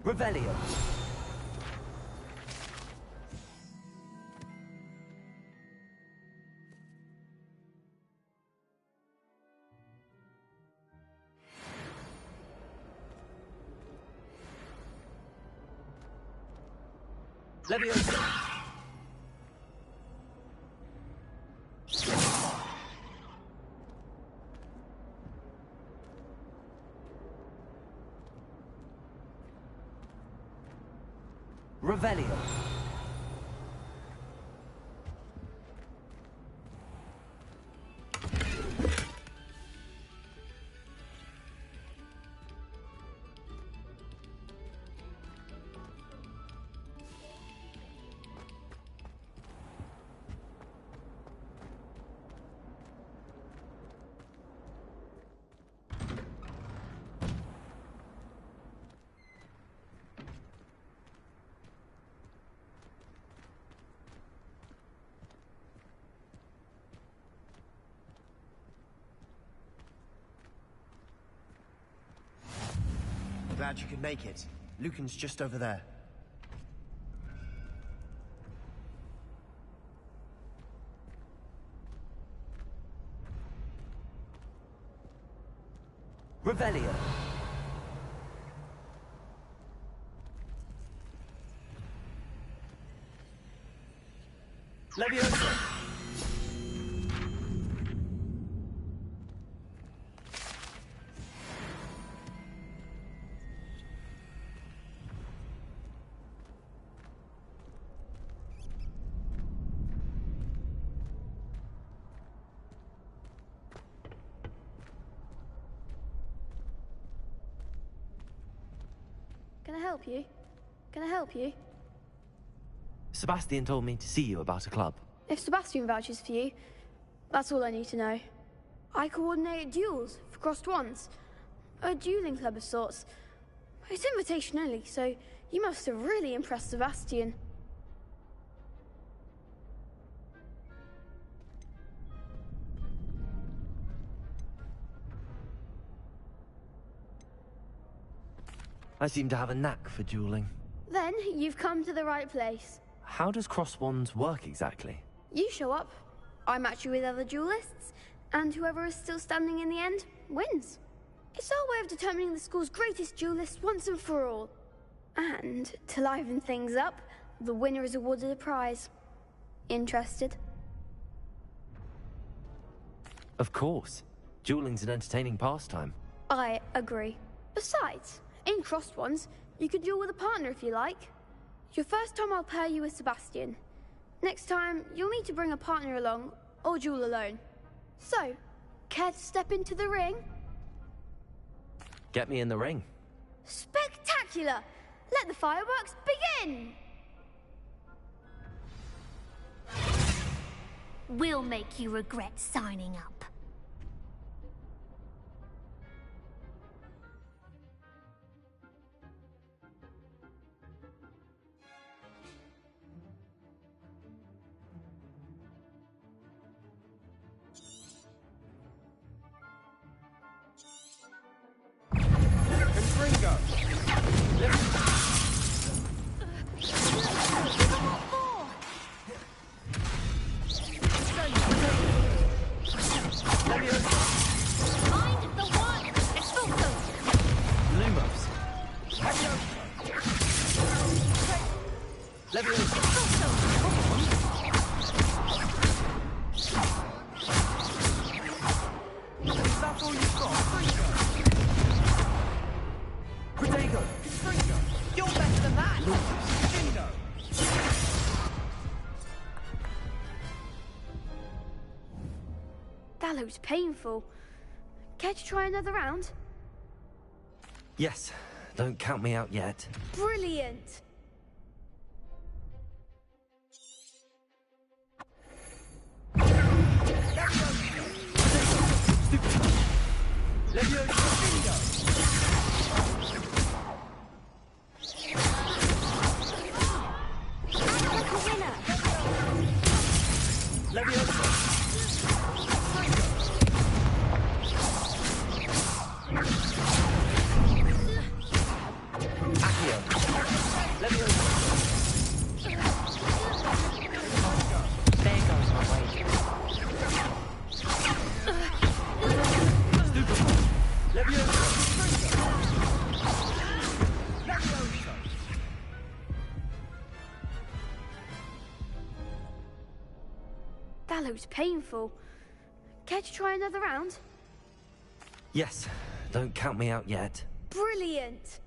S1: Revelio. Leviosa. Revelio.
S22: Glad you could make it. Lucan's just over there.
S1: Revelio. Leviosa.
S12: Can I help you? Can I help you?
S1: Sebastian told me to see you about a club.
S12: If Sebastian vouches for you, that's all I need to know. I coordinate duels for crossed ones. A dueling club of sorts. It's invitation only, so you must have really impressed Sebastian.
S1: I seem to have a knack for dueling.
S12: Then you've come to the right place.
S1: How does cross wands work exactly?
S12: You show up, I match you with other duelists, and whoever is still standing in the end wins. It's our way of determining the school's greatest duelist once and for all. And to liven things up, the winner is awarded a prize. Interested?
S1: Of course. Dueling's an entertaining pastime.
S12: I agree. Besides, in crossed ones, you could duel with a partner if you like. Your first time I'll pair you with Sebastian. Next time, you'll need to bring a partner along, or duel alone. So, care to step into the ring?
S1: Get me in the ring.
S12: Spectacular! Let the fireworks begin!
S13: We'll make you regret signing up.
S15: Is that all you've got? Protego!
S17: You're better than that!
S15: Bingo!
S12: That looks painful. Care to try another round?
S1: Yes, don't count me out yet.
S12: Brilliant! That looks painful. Care to try another round?
S1: Yes, don't count me out yet.
S12: Brilliant!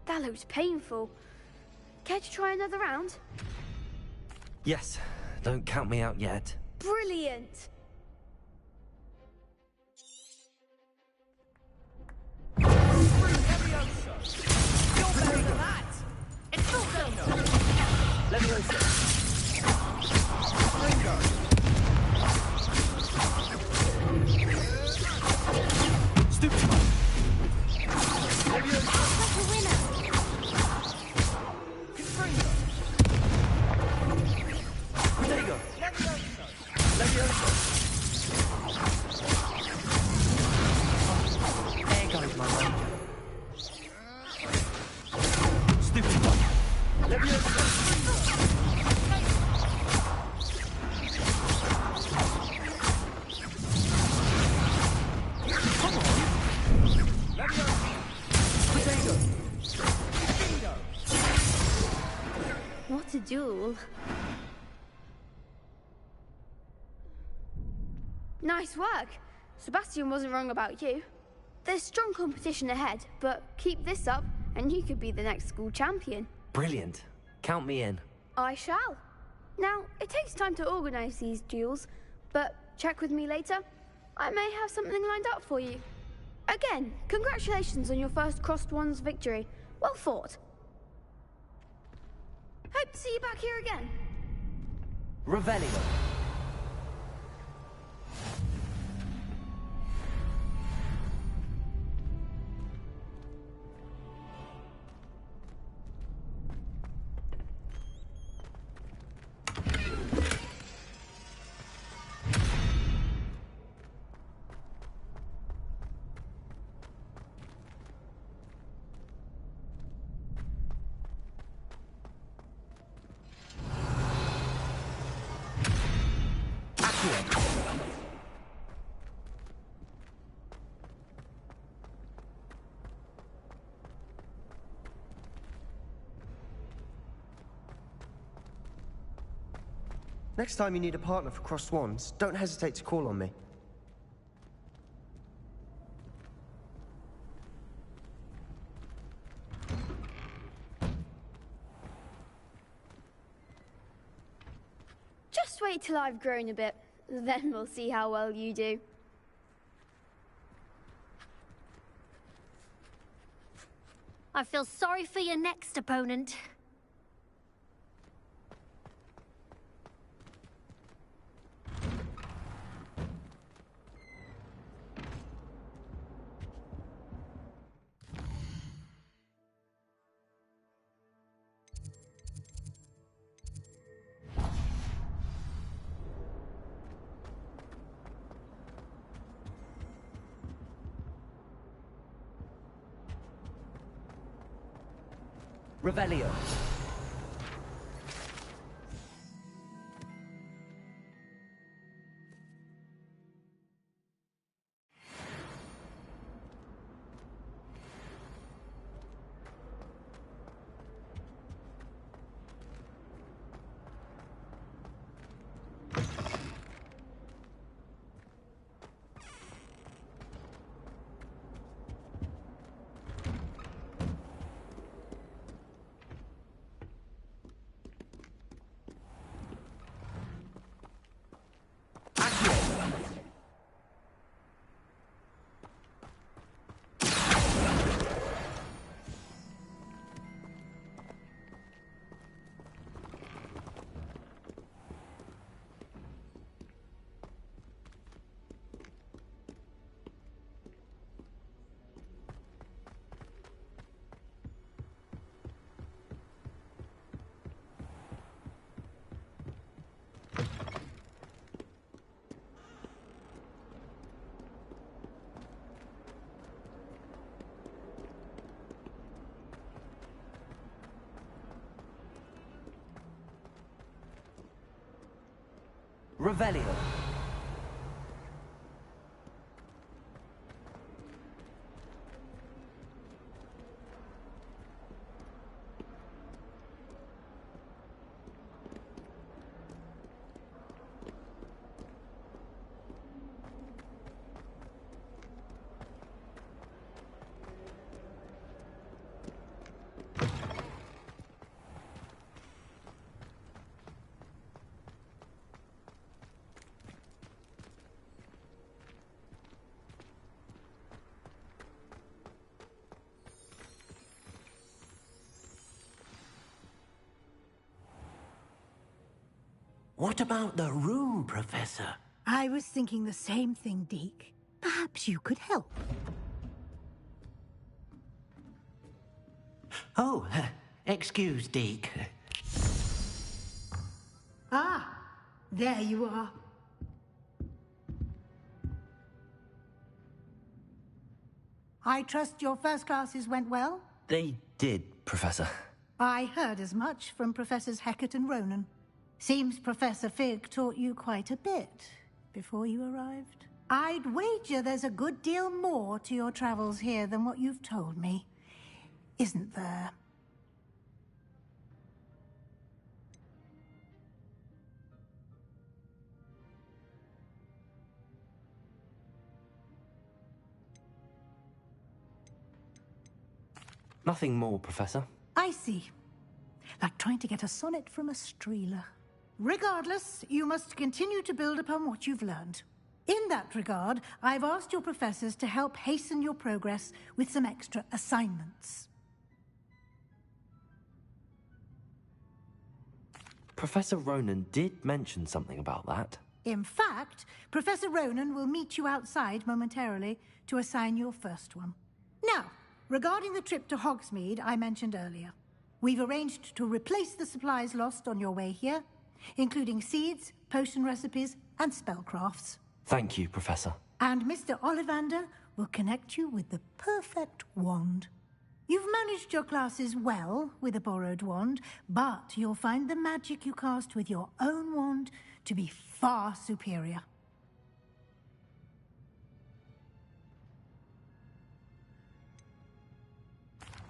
S12: That looks painful. Care to try another round?
S1: Yes, don't count me out yet.
S12: Brilliant! What a duel. Nice work. Sebastian wasn't wrong about you. There's strong competition ahead, but keep this up and you could be the next school champion.
S1: Brilliant. Count me in.
S12: I shall. Now, it takes time to organise these duels, but check with me later. I may have something lined up for you. Again, congratulations on your first Crossed Ones victory. Well fought. Hope to see you back here again.
S1: Revelio.
S22: Next time you need a partner for crossed wands, don't hesitate to call on me.
S12: Just wait till I've grown a bit, then we'll see how well you do.
S13: I feel sorry for your next opponent.
S15: Revelio. Revelio.
S4: What about the room, Professor?
S2: I was thinking the same thing, Deke. Perhaps you could help.
S4: Oh, excuse, Deke.
S2: Ah, there you are. I trust your first classes went well?
S1: They did, Professor.
S2: I heard as much from Professors Hecat and Ronan. Seems Professor Fig taught you quite a bit before you arrived. I'd wager there's a good deal more to your travels here than what you've told me. Isn't there?
S1: Nothing more, Professor.
S2: I see. Like trying to get a sonnet from a streeler. Regardless, you must continue to build upon what you've learned. In that regard, I've asked your professors to help hasten your progress with some extra assignments.
S1: Professor Ronan did mention something about that.
S2: In fact, Professor Ronan will meet you outside momentarily to assign your first one. Now, regarding the trip to Hogsmeade I mentioned earlier, we've arranged to replace the supplies lost on your way here, including seeds, potion recipes, and spellcrafts.
S1: Thank you, Professor.
S2: And Mr. Ollivander will connect you with the perfect wand. You've managed your classes well with a borrowed wand, but you'll find the magic you cast with your own wand to be far superior.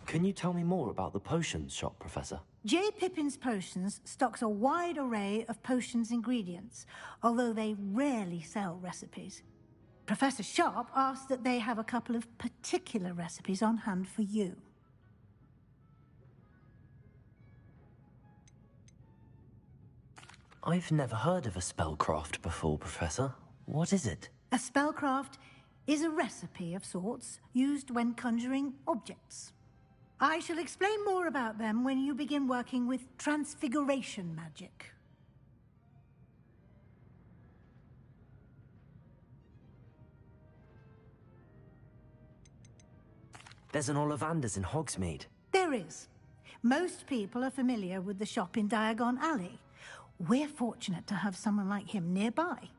S1: Can you tell me more about the potions shop, Professor?
S2: J. Pippin's Potions stocks a wide array of potions ingredients, although they rarely sell recipes. Professor Sharp asked that they have a couple of particular recipes on hand for you.
S1: I've never heard of a spellcraft before, Professor. What is it?
S2: A spellcraft is a recipe of sorts used when conjuring objects. I shall explain more about them when you begin working with transfiguration magic.
S1: There's an Ollivander's in Hogsmeade.
S2: There is. Most people are familiar with the shop in Diagon Alley. We're fortunate to have someone like him nearby.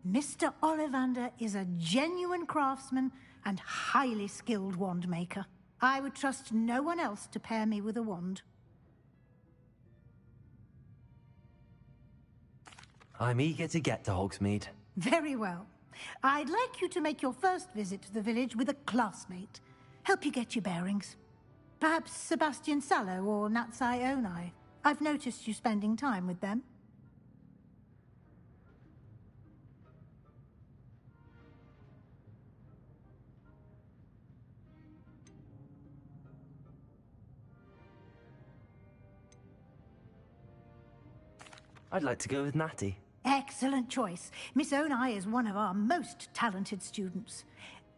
S2: Mr. Ollivander is a genuine craftsman and highly skilled wand maker. I would trust no one else to pair me with a wand.
S1: I'm eager to get to Hogsmeade.
S2: Very well. I'd like you to make your first visit to the village with a classmate. Help you get your bearings. Perhaps Sebastian Sallow or Natsai Onai. I've noticed you spending time with them.
S1: I'd like to go with Natty.
S2: Excellent choice. Miss Onai is one of our most talented students.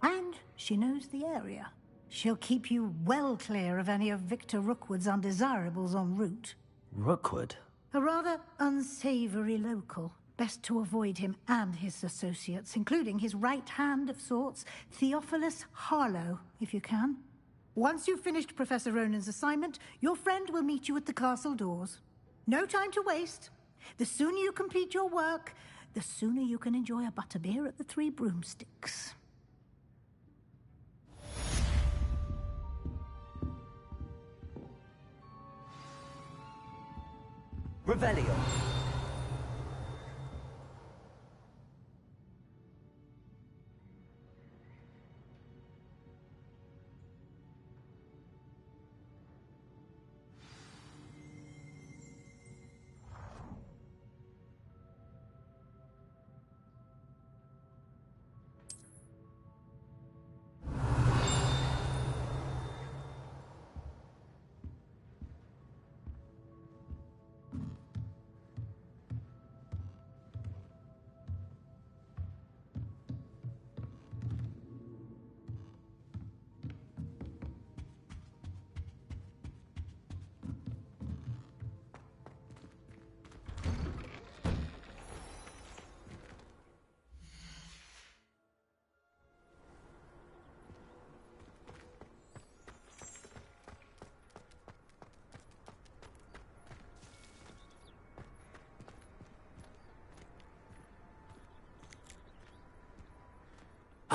S2: And she knows the area. She'll keep you well clear of any of Victor Rookwood's undesirables en route.
S1: Rookwood?
S2: A rather unsavory local. Best to avoid him and his associates, including his right hand of sorts, Theophilus Harlow, if you can. Once you've finished Professor Ronan's assignment, your friend will meet you at the castle doors. No time to waste. The sooner you complete your work, the sooner you can enjoy a butterbeer at the Three Broomsticks.
S1: Revelio.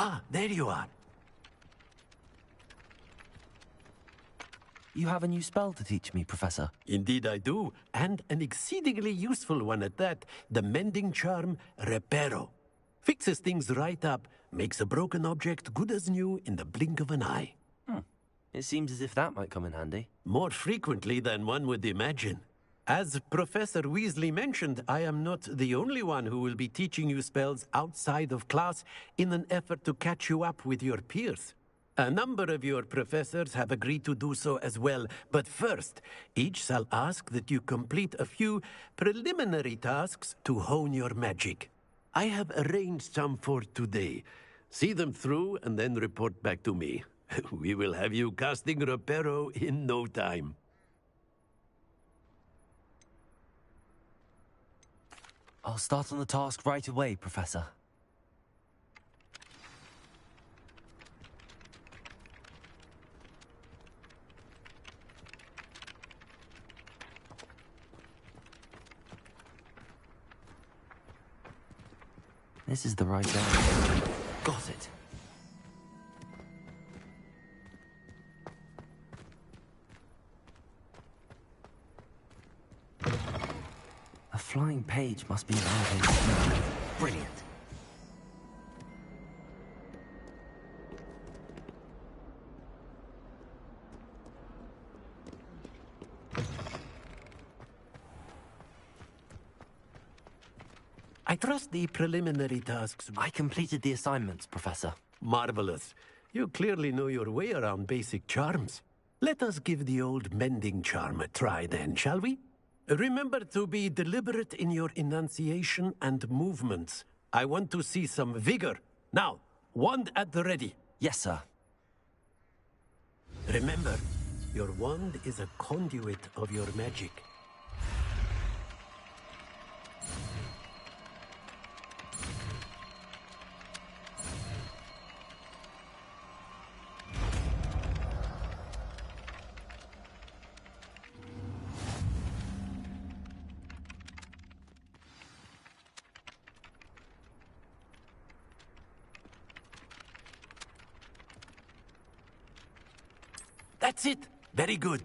S4: Ah, there you are.
S1: You have a new spell to teach me, Professor.
S4: Indeed I do, and an exceedingly useful one at that. The mending charm, Reparo. Fixes things right up, makes a broken object good as new in the blink of an eye.
S1: It seems as if that might come in handy.
S4: More frequently than one would imagine. As Professor Weasley mentioned, I am not the only one who will be teaching you spells outside of class in an effort to catch you up with your peers. A number of your professors have agreed to do so as well, but first, each shall ask that you complete a few preliminary tasks to hone your magic. I have arranged some for today. See them through and then report back to me. We will have you casting Reparo in no time.
S1: I'll start on the task right away, Professor. This is the right area. Got it. A flying page must be around here. Brilliant.
S4: I trust the preliminary tasks.
S1: I completed the assignments, Professor.
S4: Marvelous. You clearly know your way around basic charms. Let us give the old mending charm a try then, shall we? Remember to be deliberate in your enunciation and movements. I want to see some vigor. Now, wand at the ready.
S1: Yes, sir.
S4: Remember, your wand is a conduit of your magic. That's it. Very good.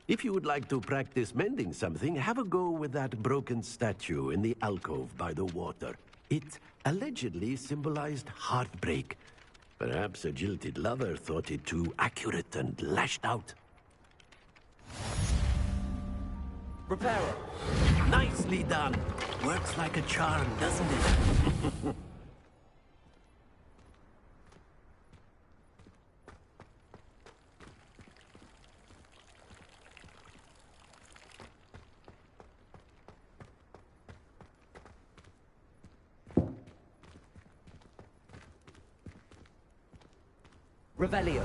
S4: If you would like to practice mending something, have a go with that broken statue in the alcove by the water. It allegedly symbolized heartbreak. Perhaps a jilted lover thought it too accurate and lashed out.
S1: Reparo.
S4: Nicely done. Works like a charm, doesn't it?
S1: Revelio.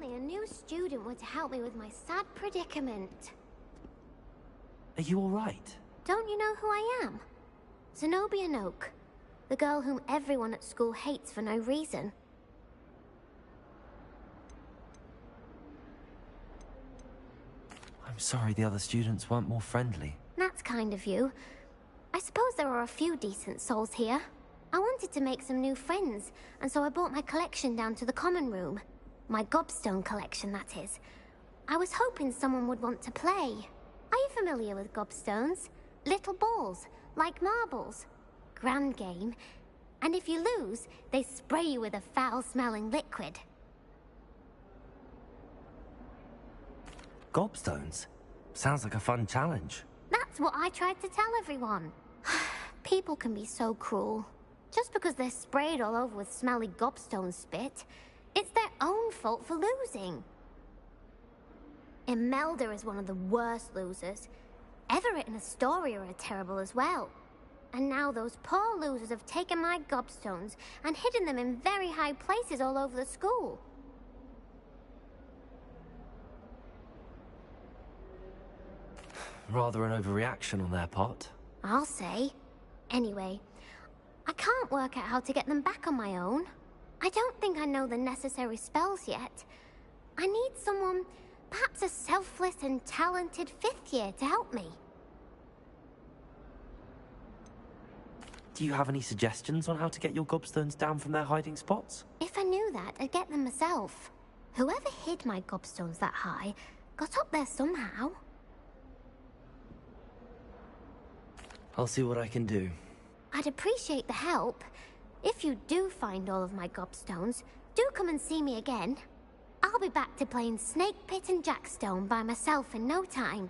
S13: Only a new student were to help me with my sad predicament.
S1: Are you all right?
S13: Don't you know who I am? Zenobia Noak, the girl whom everyone at school hates for no reason.
S1: I'm sorry the other students weren't more friendly.
S13: That's kind of you. I suppose there are a few decent souls here. I wanted to make some new friends, and so I brought my collection down to the common room. My gobstone collection, that is. I was hoping someone would want to play. Are you familiar with gobstones? Little balls, like marbles. Grand game. And if you lose, they spray you with a foul-smelling liquid.
S1: Gobstones? Sounds like a fun challenge.
S13: That's what I tried to tell everyone. People can be so cruel. Just because they're sprayed all over with smelly gobstone spit, it's their own fault for losing. Imelda is one of the worst losers. Everett and Astoria are terrible as well. And now those poor losers have taken my gobstones and hidden them in very high places all over the school.
S1: Rather an overreaction on their part.
S13: I'll say. Anyway, I can't work out how to get them back on my own. I don't think I know the necessary spells yet. I need someone, perhaps a selfless and talented fifth year to help me.
S1: Do you have any suggestions on how to get your gobstones down from their hiding spots?
S13: If I knew that, I'd get them myself. Whoever hid my gobstones that high got up there somehow.
S1: I'll see what I can do.
S13: I'd appreciate the help. If you do find all of my gobstones, do come and see me again. I'll be back to playing Snake Pit and Jackstone by myself in no time.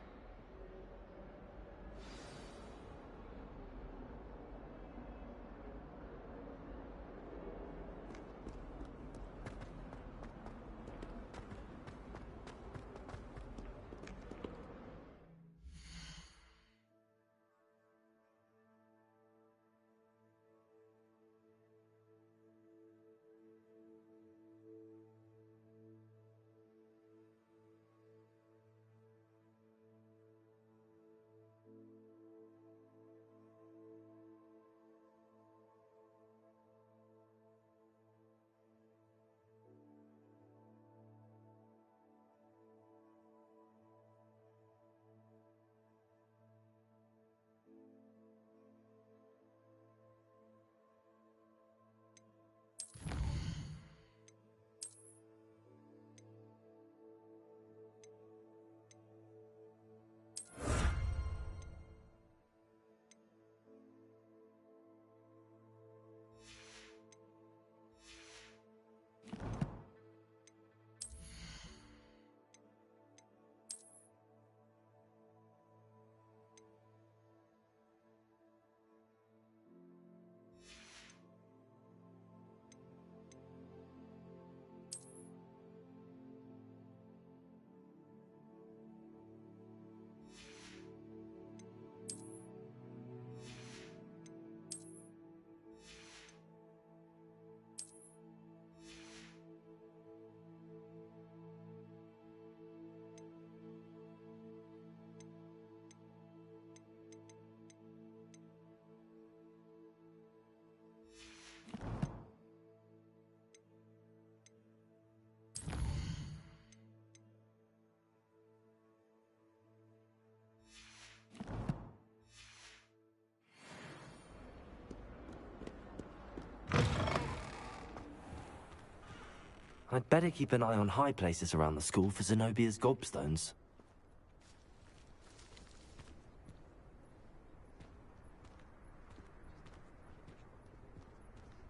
S1: I'd better keep an eye on high places around the school for Zenobia's gobstones.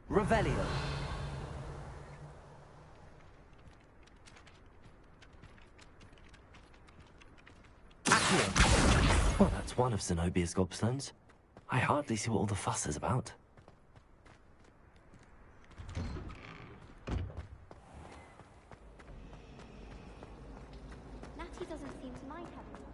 S1: Revelio. Accio. Well, that's one of Zenobia's gobstones. I hardly see what all the fuss is about.
S13: Natty doesn't seem to mind having one.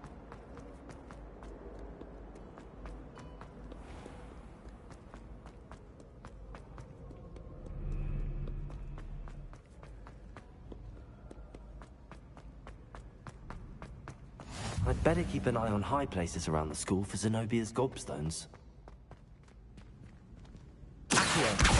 S1: I'd better keep an eye on high places around the school for Zenobia's gobstones. Accio.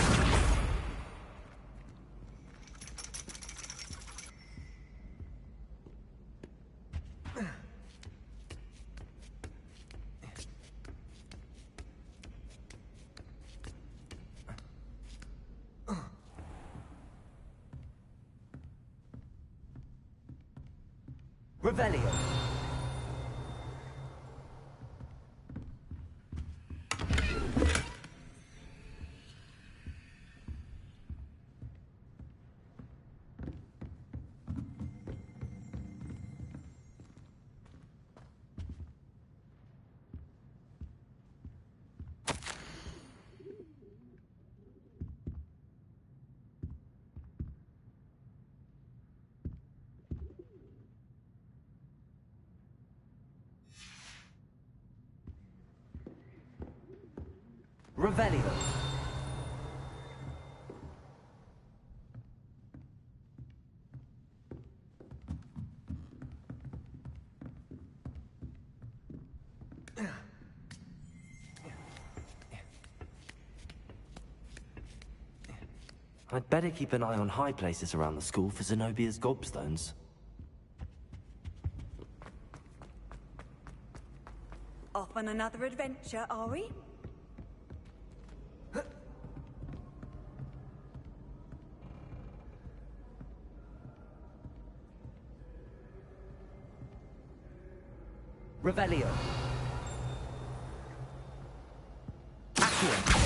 S1: Revelio. Revelio. I'd better keep an eye on high places around the school for Zenobia's gobstones.
S19: Off on another adventure, are we?
S1: Revelio. Accio.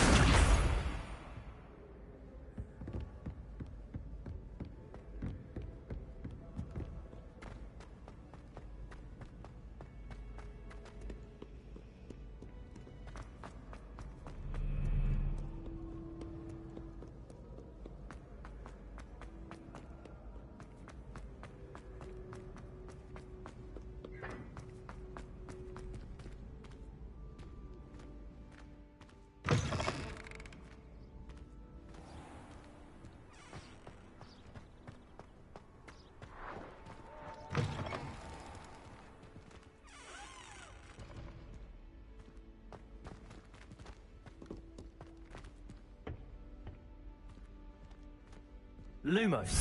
S1: Lumos.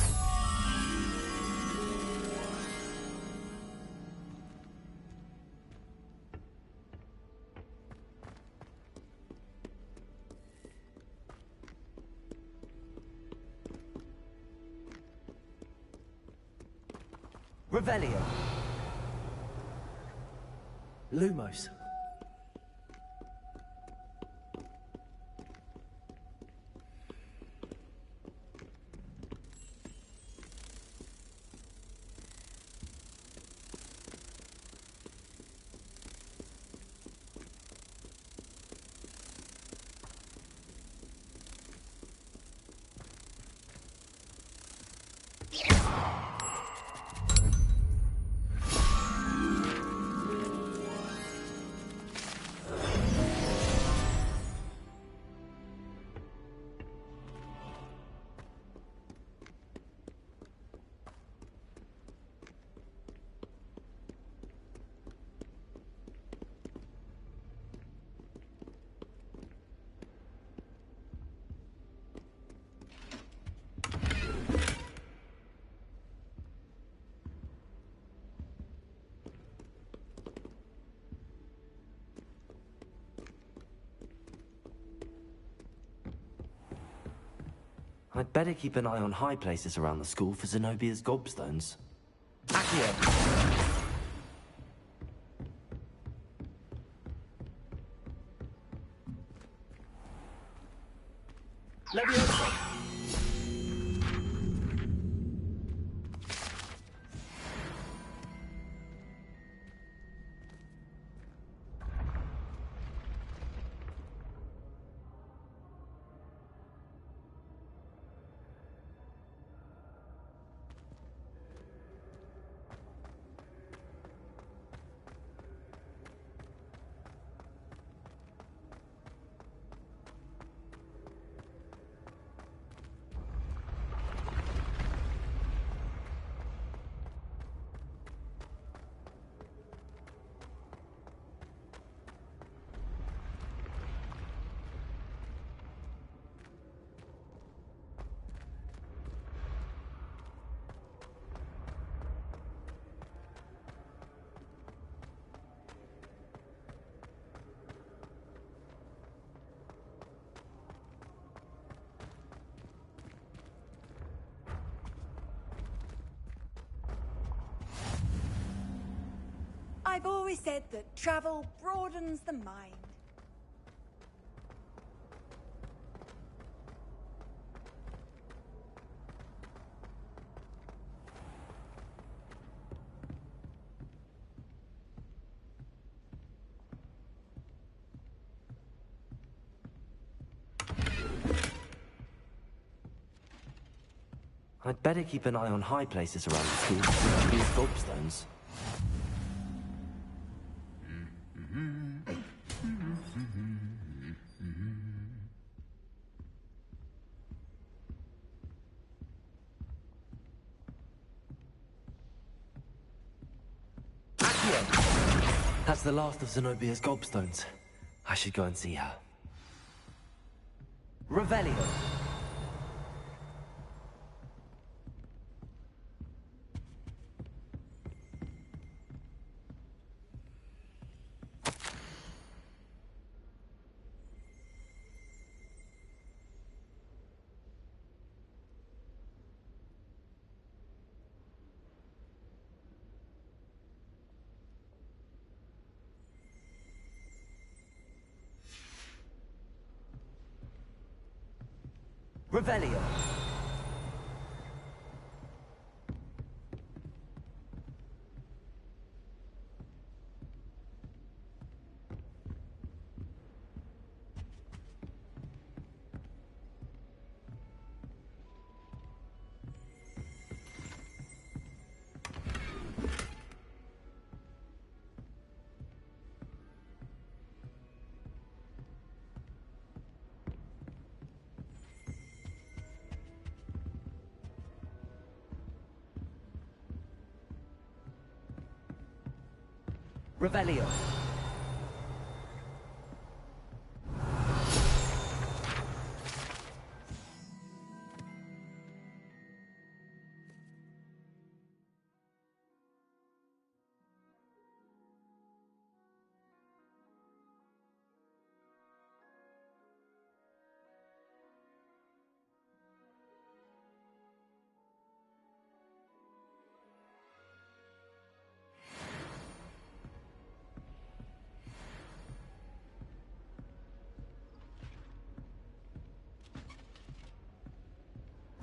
S1: Revelio. Lumos. I'd better keep an eye on high places around the school for Zenobia's gobstones. Accio! Leviosa!
S19: I've always said that travel broadens the mind.
S1: I'd better keep an eye on high places around the school for Zenobia's gobstones. That's the last of Zenobia's gobstones. I should go and see her. Revelio. Revelio. Revelio.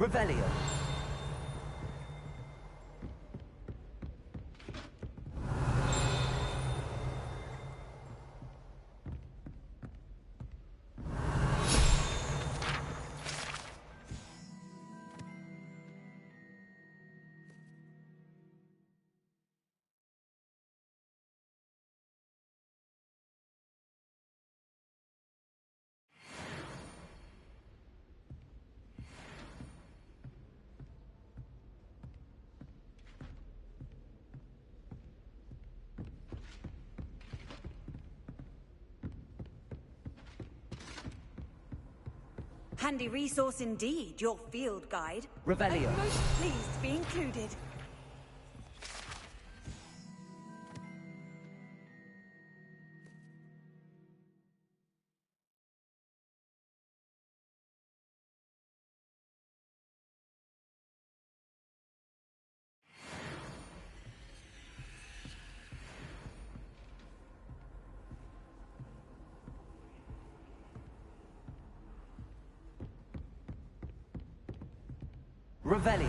S1: Revelio.
S19: Handy resource indeed, your field guide.
S1: Revelio.
S19: I'm most pleased to be included.
S1: Revelio.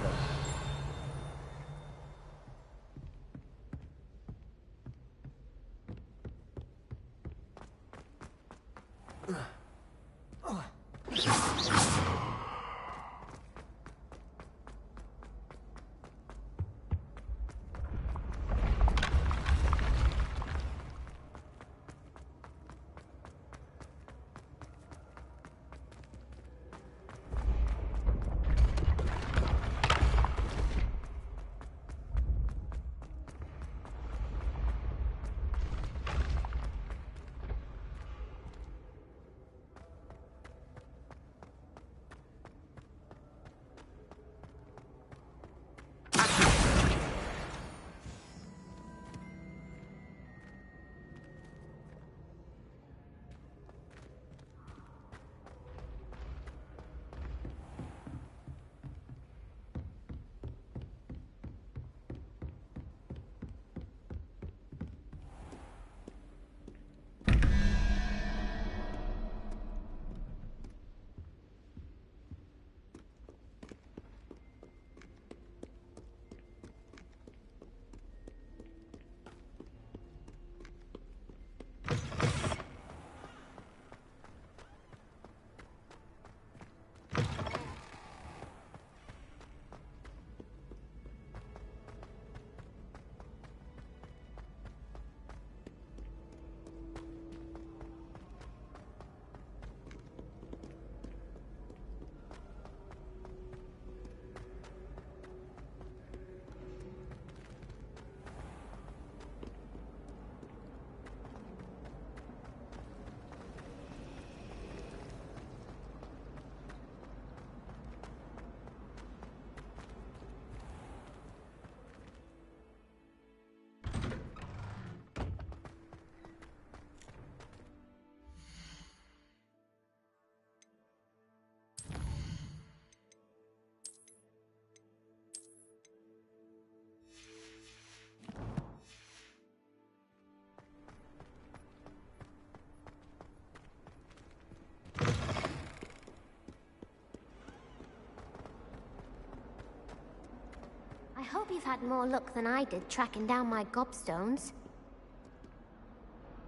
S13: I hope you've had more luck than I did tracking down my gobstones.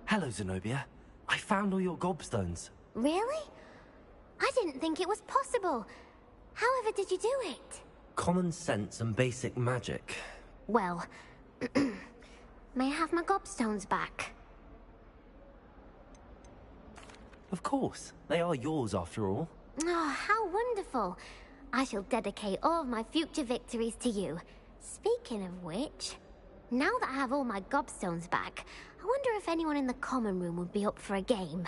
S1: Hello, Zenobia. I found all your gobstones.
S13: Really? I didn't think it was possible. However did you do it?
S1: Common sense and basic magic.
S13: Well, may I have my gobstones back?
S1: Of course. They are yours after all.
S13: Oh, how wonderful. I shall dedicate all of my future victories to you. Speaking of which, now that I have all my gobstones back, I wonder if anyone in the common room would be up for a game.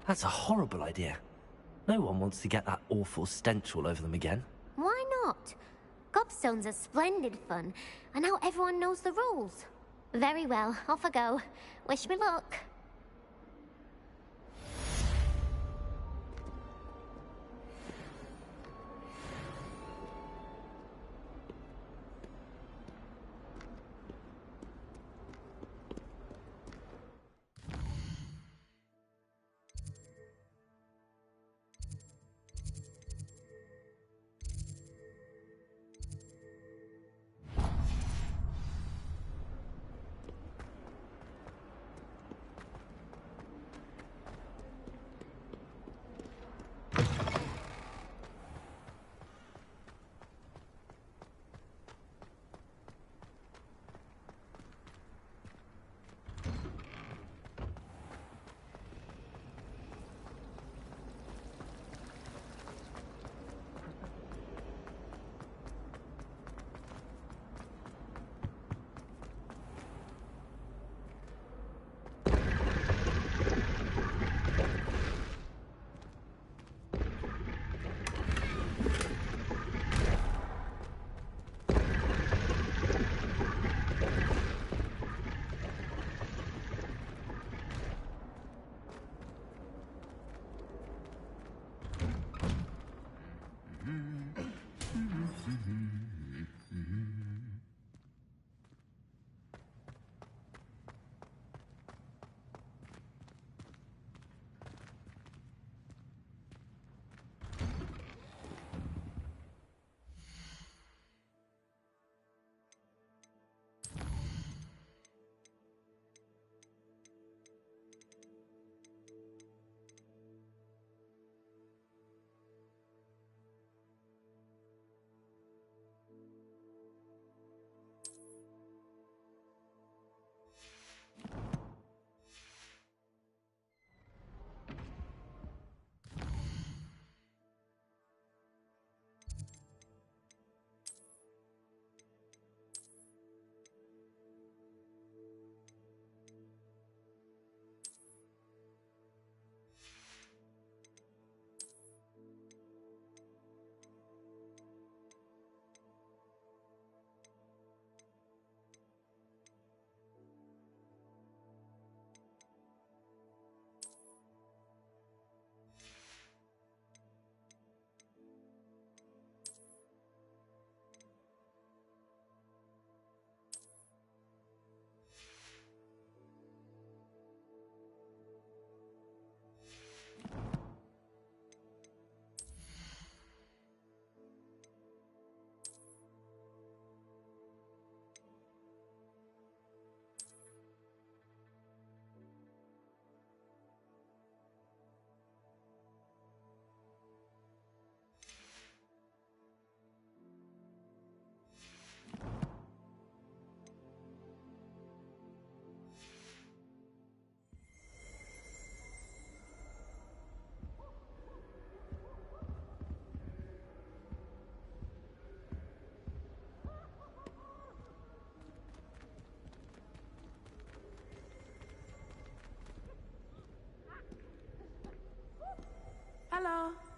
S1: That's a horrible idea. No one wants to get that awful stench all over them again.
S13: Why not? Gobstones are splendid fun, and now everyone knows the rules. Very well, off I go. Wish me luck.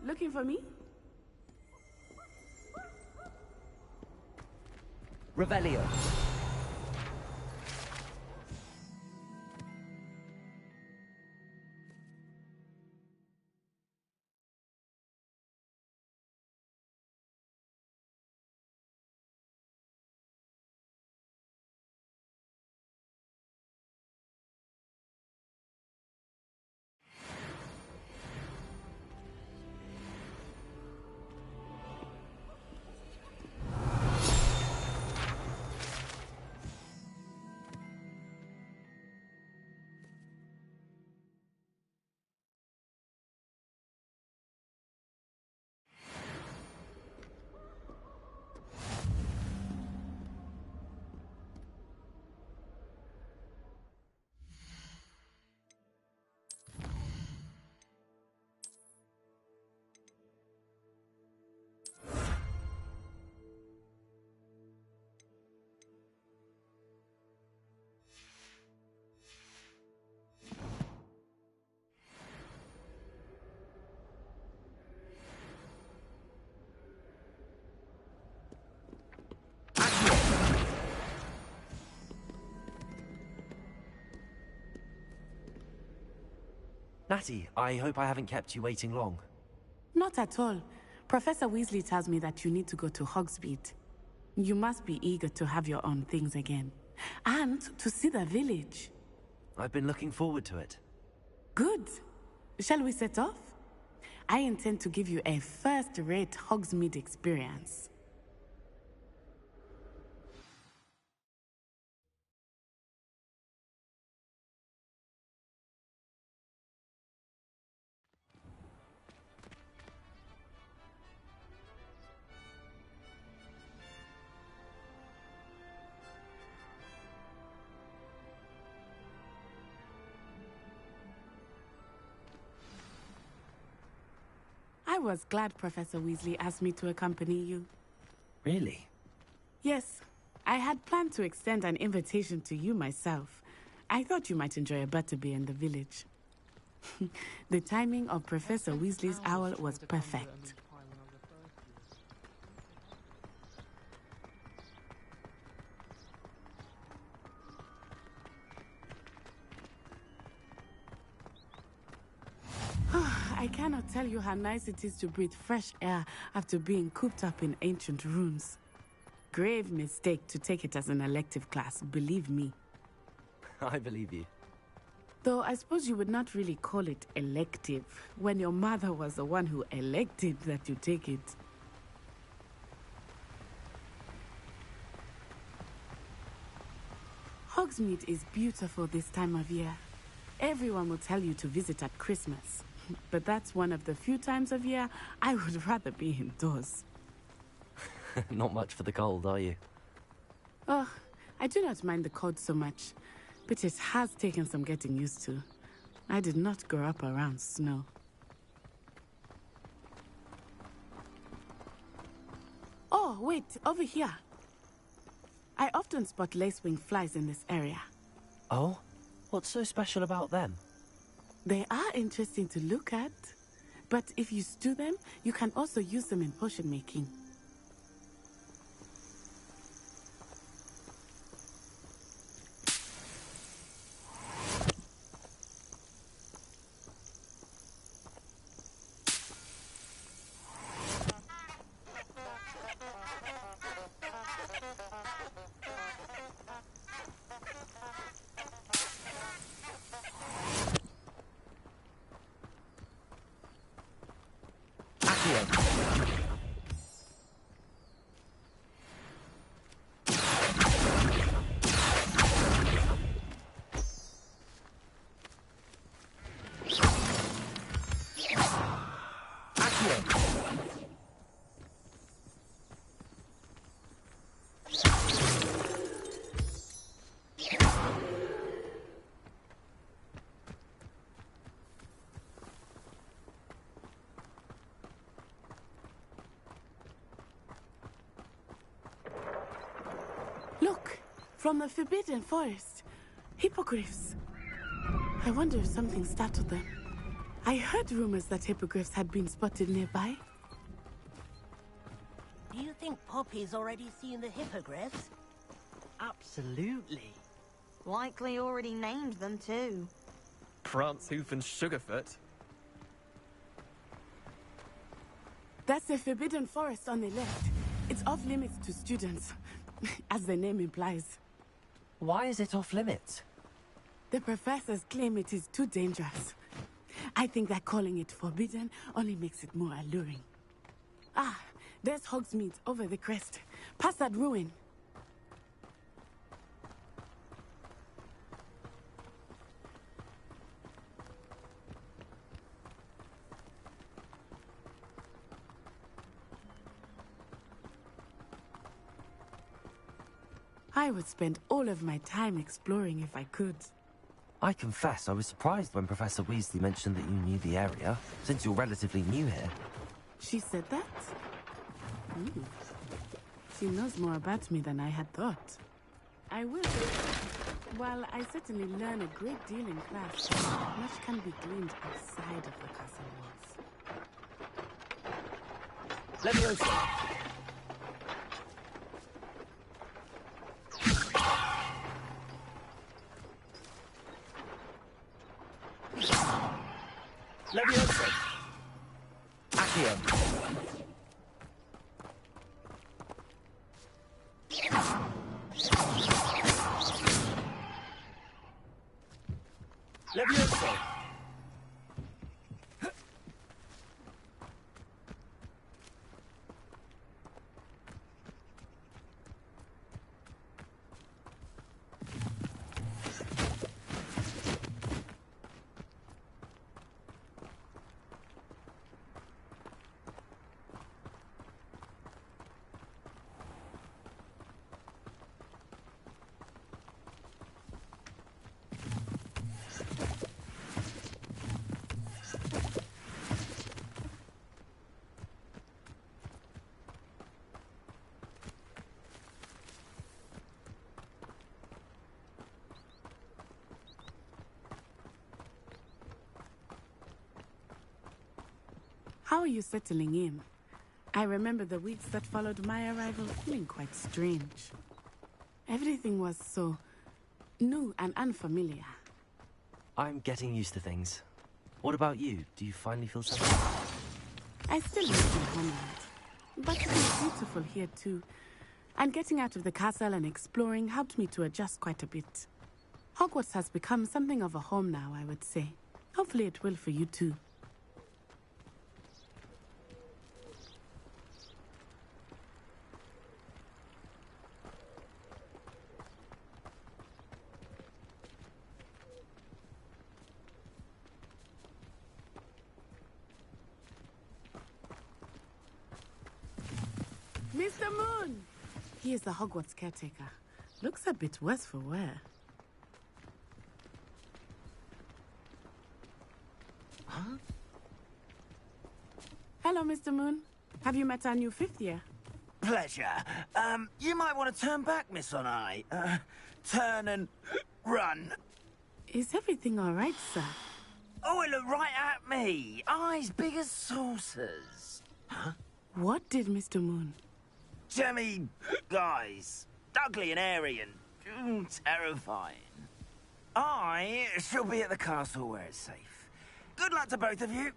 S3: looking for me?
S1: Revelio. Natty, I hope I haven't kept you waiting long.
S3: Not at all. Professor Weasley tells me that you need to go to Hogsmeade. You must be eager to have your own things again. And to see the village.
S1: I've been looking forward to it.
S3: Good. Shall we set off? I intend to give you a first-rate Hogsmeade experience. I was glad Professor Weasley asked me to accompany you.
S1: Really?
S3: Yes, I had planned to extend an invitation to you myself. I thought you might enjoy a butterbeer in the village. The timing of Professor Weasley's owl was perfect. I cannot tell you how nice it is to breathe fresh air after being cooped up in ancient rooms. Grave mistake to take it as an elective class, believe me.
S1: I believe you.
S3: Though I suppose you would not really call it elective when your mother was the one who elected that you take it. Hogsmeade is beautiful this time of year. Everyone will tell you to visit at Christmas. But that's one of the few times of year I would rather be indoors.
S1: Not much for the cold, are you?
S3: Oh, I do not mind the cold so much, but it has taken some getting used to. I did not grow up around snow. Oh, wait, over here. I often spot lacewing flies in this area.
S1: Oh? What's so special about them?
S3: They are interesting to look at, but if you stew them, you can also use them in potion making. Look, from the Forbidden Forest. Hippogriffs. I wonder if something startled them. I heard rumors that hippogriffs had been spotted nearby.
S10: Do you think Poppy's already seen the hippogriffs?
S7: Absolutely.
S14: Likely already named them too.
S16: Prancehoof and Sugarfoot.
S3: That's the Forbidden Forest on the left. It's off limits to students, as the name implies.
S1: Why is it off limits?
S3: The professors claim it is too dangerous. I think that calling it forbidden only makes it more alluring. Ah, there's Hogsmeade over the crest. Past that ruin. I would spend all of my time exploring if I could.
S1: I confess I was surprised when Professor Weasley mentioned that you knew the area, since you're relatively new here.
S3: She said that? She knows more about me than I had thought. I will. While I certainly learn a great deal in class, much can be gleaned outside of the castle walls.
S15: Leviosa! Leviosa! Accio! Leviosa!
S3: How are you settling in? I remember the weeks that followed my arrival feeling quite strange. Everything was so new and unfamiliar.
S1: I'm getting used to things. What about you? Do you finally feel settled?
S3: I still miss my homeland, but it's beautiful here too. And getting out of the castle and exploring helped me to adjust quite a bit. Hogwarts has become something of a home now, I would say. Hopefully it will for you too. Mr. Moon! He is the Hogwarts caretaker. Looks a bit worse for wear.
S15: Huh?
S3: Hello, Mr. Moon. Have you met our new fifth year?
S15: Pleasure. You might want to turn back, Miss Onai. Turn and run.
S3: Is everything all right, sir?
S15: Oh, it looked right at me. Eyes big as saucers. Huh?
S3: What did Mr. Moon?
S15: Jemmy guys. Ugly and airy and terrifying. I shall be at the castle where it's safe. Good luck to both of you.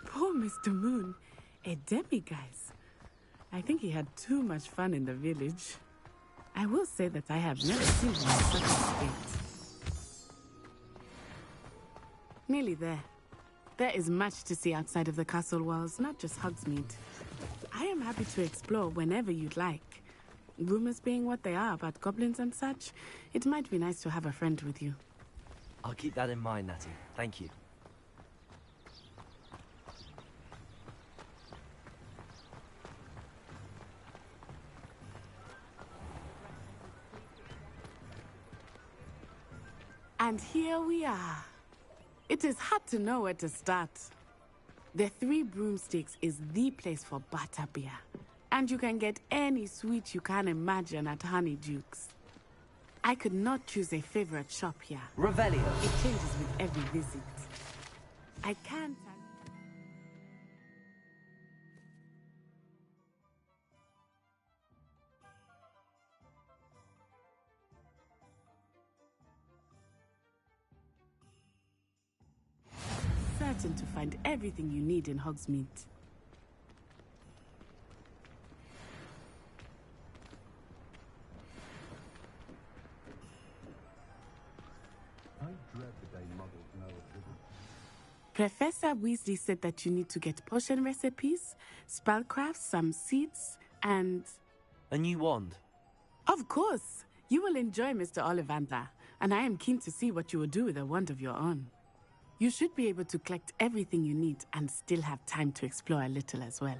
S3: Poor Mr. Moon. A demi-guise. I think he had too much fun in the village. I will say that I have never seen him in such a state. Nearly there. There is much to see outside of the castle walls, not just Hogsmeade. I am happy to explore whenever you'd like. Rumors being what they are about goblins and such, it might be nice to have a friend with you.
S1: I'll keep that in mind, Natty. Thank you.
S3: And here we are. It is hard to know where to start. The Three Broomsticks is the place for butterbeer. And you can get any sweet you can imagine at Honeydukes. I could not choose a favorite shop here.
S15: Revelio.
S3: It changes with every visit. I can't... certain to find everything you need in Hogsmeade.
S11: I dread the day muggles know of living.
S3: Professor Weasley said that you need to get potion recipes, spellcrafts, some seeds, and...
S15: A new wand.
S3: Of course! You will enjoy Mr. Ollivander, and I am keen to see what you will do with a wand of your own. You should be able to collect everything you need and still have time to explore a little as well.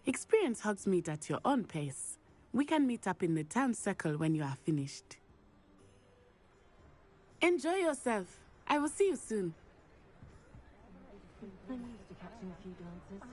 S3: Experience Hogsmeade at your own pace. We can meet up in the town circle when you are finished. Enjoy yourself. I will see you soon.
S10: I'm used to catching a few dancers.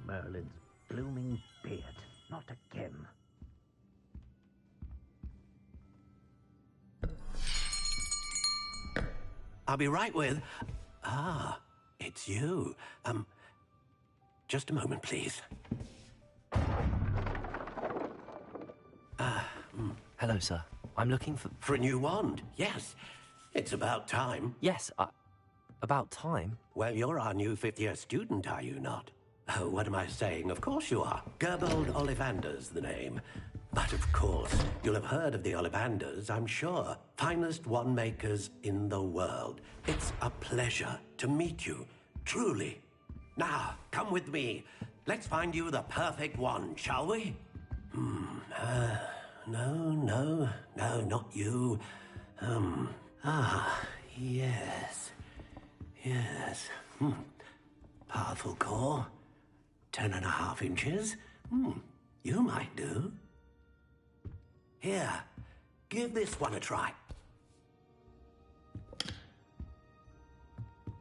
S18: Merlin's blooming beard. Not again.
S4: I'll be right with... Ah, it's you. Just a moment, please.
S1: Hello, sir. I'm looking for...
S4: For a new wand, yes. It's about time.
S1: Yes, about time?
S4: Well, you're our new fifth-year student, are you not? Oh, what am I saying? Of course you are. Gerbold Ollivander's the name. But of course, you'll have heard of the Ollivanders, I'm sure. Finest wand makers in the world. It's a pleasure to meet you, truly. Now, come with me. Let's find you the perfect wand, shall we? No, not you. Yes. Powerful core. 10.5 inches. You might do. Here, give this one a try.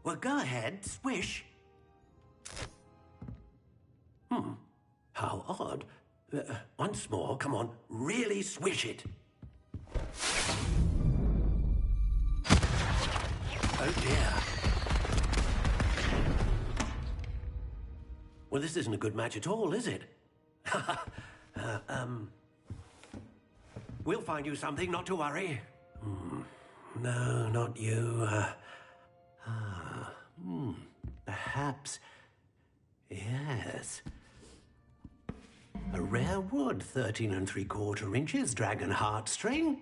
S4: Well, go ahead, swish. How odd. Once more, come on, really swish it. Oh dear. Well, this isn't a good match at all, is it? We'll find you something, not to worry. No, not you. Perhaps... Yes. A rare wood, 13 3/4 inches, dragon heartstring.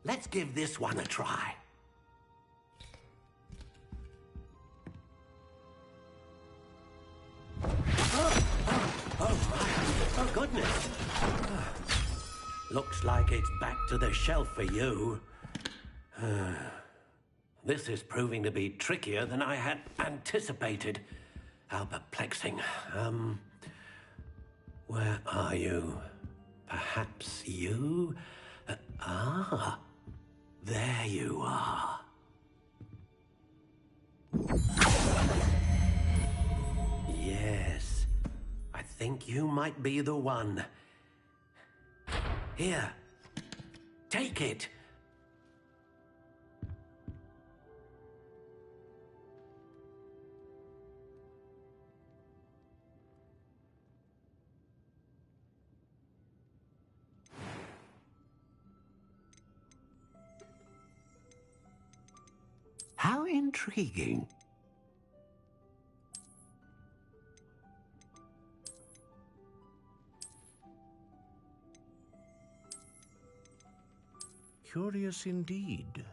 S4: Let's give this one a try. Oh, goodness. Looks like it's back to the shelf for you. This is proving to be trickier than I had anticipated. How perplexing. Where are you? Perhaps you? There you are. Yes, I think you might be the one. Here, take it. How intriguing.
S18: Curious indeed.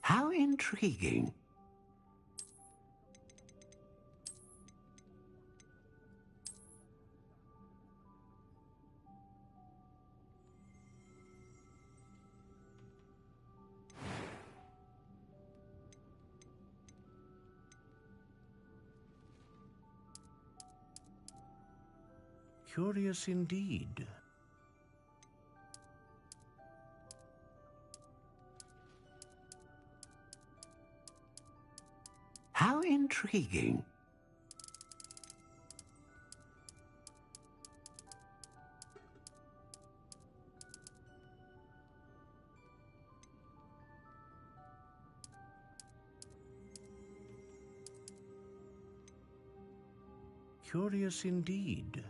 S4: How intriguing.
S18: Curious indeed.
S4: How intriguing.
S18: Curious indeed.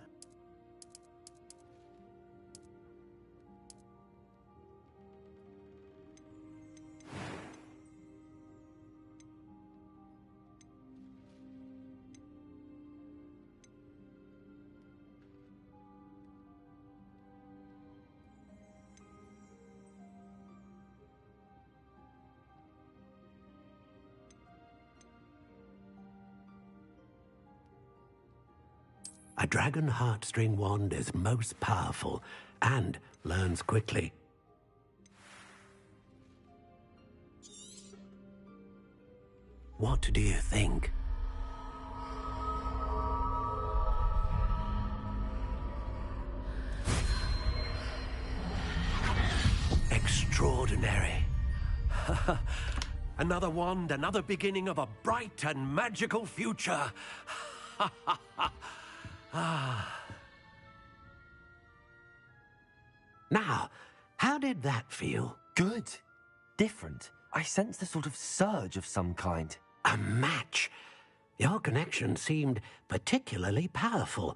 S4: A dragon heartstring wand is most powerful and learns quickly. What do you think? Extraordinary. Another wand, another beginning of a bright and magical future. Now, how did that feel?
S1: Good. Different. I sensed a sort of surge of some kind.
S4: A match. Your connection seemed particularly powerful.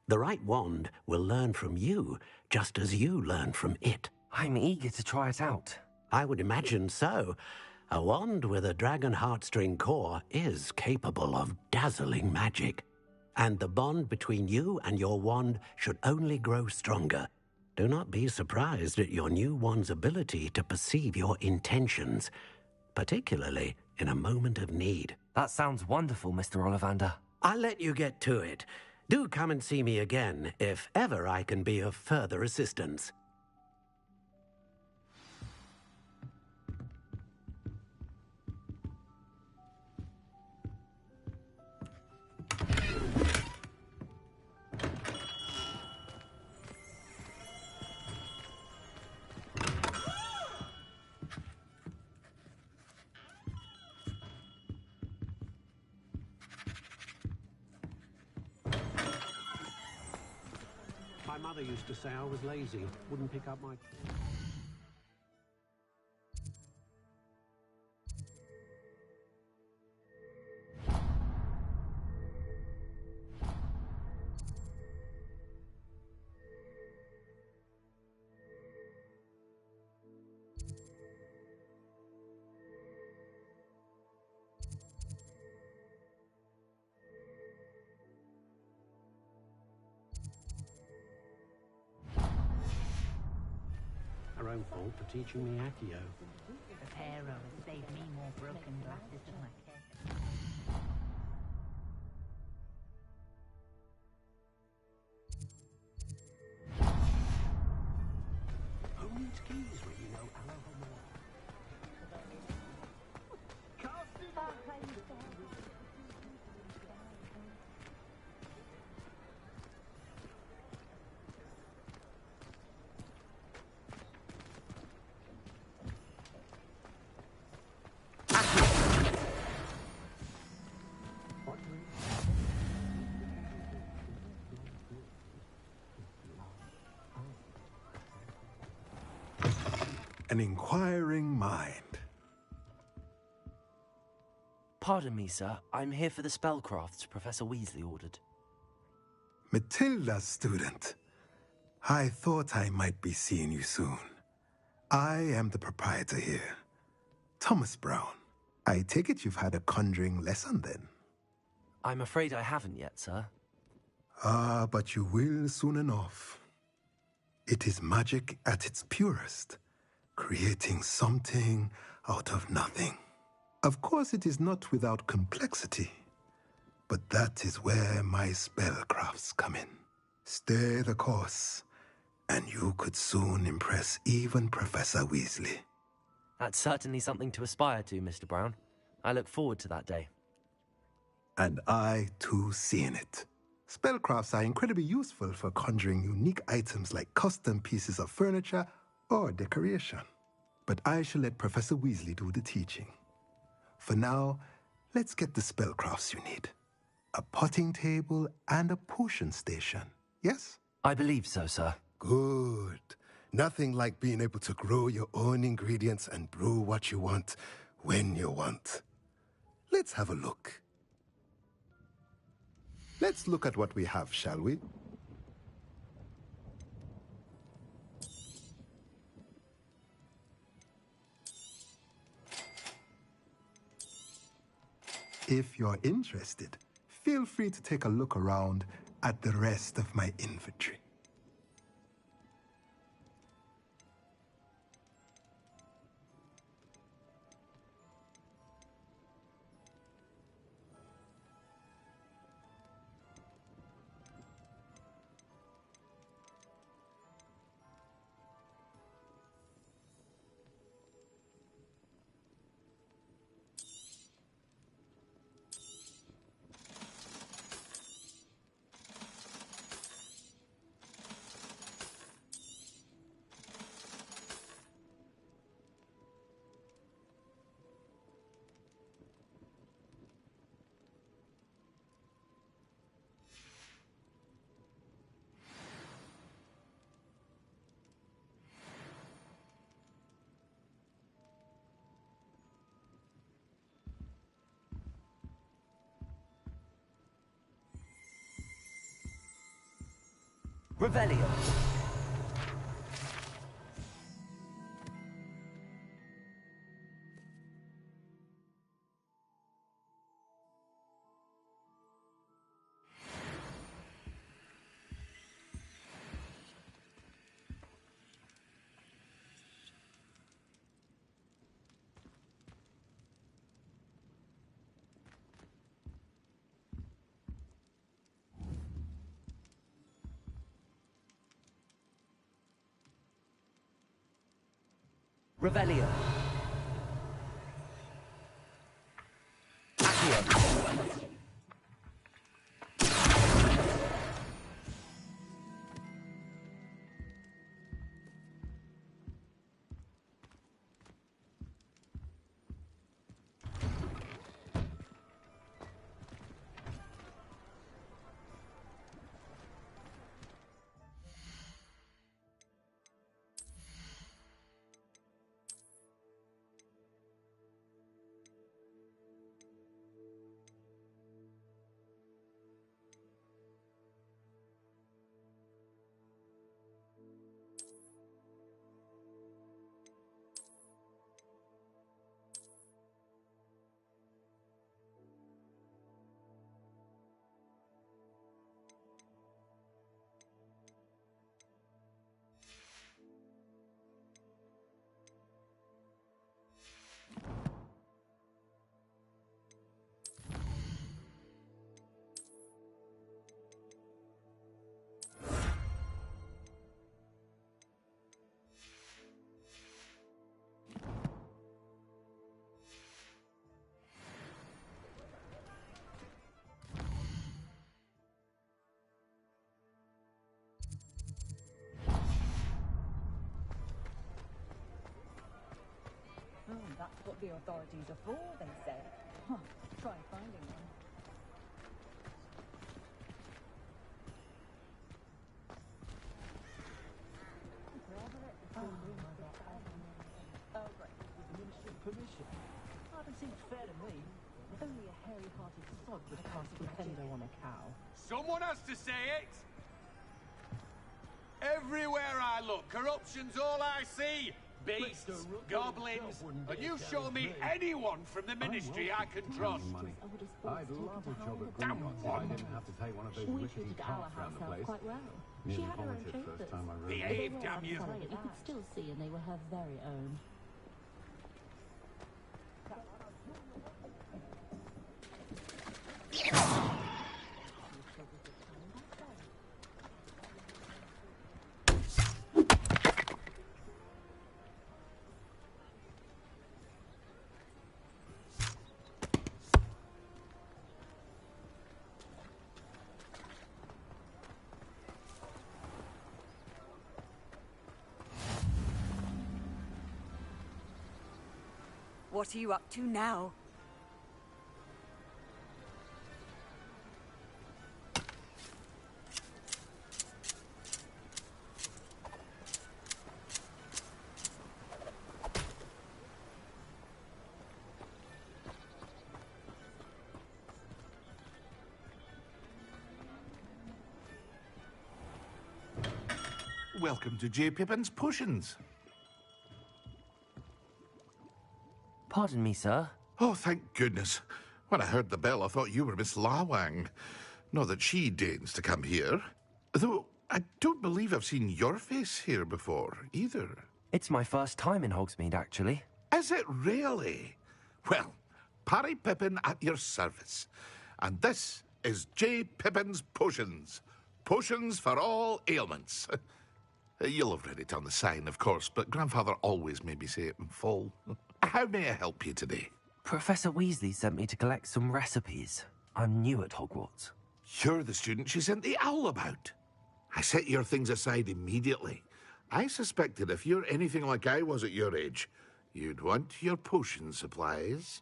S4: The right wand will learn from you, just as you learn from it.
S1: I'm eager to try it out.
S4: I would imagine so. A wand with a dragon heartstring core is capable of dazzling magic. And the bond between you and your wand should only grow stronger. Do not be surprised at your new wand's ability to perceive your intentions, particularly in a moment of need.
S1: That sounds wonderful, Mr. Ollivander.
S4: I'll let you get to it. Do come and see me again if ever I can be of further assistance.
S18: My mother used to say I was lazy, wouldn't pick up my... Her own fault for teaching me Accio.
S10: The pair of us saved me more broken glasses than my care.
S18: Who needs keys when you know Aloha more?
S9: An inquiring mind.
S1: Pardon me, sir. I'm here for the spellcrafts Professor Weasley ordered.
S9: Matilda's student. I thought I might be seeing you soon. I am the proprietor here, Thomas Brown. I take it you've had a conjuring lesson then?
S1: I'm afraid I haven't yet, sir.
S9: Ah, but you will soon enough. It is magic at its purest, creating something out of nothing. Of course, it is not without complexity, but that is where my spellcrafts come in. Stay the course, and you could soon impress even Professor Weasley.
S1: That's certainly something to aspire to, Mr. Brown. I look forward to that day.
S9: And I, too, seeing it. Spellcrafts are incredibly useful for conjuring unique items like custom pieces of furniture or decoration. But I shall let Professor Weasley do the teaching. For now, let's get the spellcrafts you need. A potting table and a potion station, yes?
S1: I believe so, sir.
S9: Good. Nothing like being able to grow your own ingredients and brew what you want when you want. Let's have a look. Let's look at what we have, shall we? If you're interested, feel free to take a look around at the rest of my inventory.
S1: Revelio. Revelio. Accio.
S10: That's what the authorities are for, they say. Huh. Try finding one.
S6: Oh, great. With the Ministry's permission. Hardly seems fair to me. Only a hairy-hearted sod would cast a dependo on a cow.
S21: Someone has to say it! Everywhere I look, corruption's all I see! Beasts, goblins, and you show me anyone from the Ministry I can trust.
S18: I'd love a job at Greenwich if I didn't have to take one of those rickety carts around the place.
S10: Quite well.
S18: Nearly
S10: She had her own
S18: vomited
S10: chambers.
S18: first time I rode.
S21: Behave, damn you!
S10: You could still see, and they were her very own.
S19: What are you up to now?
S20: Welcome to J. Pippin's Potions.
S1: Pardon me, sir.
S20: Oh, thank goodness. When I heard the bell, I thought you were Miss Lawang. Not that she deigns to come here. Though, I don't believe I've seen your face here before, either.
S1: It's my first time in Hogsmeade, actually.
S20: Is it really? Well, Parry Pippin at your service. And this is J. Pippin's Potions. Potions for all ailments. You'll have read it on the sign, of course, but Grandfather always made me say it in full. How may I help you today?
S1: Professor Weasley sent me to collect some recipes. I'm new at Hogwarts.
S20: You're the student she sent the owl about. I set your things aside immediately. I suspected if you're anything like I was at your age, you'd want your potion supplies.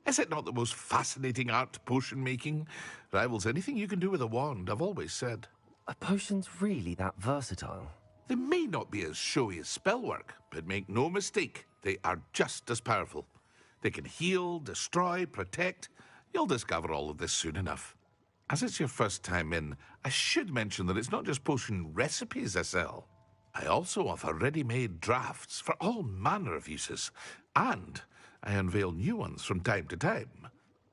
S20: Is it not the most fascinating art, potion making? Rivals anything you can do with a wand, I've always said.
S1: Are potions really that versatile?
S20: They may not be as showy as spellwork, but make no mistake, they are just as powerful. They can heal, destroy, protect. You'll discover all of this soon enough. As it's your first time in, I should mention that it's not just potion recipes I sell. I also offer ready-made drafts for all manner of uses, and I unveil new ones from time to time.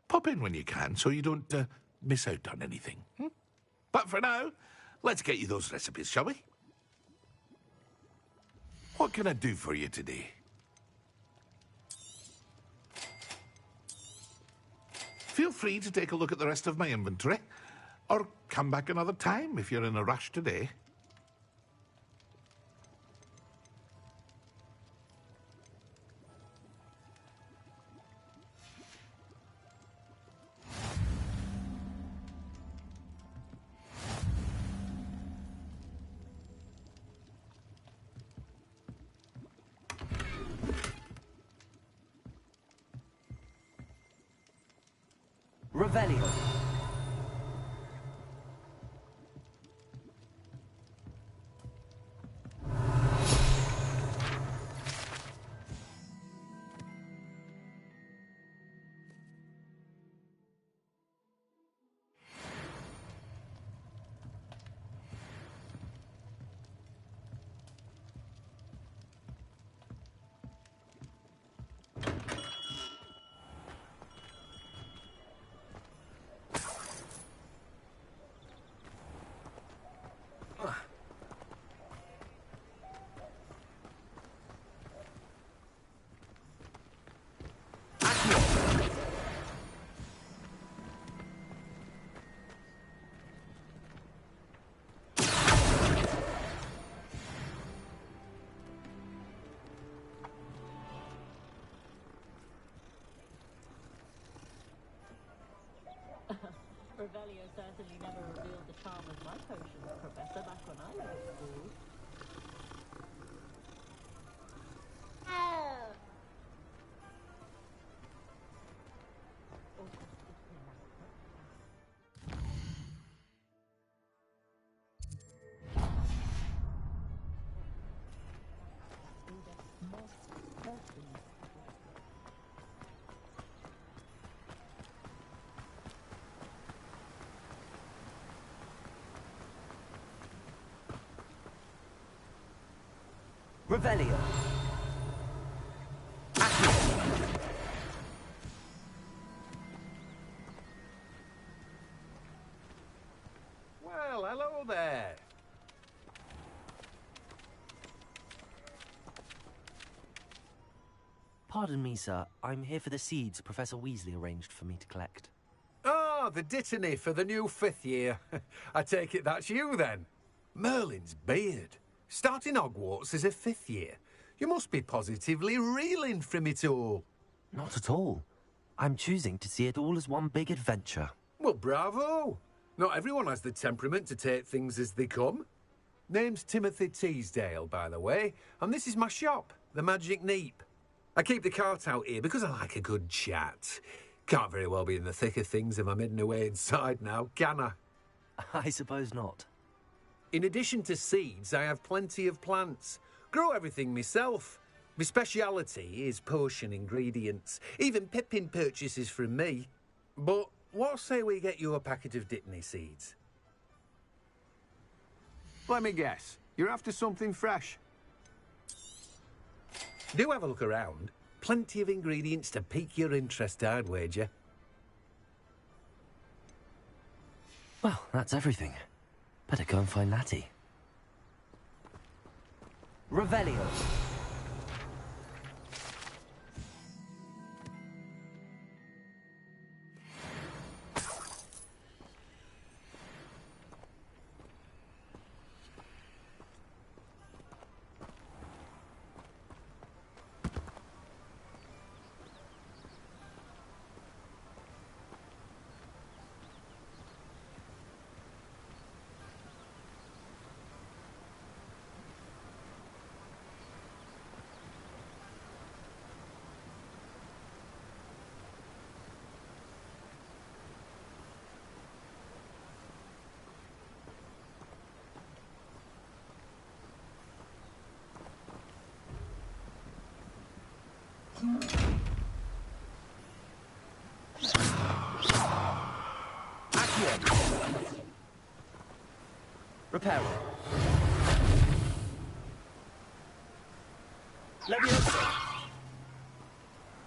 S20: Pop in when you can so you don't miss out on anything. But for now, let's get you those recipes, shall we? What can I do for you today? Feel free to take a look at the rest of my inventory, or come back another time if you're in a rush today.
S1: Revelio.
S6: Revelio certainly never revealed the charm of my potions, Professor, back when I was at school.
S1: Revelio.
S21: Well, hello there.
S1: Pardon me, sir. I'm here for the seeds Professor Weasley arranged for me to collect.
S21: Oh, the dittany for the new 5th year. I take it that's you, then. Merlin's beard. Starting Hogwarts as a 5th year. You must be positively reeling from it all.
S1: Not at all. I'm choosing to see it all as one big adventure.
S21: Well, bravo. Not everyone has the temperament to take things as they come. Name's Timothy Teasdale, by the way, and this is my shop, the Magic Neep. I keep the cart out here because I like a good chat. Can't very well be in the thick of things if I'm hidden away inside now, can I?
S1: I suppose not.
S21: In addition to seeds, I have plenty of plants. Grow everything myself. My speciality is potion ingredients. Even Pippin purchases from me. But what say we get you a packet of Dittany seeds?
S11: Let me guess. You're after something fresh.
S21: Do have a look around. Plenty of ingredients to pique your interest, I'd wager.
S1: Well, that's everything. Better go and find Natty. Revelio.
S21: Accio!
S1: Leviosa!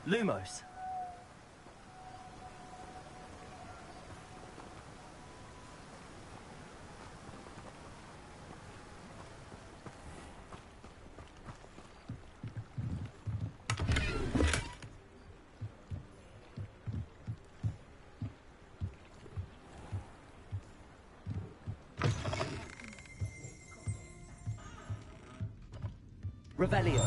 S1: Lumos. Revelio.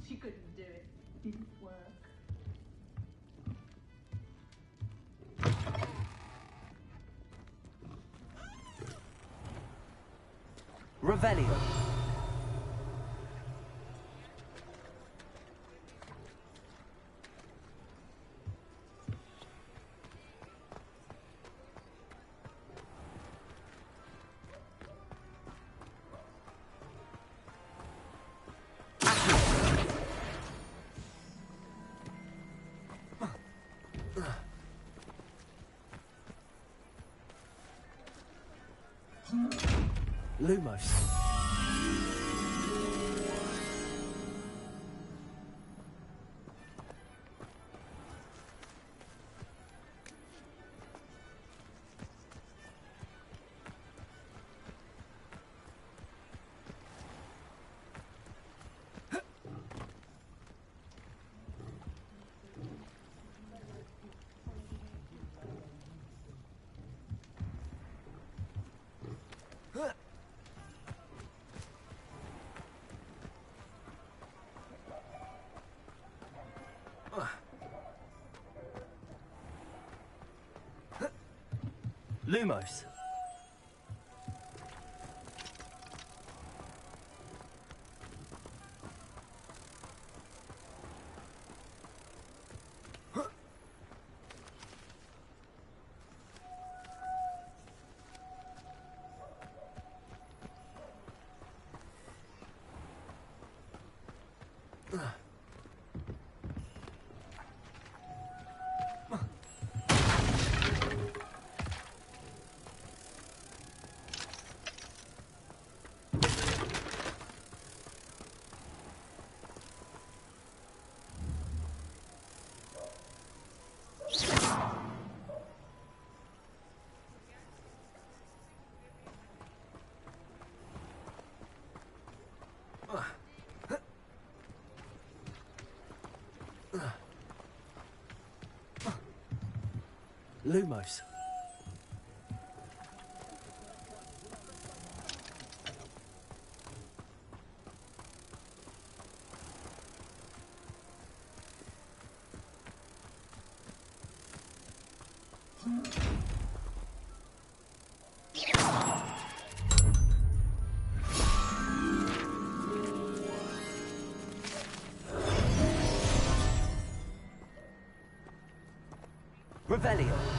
S10: She couldn't do it. Didn't work.
S1: Revelio. Lumos. Lumos. Lumos. Revelio.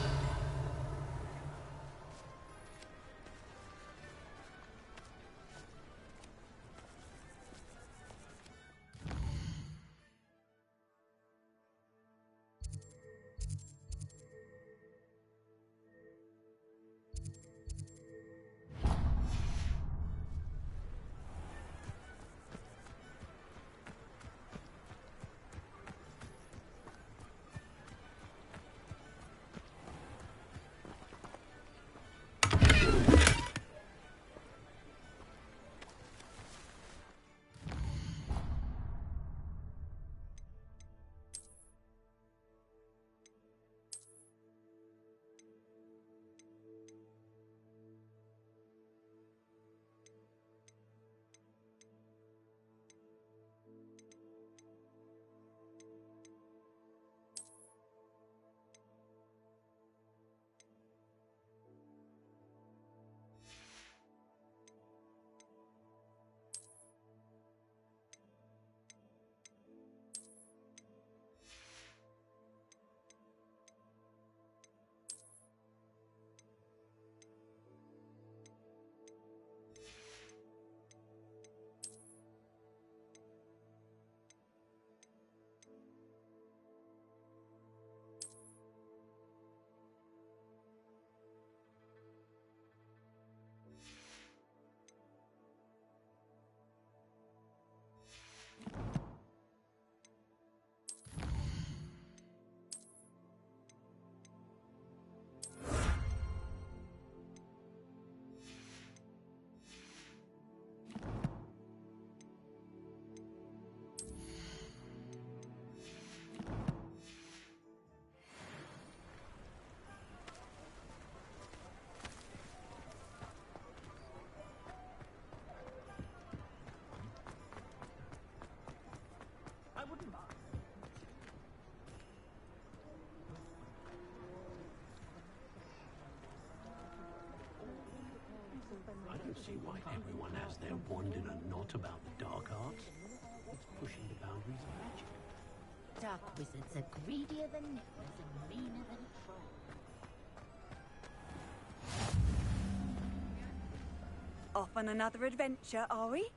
S4: I don't see why everyone has their wand in a knot about the dark arts. It's pushing the boundaries of magic.
S5: Dark wizards are greedier than nippers and meaner than a troll.
S19: Off on another adventure, are we?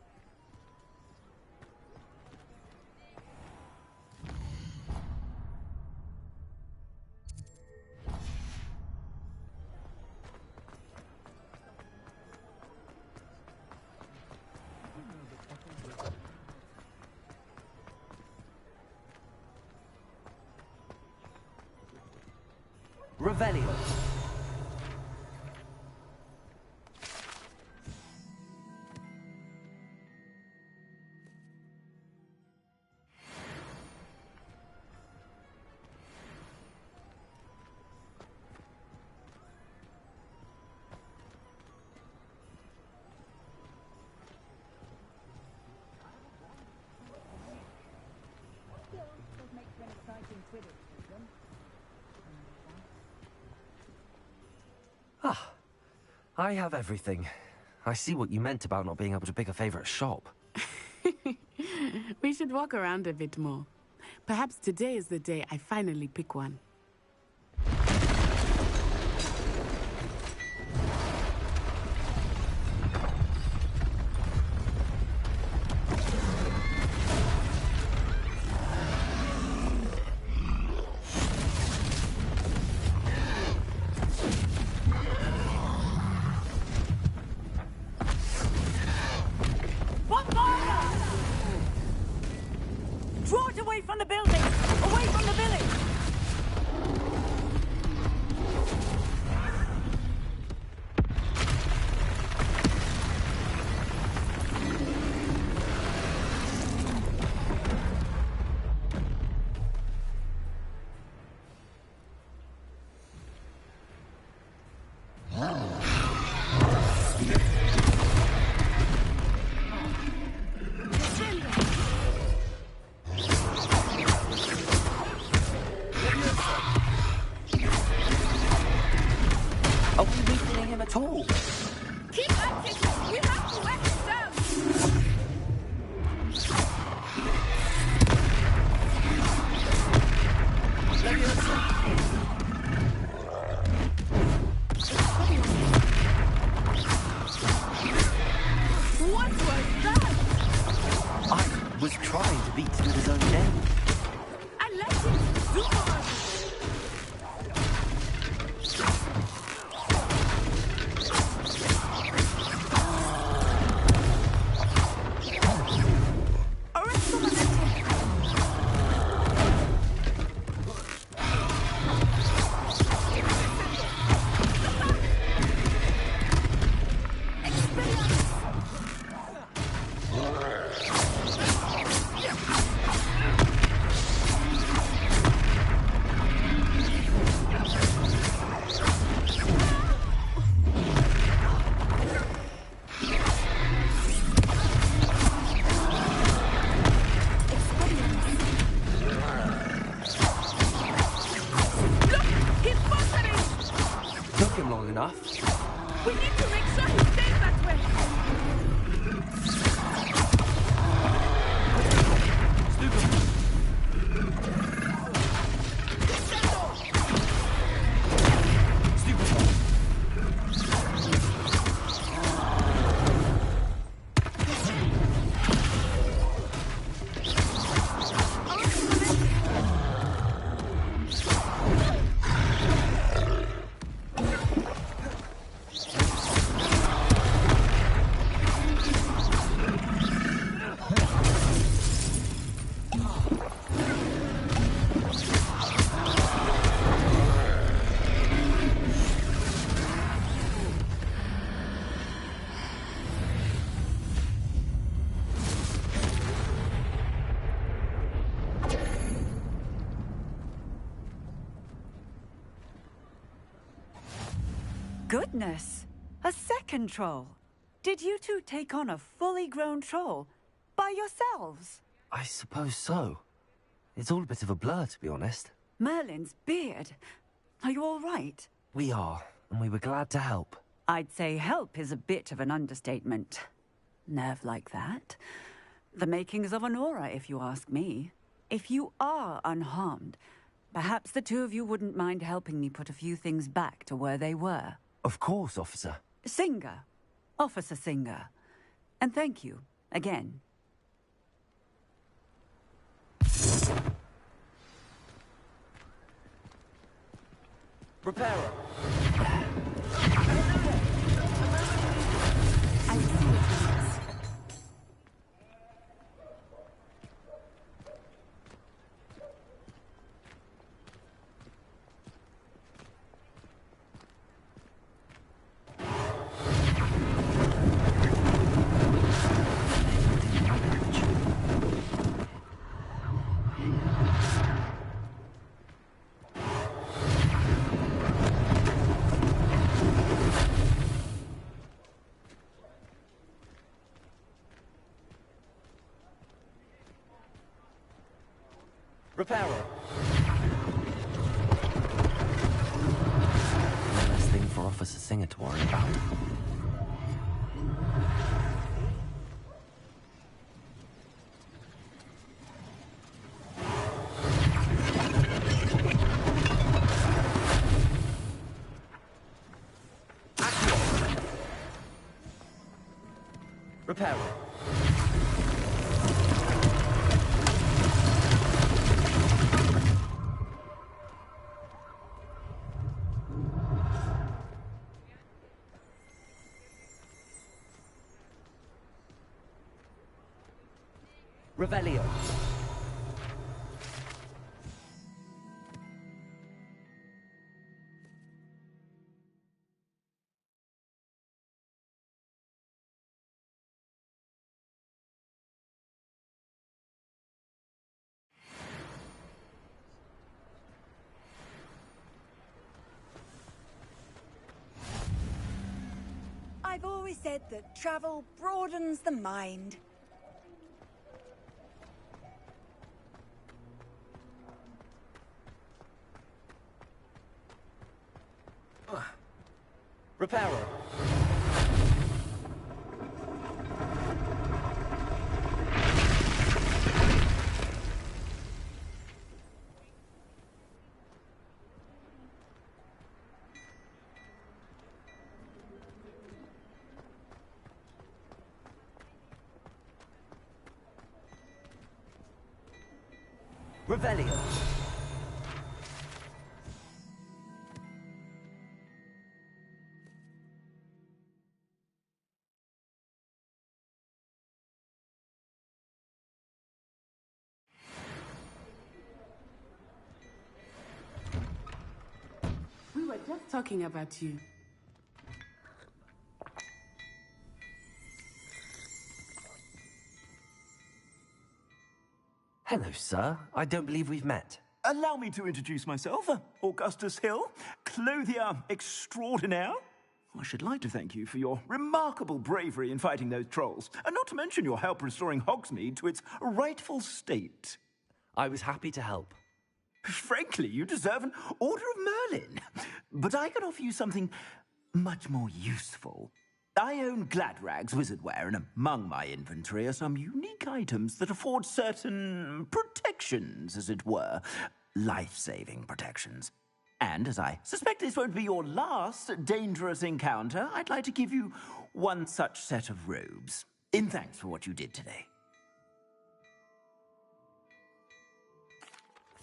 S1: Revelio. Ah, I have everything. I see what you meant about not being able to pick a favorite shop.
S3: We should walk around a bit more. Perhaps today is the day I finally pick one.
S19: Draw it away from the building! Away from the village!
S1: Are we weakening him at all?
S5: Keep at it! We have to let him down!
S3: What was that?
S1: I was trying to beat him at his own game.
S3: I let him do it!
S1: Took him long enough.
S5: We need to make sure he stays that way!
S19: Goodness! A second troll! Did you two take on a fully grown troll? By yourselves?
S1: I suppose so. It's all a bit of a blur, to be honest.
S19: Merlin's beard. Are you all right?
S1: We are, and we were glad to help.
S19: I'd say help is a bit of an understatement. Nerve like that. The makings of an aura, if you ask me. If you are unharmed, perhaps the two of you wouldn't mind helping me put a few things back to where they were.
S1: Of course, officer.
S19: Singer. Officer Singer. And thank you, again.
S1: Repairer. Repairer. One less thing for Officer Singer to worry about. Repairer. Revelio.
S19: I've always said that travel broadens the mind.
S1: Repairer. Revelio.
S3: We were just talking about you.
S1: Hello, sir. I don't believe we've met.
S8: Allow me to introduce myself, Augustus Hill, clothier extraordinaire. I should like to thank you for your remarkable bravery in fighting those trolls, and not to mention your help restoring Hogsmeade to its rightful state.
S1: I was happy to help.
S8: Frankly, you deserve an Order of Merlin. But I can offer you something much more useful. I own Gladrag's wizardware, and among my inventory are some unique items that afford certain protections, as it were. Life-saving protections. And as I suspect this won't be your last dangerous encounter, I'd like to give you one such set of robes, in thanks for what you did today.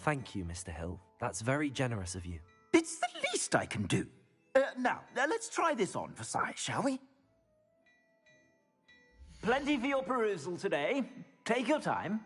S1: Thank you, Mr. Hill. That's very generous of you.
S8: It's the least I can do. Now, let's try this on for size, shall we? Plenty for your perusal today. Take your time.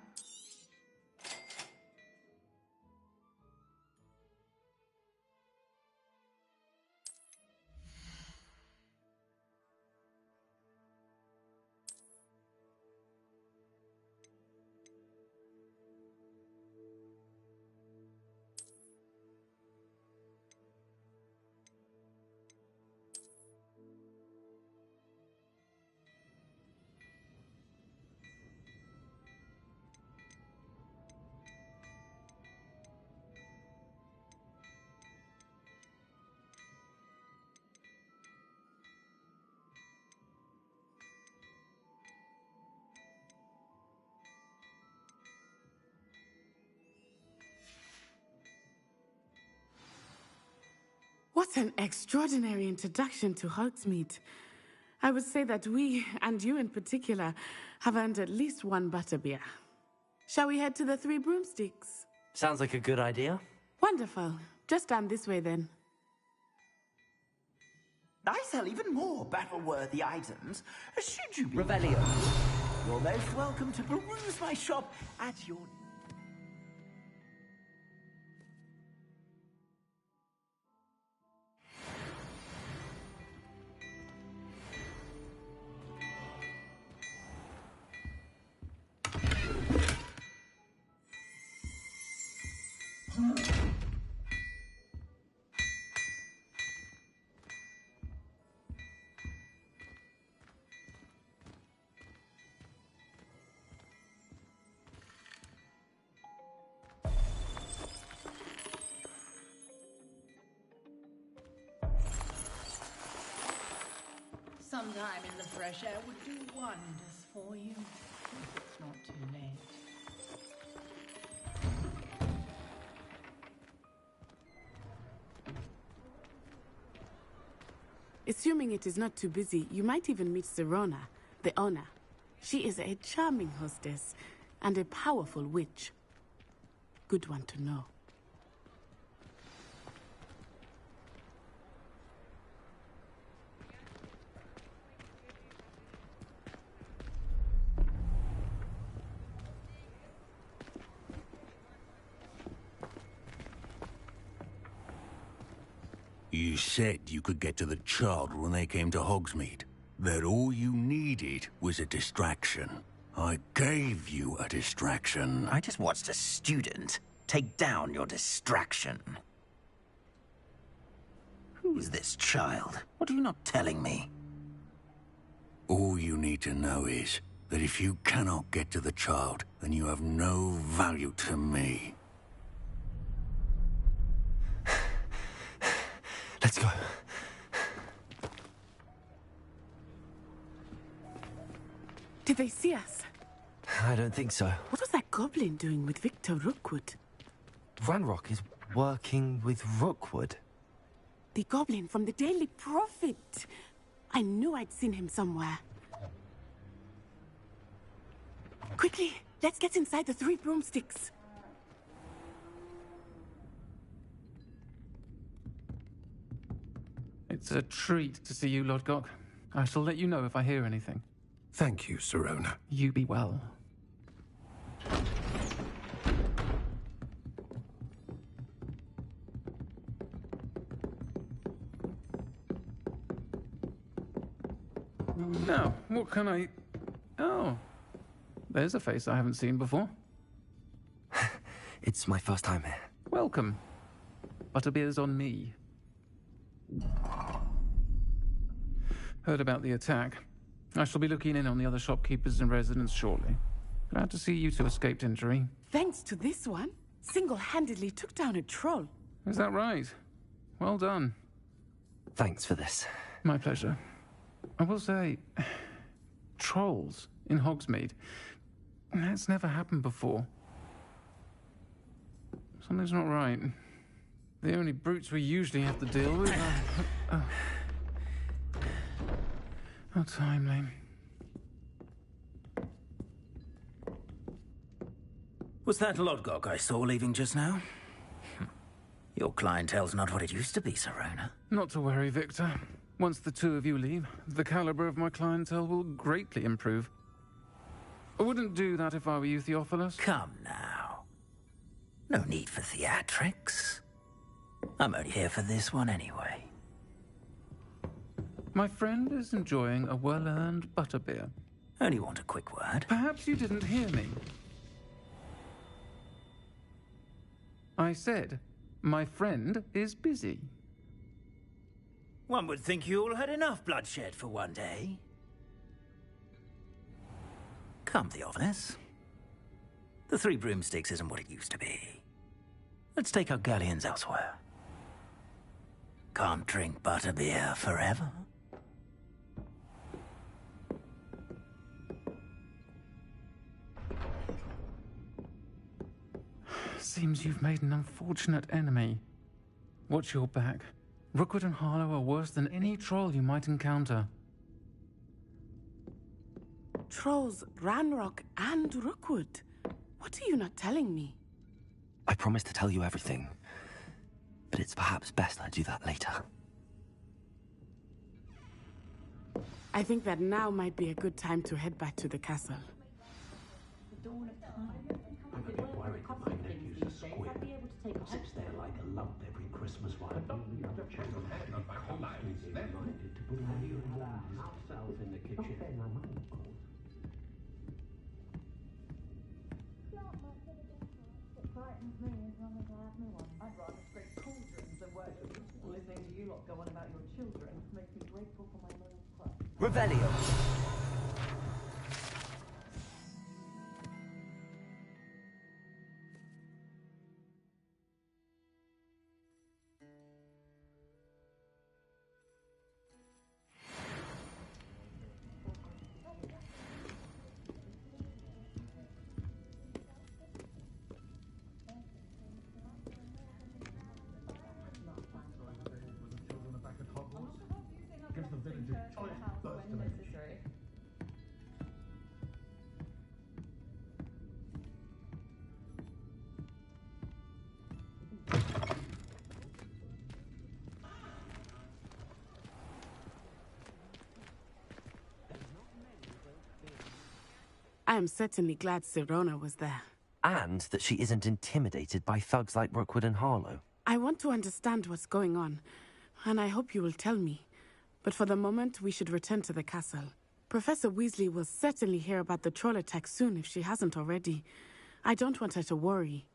S3: What an extraordinary introduction to Hogsmeade. I would say that we, and you in particular, have earned at least one butterbeer. Shall we head to the Three Broomsticks?
S1: Sounds like a good idea.
S3: Wonderful. Just down this way then.
S8: I sell even more battle-worthy items. Should you be...
S1: Revelio.
S8: You're most welcome to peruse my shop at your...
S10: Some time in the fresh air would do wonders for you, if it's not too late.
S3: Assuming it is not too busy, you might even meet Serona, the owner. She is a charming hostess and a powerful witch. Good one to know.
S17: You said you could get to the child when they came to Hogsmeade. That all you needed was a distraction. I gave you a distraction.
S8: I just watched a student take down your distraction. Who's this child? What are you not telling me?
S17: All you need to know is that if you cannot get to the child, then you have no value to me.
S1: Let's go.
S3: Did they see us?
S1: I don't think so.
S3: What was that goblin doing with Victor Rookwood?
S1: Ranrock is working with Rookwood.
S3: The goblin from the Daily Prophet. I knew I'd seen him somewhere. Quickly, let's get inside the Three Broomsticks.
S16: It's a treat to see you, Lodgok. I shall let you know if I hear anything.
S21: Thank you, Serona.
S16: You be well. Now, what can I... Oh, there's a face I haven't seen before.
S1: It's my first time here.
S16: Welcome. Butterbeer's on me. Heard about the attack. I shall be looking in on the other shopkeepers and residents shortly. Glad to see you two escaped injury.
S3: Thanks to this one, single-handedly took down a troll.
S16: Is that right? Well done.
S1: Thanks for this.
S16: My pleasure. I will say, trolls in Hogsmeade. That's never happened before. Something's not right. The only brutes we usually have to deal with are... How timely.
S8: Was that Lodgok I saw leaving just now? Your clientele's not what it used to be, Serona.
S16: Not to worry, Victor. Once the two of you leave, the caliber of my clientele will greatly improve. I wouldn't do that if I were you, Theophilus.
S8: Come now. No need for theatrics. I'm only here for this one anyway.
S16: My friend is enjoying a well-earned butterbeer.
S8: Only want a quick word.
S16: Perhaps you didn't hear me. I said, my friend is busy.
S8: One would think you all had enough bloodshed for one day. Come, Theophilus. The Three Broomsticks isn't what it used to be. Let's take our galleons elsewhere. Can't drink butterbeer forever.
S16: Seems you've made an unfortunate enemy. Watch your back. Rookwood and Harlow are worse than any troll you might encounter.
S3: Trolls, Ranrock, and Rookwood. What are you not telling me?
S1: I promised to tell you everything, but it's perhaps best I do that later.
S3: I think that now might be a good time to head back to the castle.
S4: I'm a bit worried that my nephew's a squib. Sits there like a lump every Christmas while we other children have to be constantly reminded to put away your ourselves in the kitchen.
S10: I'd rather scrape cauldrons than work. Listening to you lot go on about your children makes me grateful for my loyal club.
S1: Revelio.
S18: Gives the village a choice birth to make.
S3: I am certainly glad Sirona was there.
S1: And that she isn't intimidated by thugs like Rookwood and Harlow.
S3: I want to understand what's going on, and I hope you will tell me. But for the moment, we should return to the castle. Professor Weasley will certainly hear about the troll attack soon if she hasn't already. I don't want her to worry.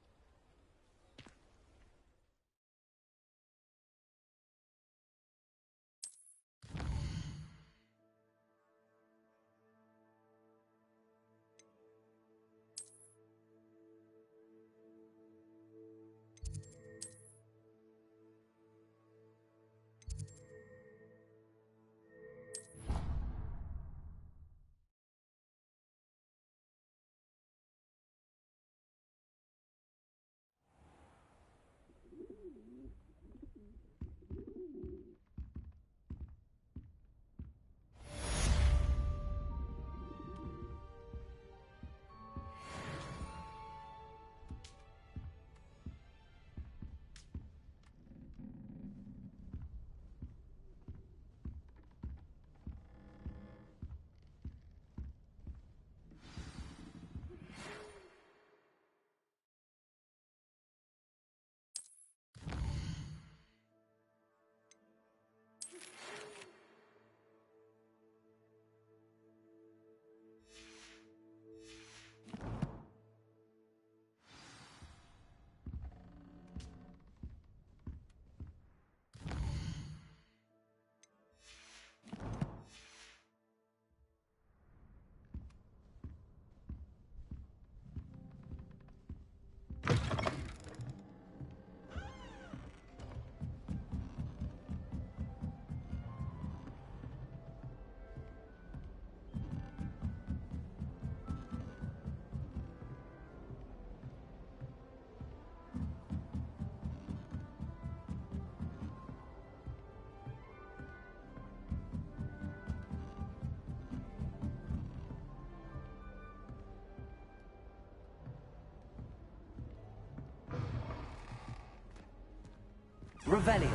S1: Revelio.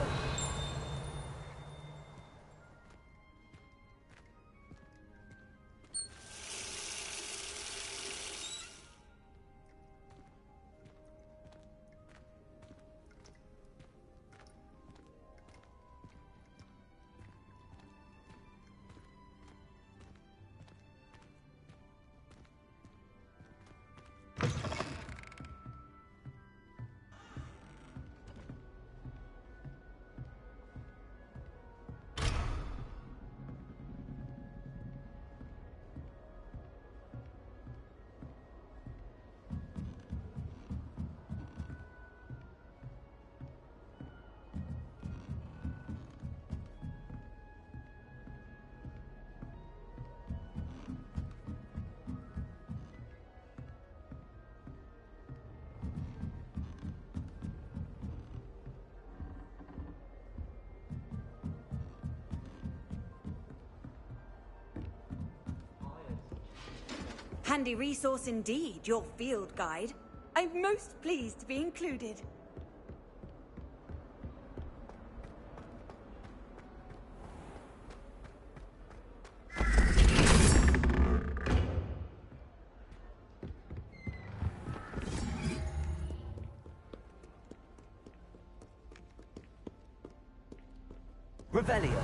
S12: Handy resource indeed, your field guide. I'm most pleased to be included.
S1: Revelio.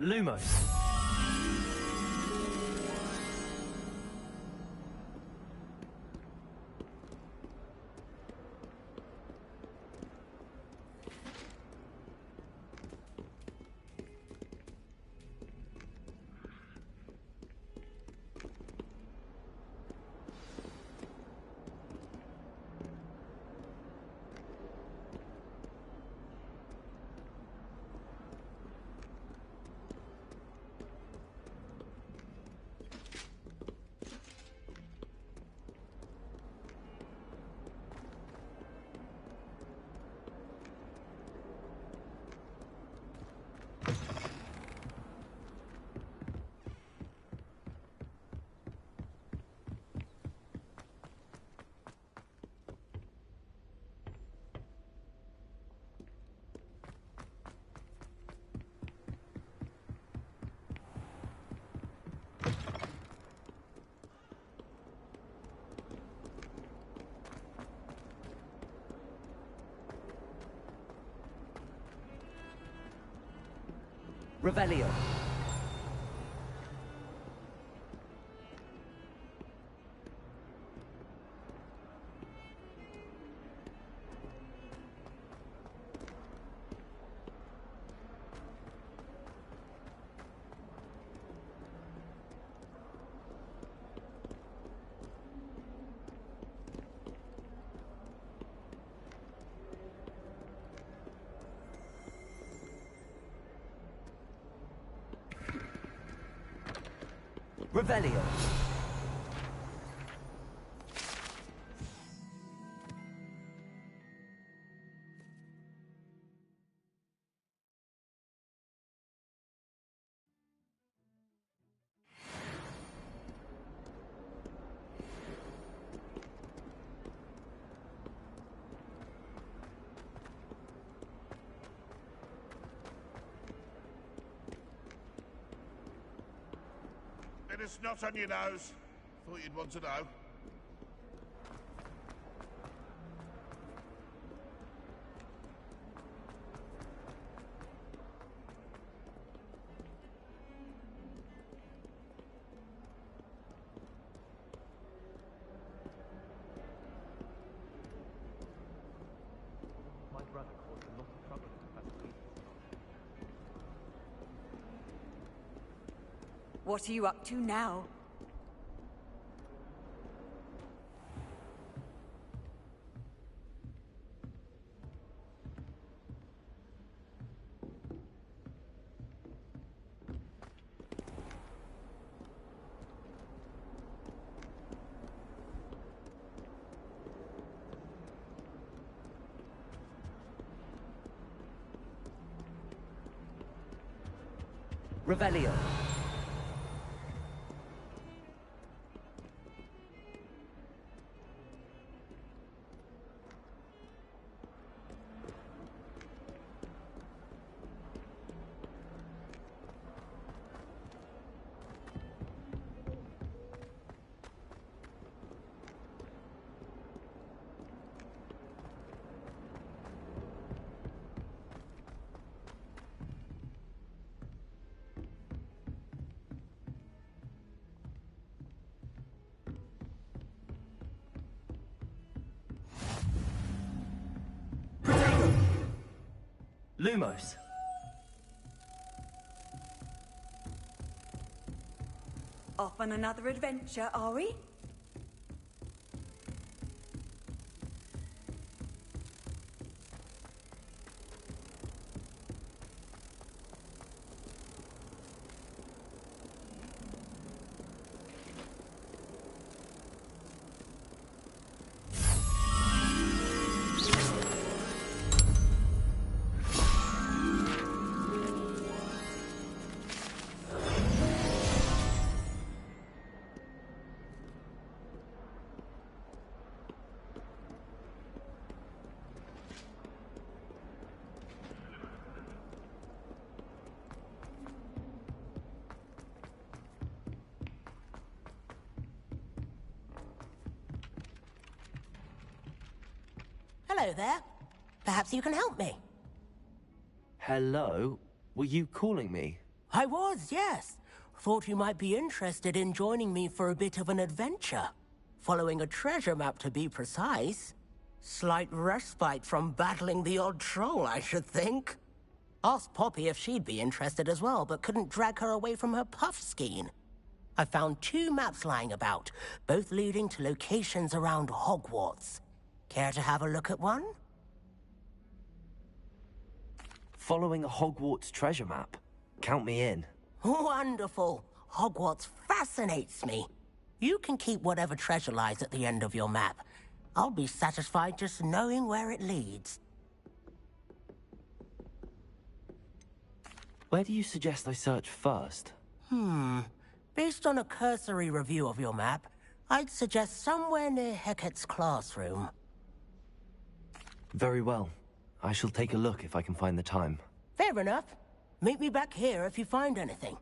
S1: Lumos. Revelio. Revelio.
S20: Bit of snot on your nose. Thought you'd want to know.
S6: My brother caused a lot of trouble in Professor Weasley's class.
S12: What are you up to now?
S1: Revelio. Lumos.
S12: Off on another adventure, are we?
S2: Hello there. Perhaps you can help me.
S1: Hello? Were you calling me?
S2: I was, yes. Thought you might be interested in joining me for a bit of an adventure. Following a treasure map, to be precise. Slight respite from battling the odd troll, I should think. Asked Poppy if she'd be interested as well, but couldn't drag her away from her puff skein. I found 2 maps lying about, both leading to locations around Hogwarts. Care to have a look at one?
S1: Following a Hogwarts treasure map? Count me in.
S2: Wonderful. Hogwarts fascinates me. You can keep whatever treasure lies at the end of your map. I'll be satisfied just knowing where it leads.
S1: Where do you suggest I search first?
S2: Based on a cursory review of your map, I'd suggest somewhere near Hecat's classroom.
S1: Very well. I shall take a look if I can find the time.
S2: Fair enough. Meet me back here if you find anything.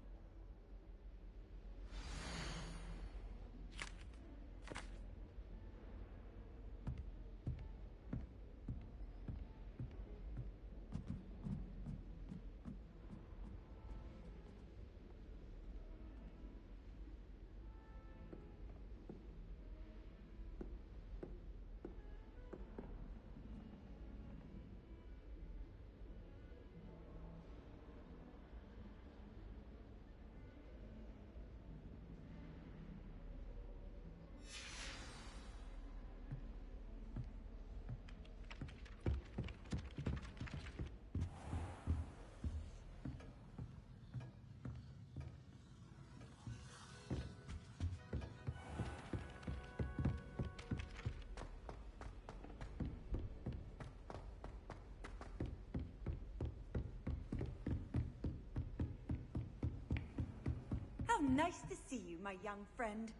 S12: How nice to see you, my young friend.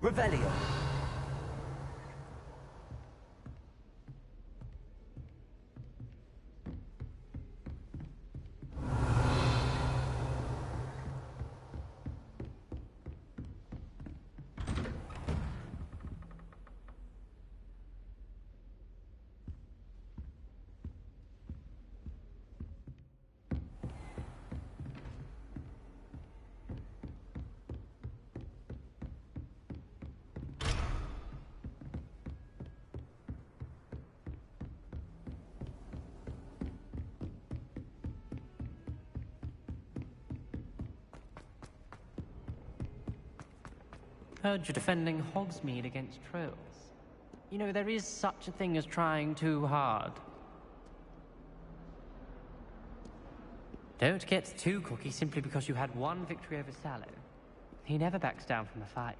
S1: Revelio.
S22: Heard you're defending Hogsmeade against trolls. You know, there is such a thing as trying too hard. Don't get too cocky simply because you had one victory over Sallow. He never backs down from a fight.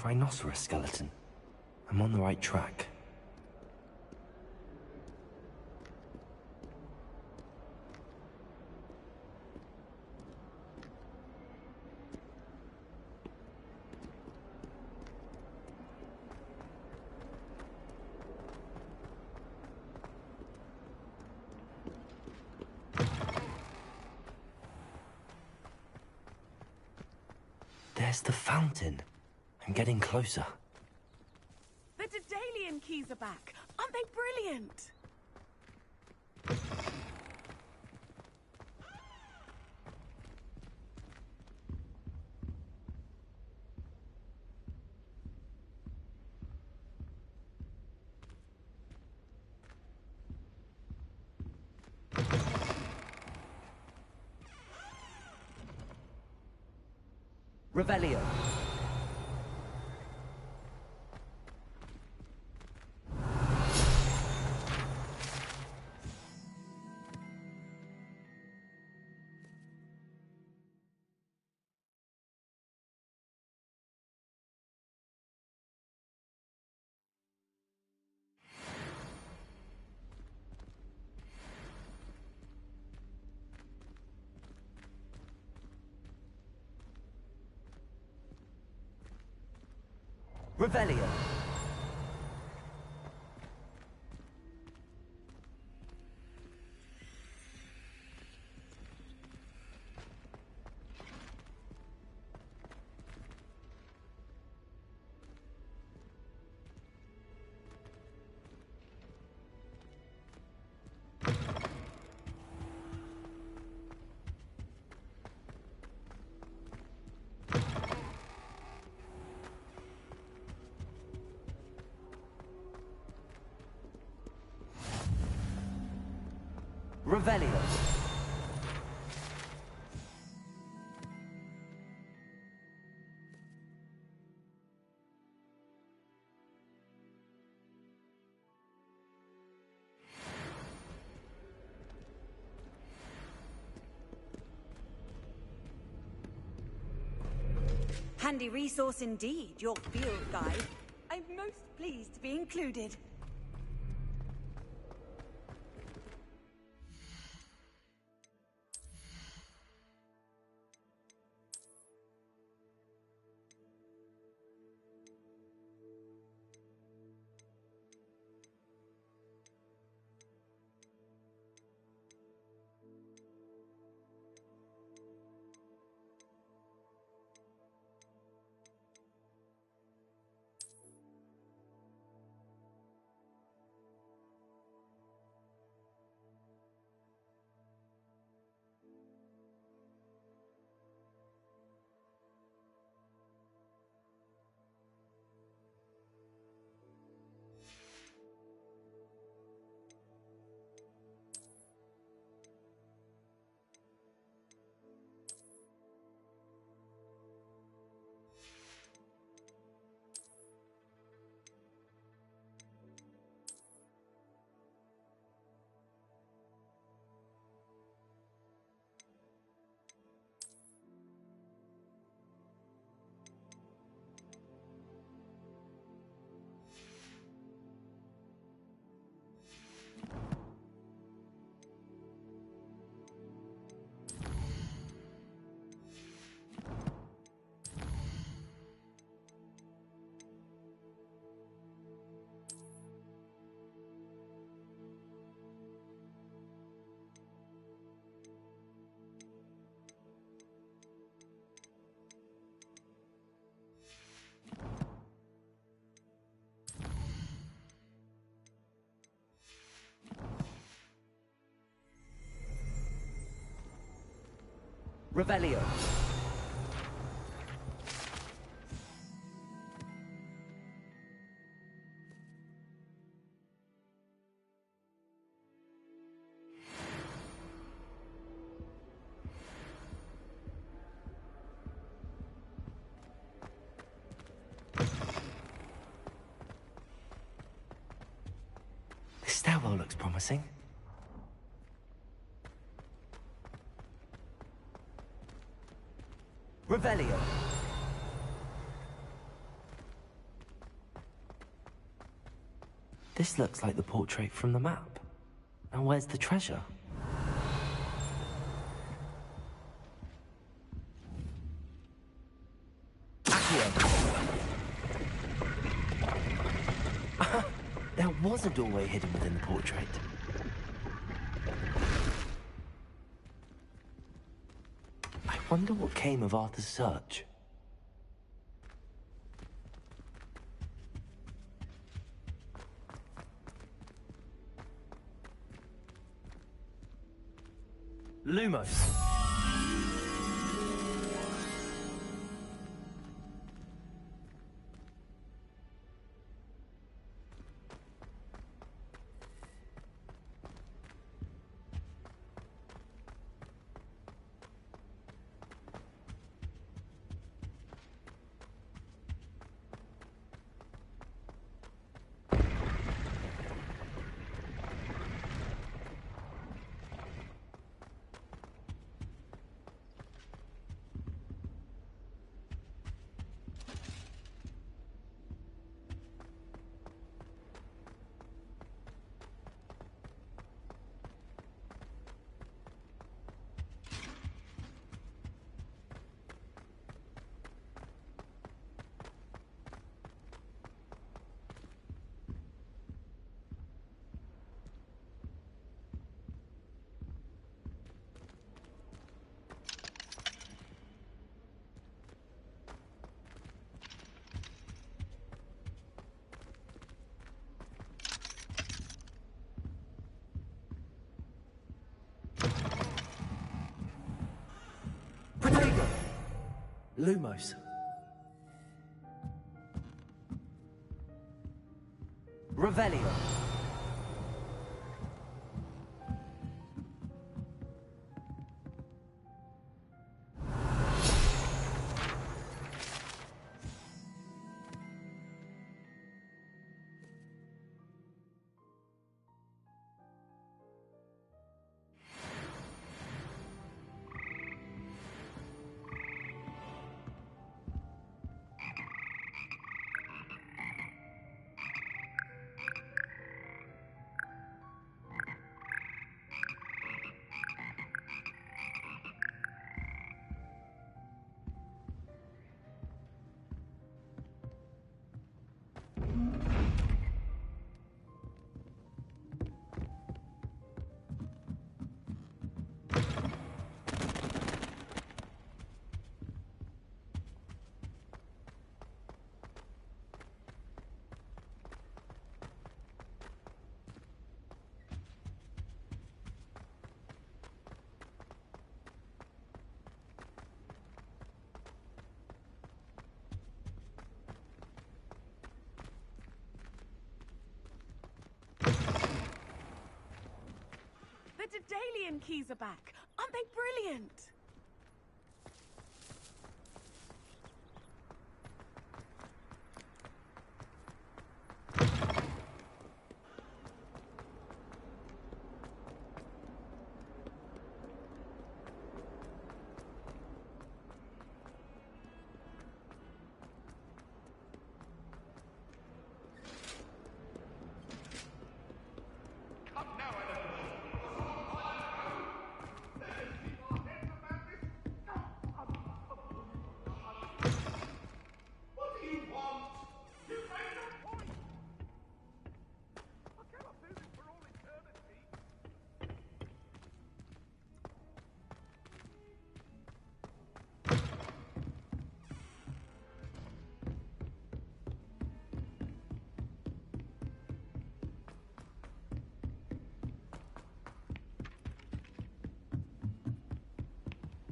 S1: rhinoceros skeleton. I'm on the right track. There's the fountain. I'm getting closer.
S3: The Daedalian keys are back. Aren't they brilliant?
S15: Revelio. Revelio. Revelio.
S12: Handy resource indeed, your field guide. I'm most pleased to be included. Revelio.
S1: This stairwell looks promising.
S15: Revelio.
S1: This looks like the portrait from the map. And where's the treasure? There was a doorway hidden within the portrait. I wonder what came of Arthur's search. Lumos. Lumos. Revelio.
S10: The Daedalian keys are back. Aren't they brilliant?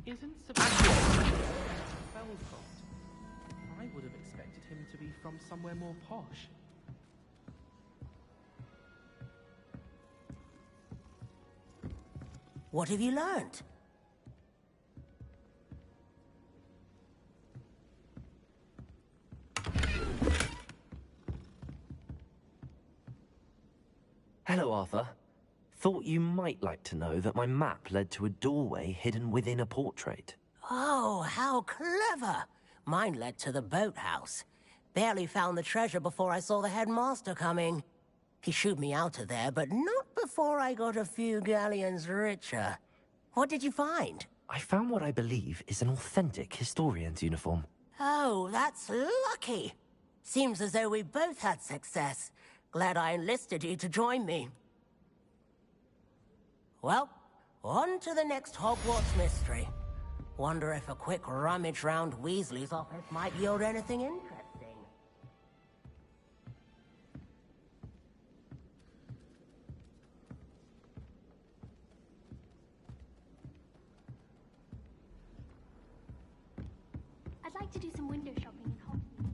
S6: Isn't Sebastian Belcroft? I would have expected him to be from somewhere more posh.
S2: What have you learned?
S1: Hello, Arthur. Thought you might like to know that my map led to a doorway hidden within a portrait.
S2: Oh, how clever! Mine led to the boathouse. Barely found the treasure before I saw the headmaster coming. He shooed me out of there, but not before I got a few galleons richer. What did you find?
S1: I found what I believe is an authentic historian's uniform.
S2: Oh, that's lucky. Seems as though we both had success. Glad I enlisted you to join me. Well, on to the next Hogwarts mystery. Wonder if a quick rummage round Weasley's office might yield anything interesting.
S7: I'd like to do some window shopping in Hogsmeade.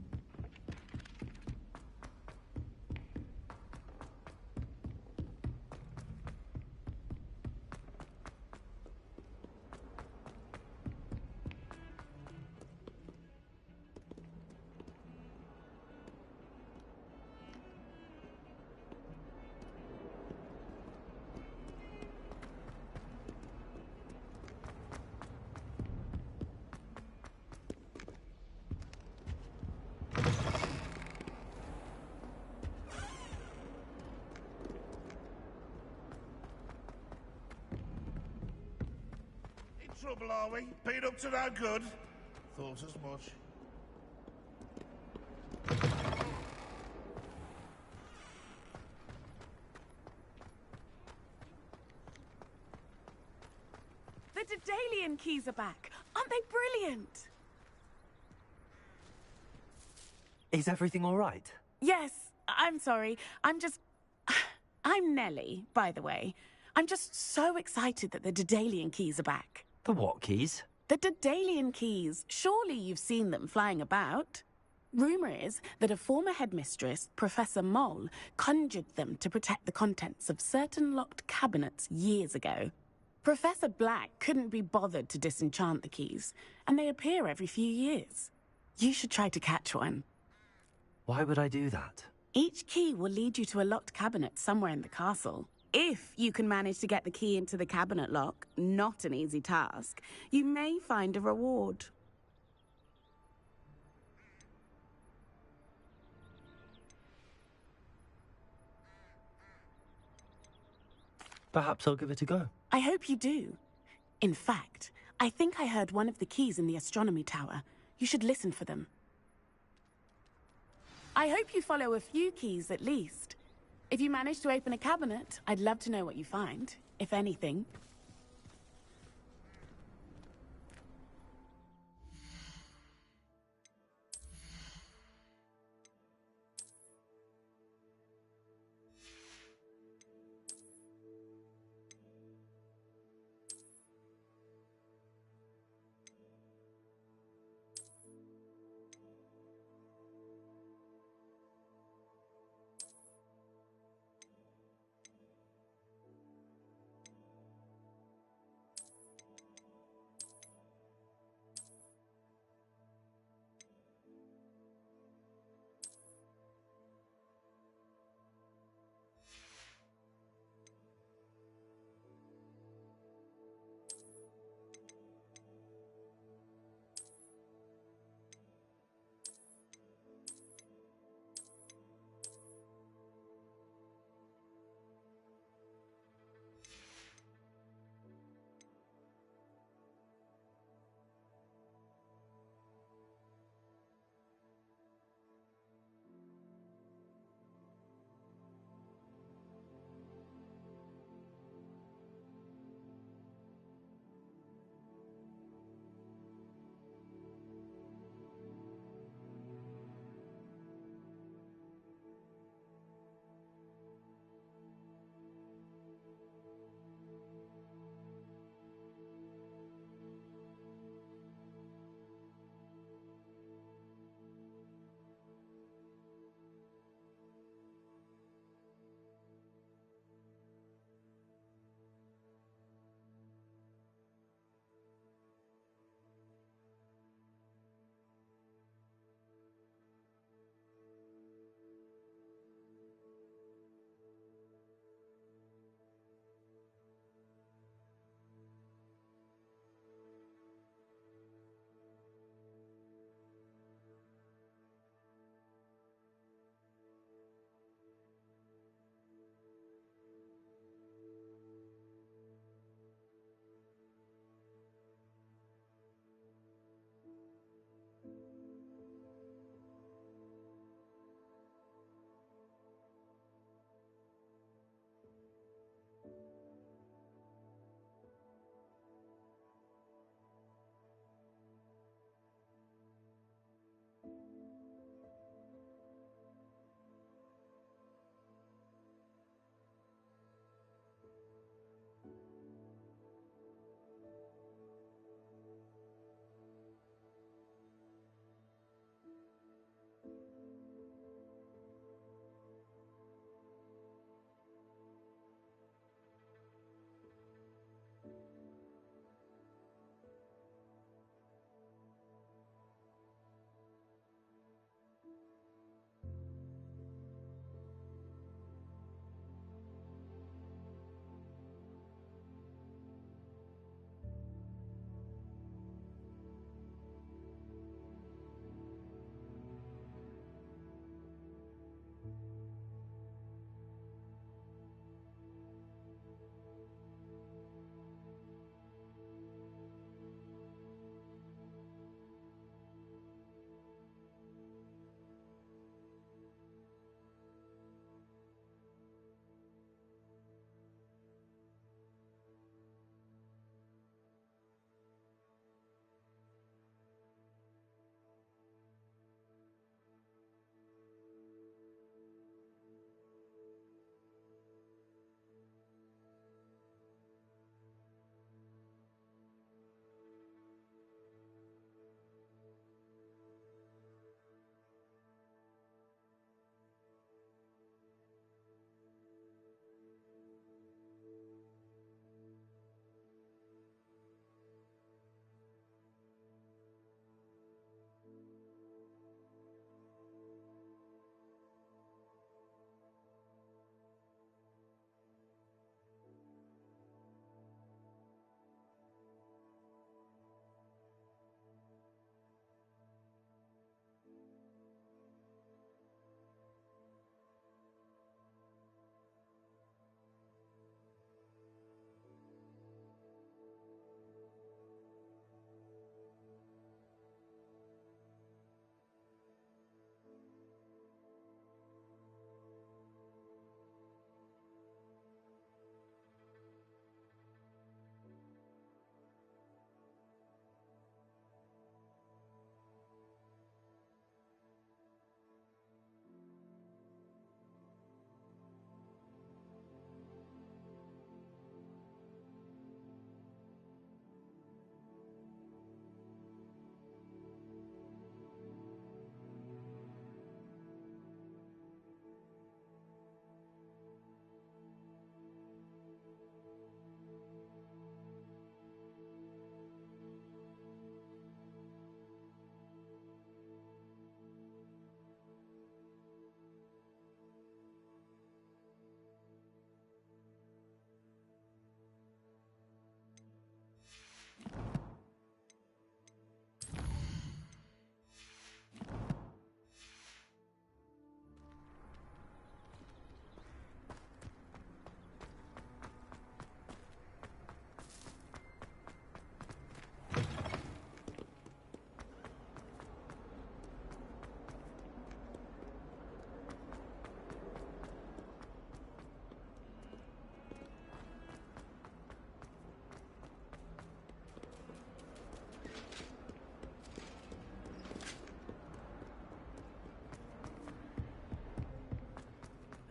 S20: Trouble, are we? Been up to no good? Thought as much.
S13: The Daedalian keys are back. Aren't they brilliant?
S1: Is everything all right?
S13: Yes, I'm sorry. I'm Nellie, by the way. I'm just so excited that the Daedalian keys are back.
S1: The what keys?
S13: The Daedalian keys. Surely you've seen them flying about. Rumour is that a former headmistress, Professor Mole, conjured them to protect the contents of certain locked cabinets years ago. Professor Black couldn't be bothered to disenchant the keys, and they appear every few years. You should try to catch one.
S1: Why would I do that?
S13: Each key will lead you to a locked cabinet somewhere in the castle. If you can manage to get the key into the cabinet lock, not an easy task, you may find a reward.
S1: Perhaps I'll give it a go.
S13: I hope you do. In fact, I think I heard one of the keys in the astronomy tower. You should listen for them. I hope you follow a few keys at least. If you manage to open a cabinet, I'd love to know what you find, if anything.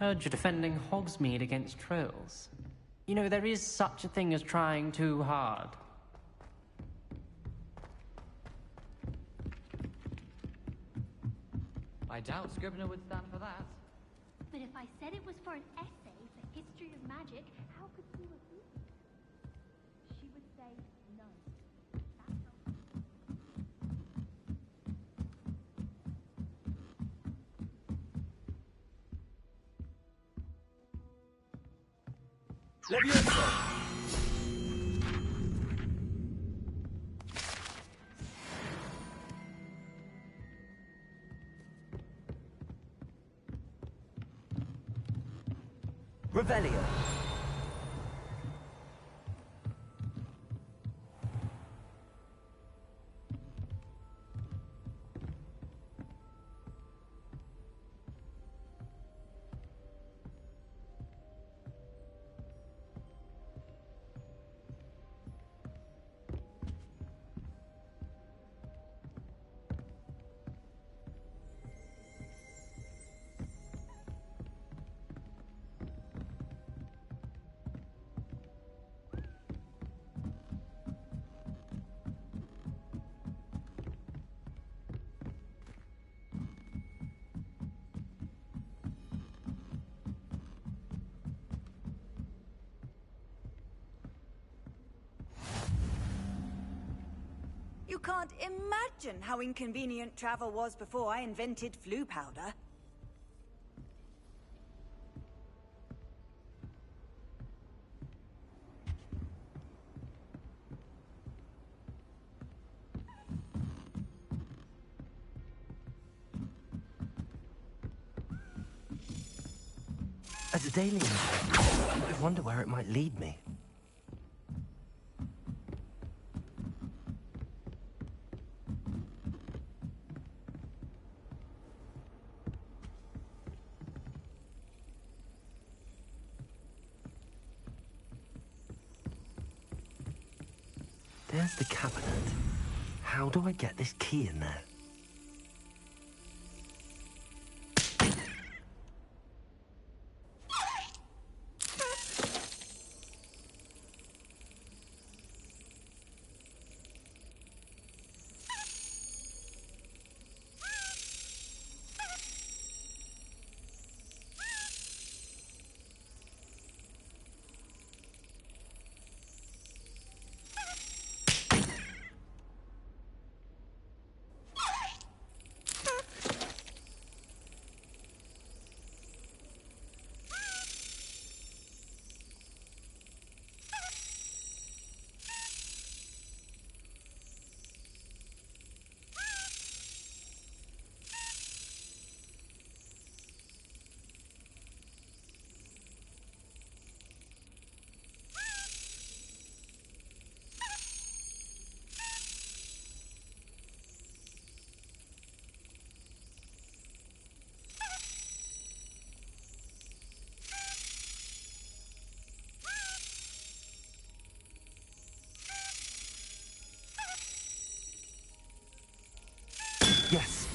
S22: Heard you're defending Hogsmeade against trolls. You know, there is such a thing as trying too hard.
S9: I doubt Scribner would stand for that.
S7: But if I said it was for an essay for history of magic, how could you refuse it? She would say no.
S1: Revelio.
S12: You can't imagine how inconvenient travel was before I invented flu powder.
S1: As a daily entry, I wonder where it might lead me. There's the cabinet. How do I get this key in there? Yes.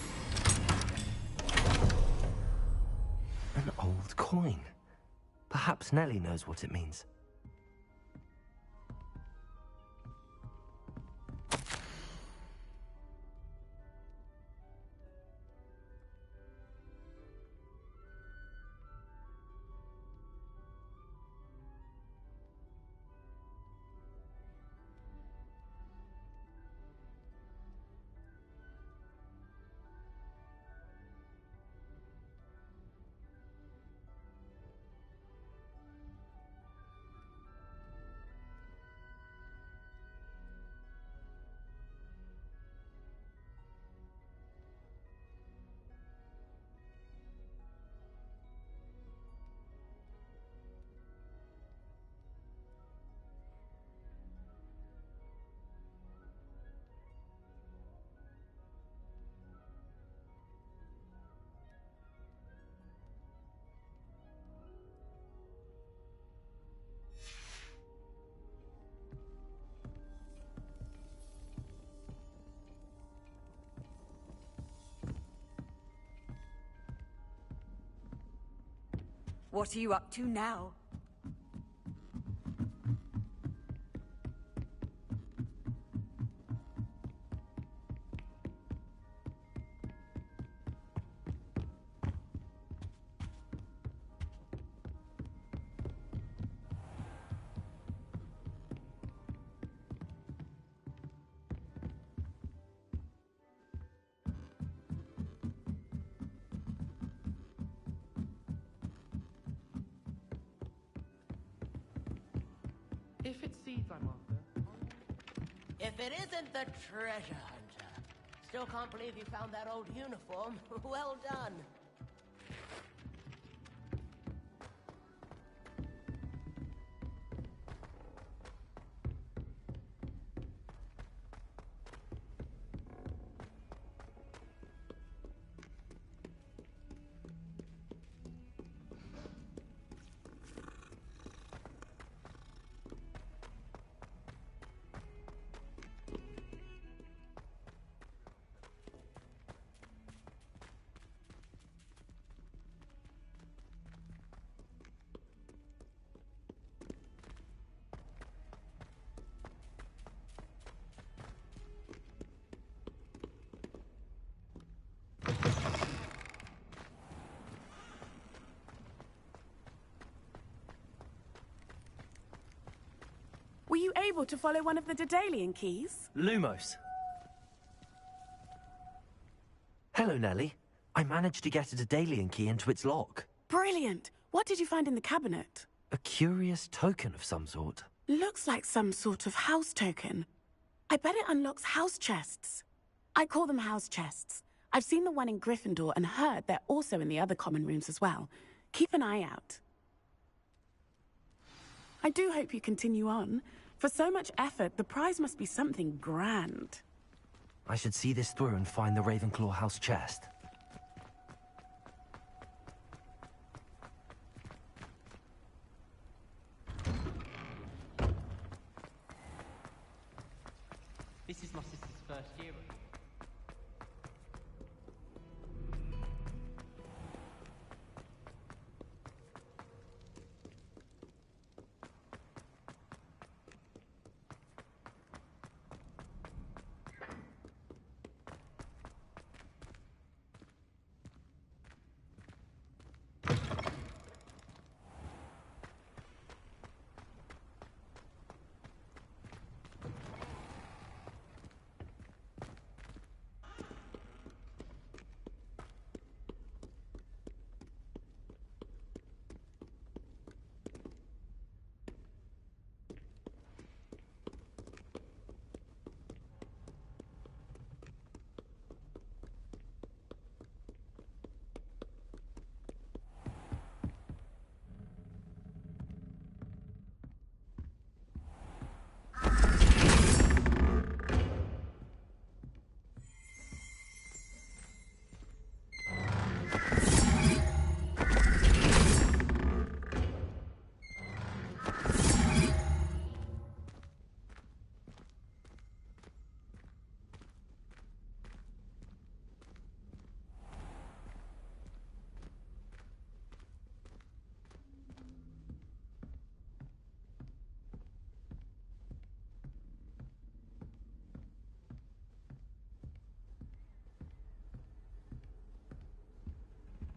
S1: An old coin. Perhaps Nellie knows what it means.
S12: What are you up to now?
S22: If it's seeds I'm after...
S2: If it isn't the treasure hunter. Still can't believe you found that old uniform. Well done.
S13: Were you able to follow one of the Daedalian keys?
S1: Lumos. Hello, Nellie. I managed to get a Daedalian key into its lock.
S13: Brilliant! What did you find in the cabinet?
S1: A curious token of some sort.
S13: Looks like some sort of house token. I bet it unlocks house chests. I call them house chests. I've seen the one in Gryffindor and heard they're also in the other common rooms as well. Keep an eye out. I do hope you continue on. For so much effort, the prize must be something grand.
S1: I should see this through and find the Ravenclaw house chest.
S22: This is my sister's first year.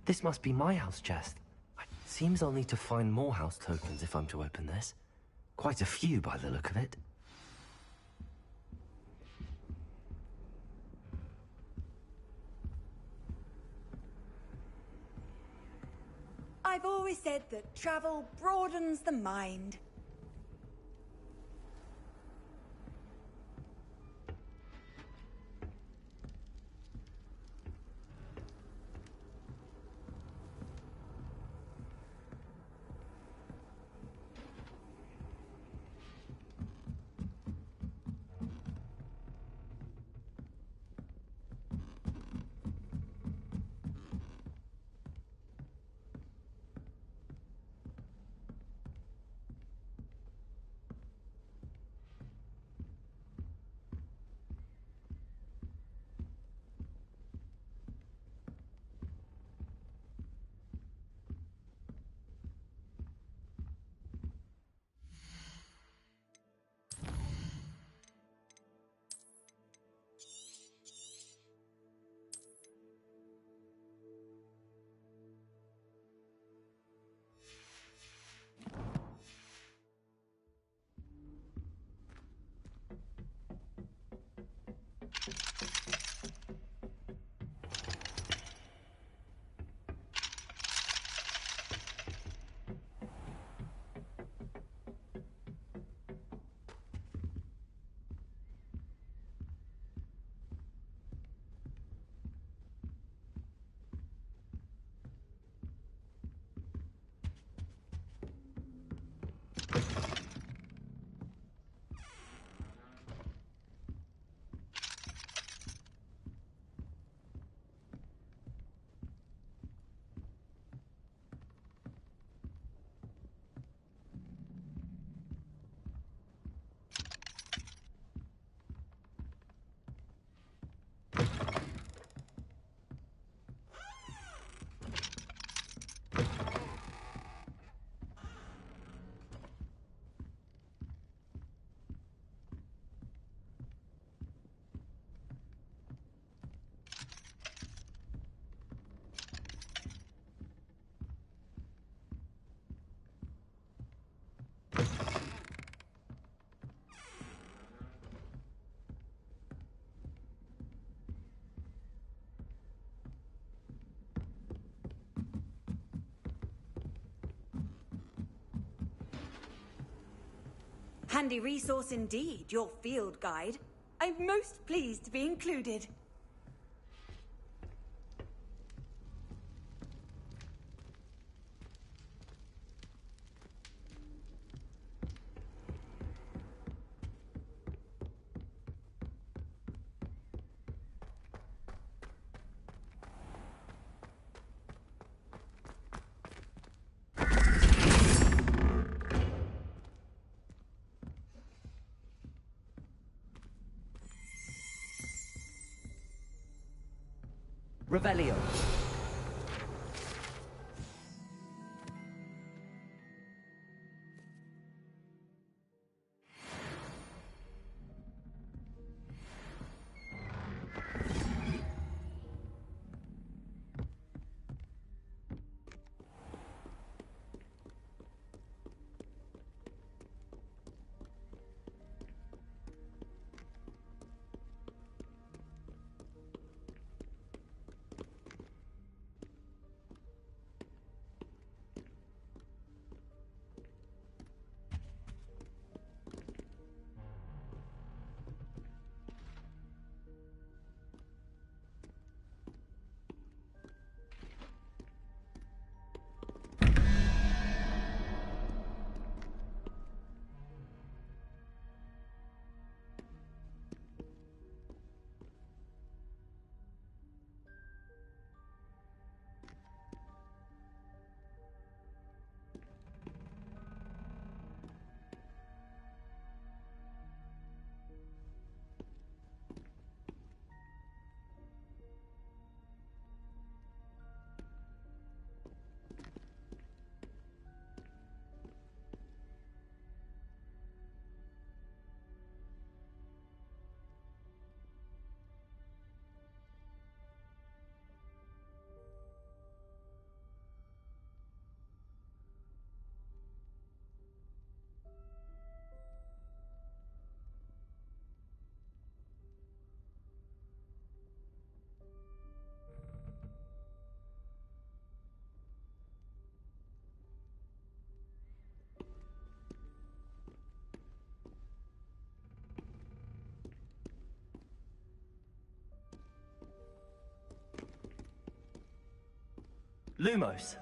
S1: This must be my house chest. Seems I'll need to find more house tokens if I'm to open this. Quite a few by the look of it.
S12: I've always said that travel broadens the mind. Handy resource indeed, your field guide. I'm most pleased to be included.
S11: Revelio.
S1: Lumos.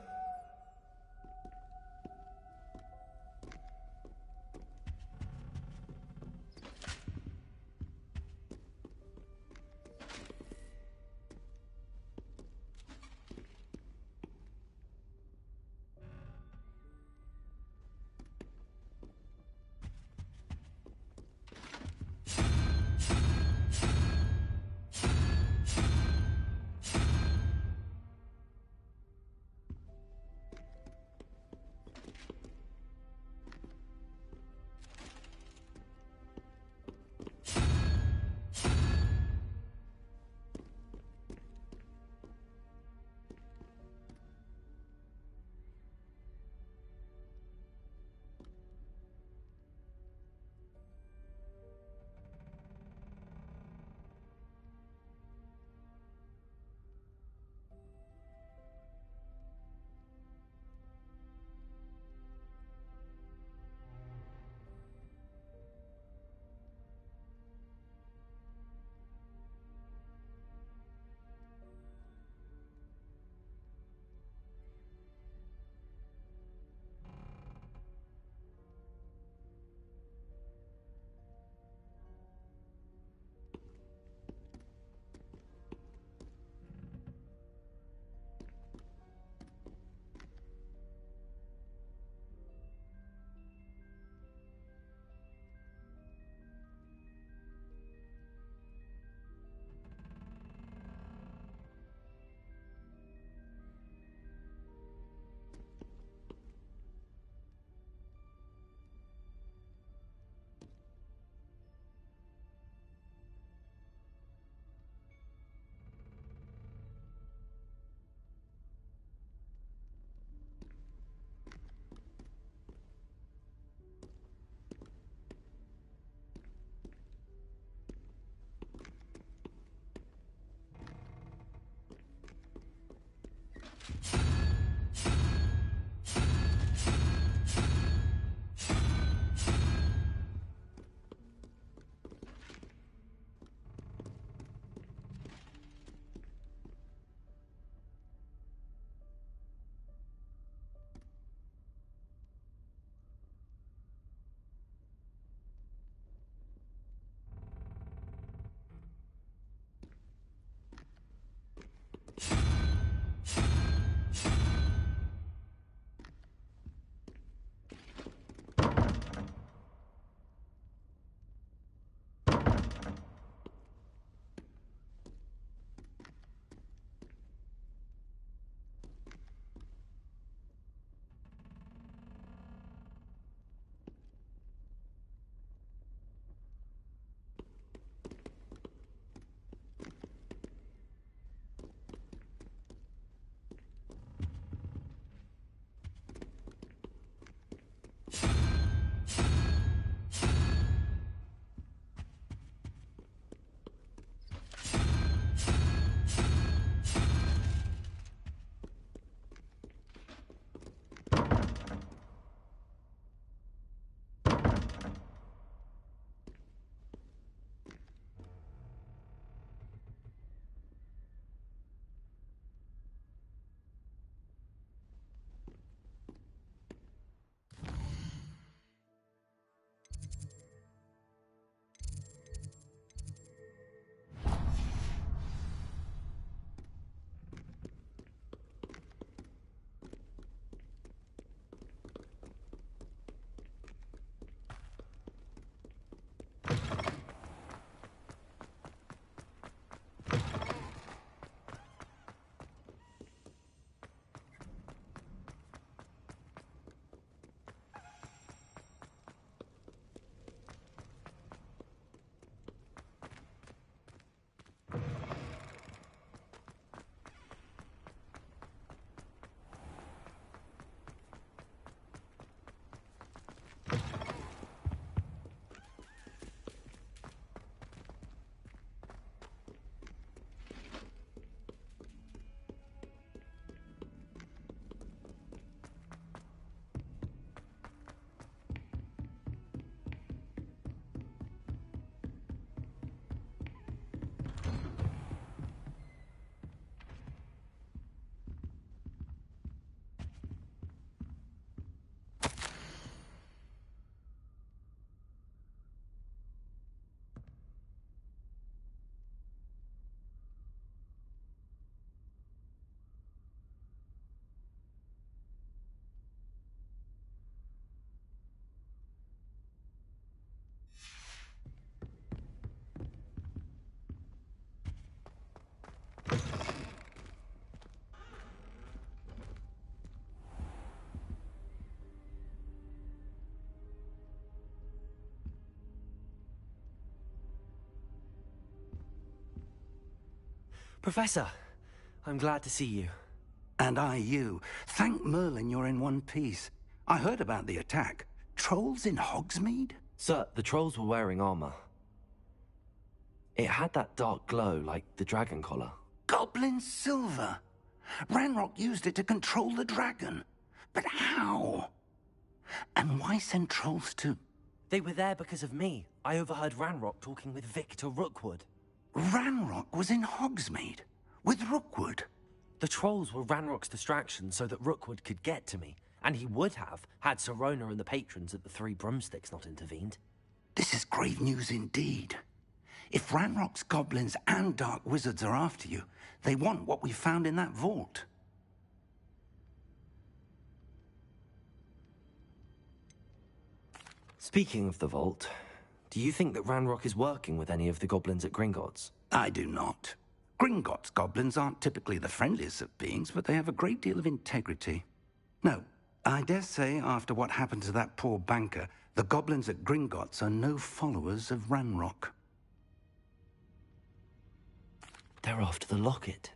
S1: Professor, I'm glad to see you.
S11: And I you. Thank Merlin you're in one piece. I heard about the attack. Trolls in Hogsmeade?
S1: Sir, the trolls were wearing armor. It had that dark glow like the dragon collar.
S11: Goblin silver. Ranrock used it to control the dragon. But how? And why send trolls to...
S1: They were there because of me. I overheard Ranrock talking with Victor Rookwood.
S11: Ranrock was in Hogsmeade? With Rookwood?
S1: The trolls were Ranrock's distraction so that Rookwood could get to me. And he would have, had Sirona and the patrons at the Three Broomsticks not intervened.
S11: This is grave news indeed. If Ranrock's goblins and dark wizards are after you, they want what we found in that vault.
S1: Speaking of the vault, do you think that Ranrock is working with any of the goblins at Gringotts?
S11: I do not. Gringotts goblins aren't typically the friendliest of beings, but they have a great deal of integrity. No, I dare say after what happened to that poor banker, the goblins at Gringotts are no followers of Ranrock.
S1: They're after the locket.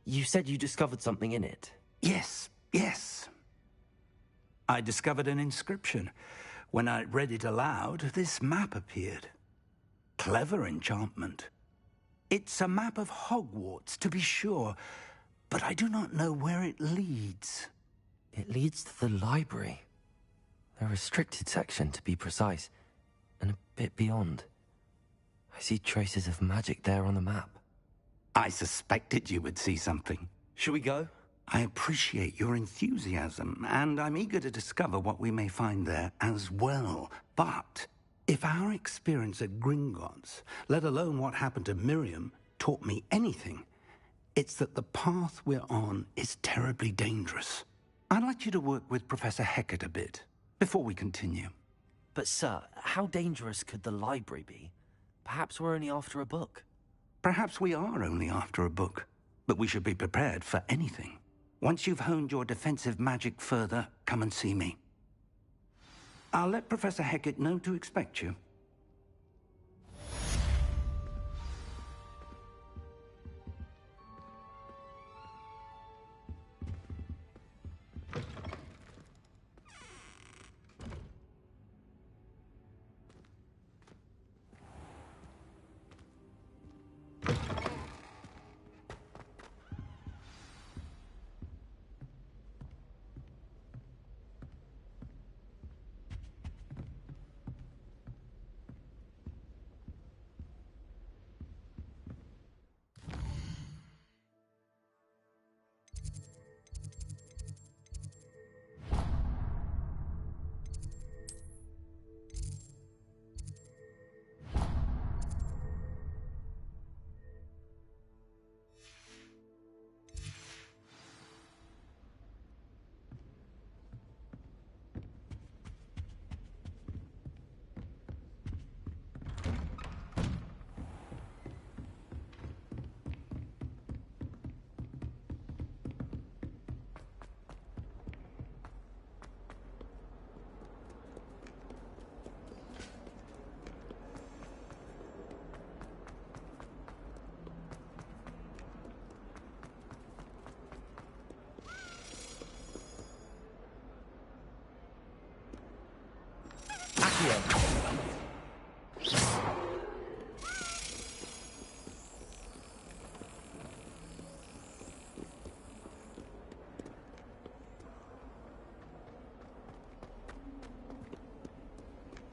S1: You said you discovered something in it.
S11: Yes. I discovered an inscription. When I read it aloud, this map appeared. Clever enchantment. It's a map of Hogwarts, to be sure, but I do not know where it leads.
S1: It leads to the library. A restricted section, to be precise, and a bit beyond. I see traces of magic there on the map.
S11: I suspected you would see something.
S1: Shall we go?
S11: I appreciate your enthusiasm, and I'm eager to discover what we may find there as well. But if our experience at Gringotts, let alone what happened to Miriam, taught me anything, it's that the path we're on is terribly dangerous. I'd like you to work with Professor Hecat a bit, before we continue.
S1: But sir, how dangerous could the library be? Perhaps we're only after a book.
S11: Perhaps we are only after a book, but we should be prepared for anything. Once you've honed your defensive magic further, come and see me. I'll let Professor Hecat know to expect you.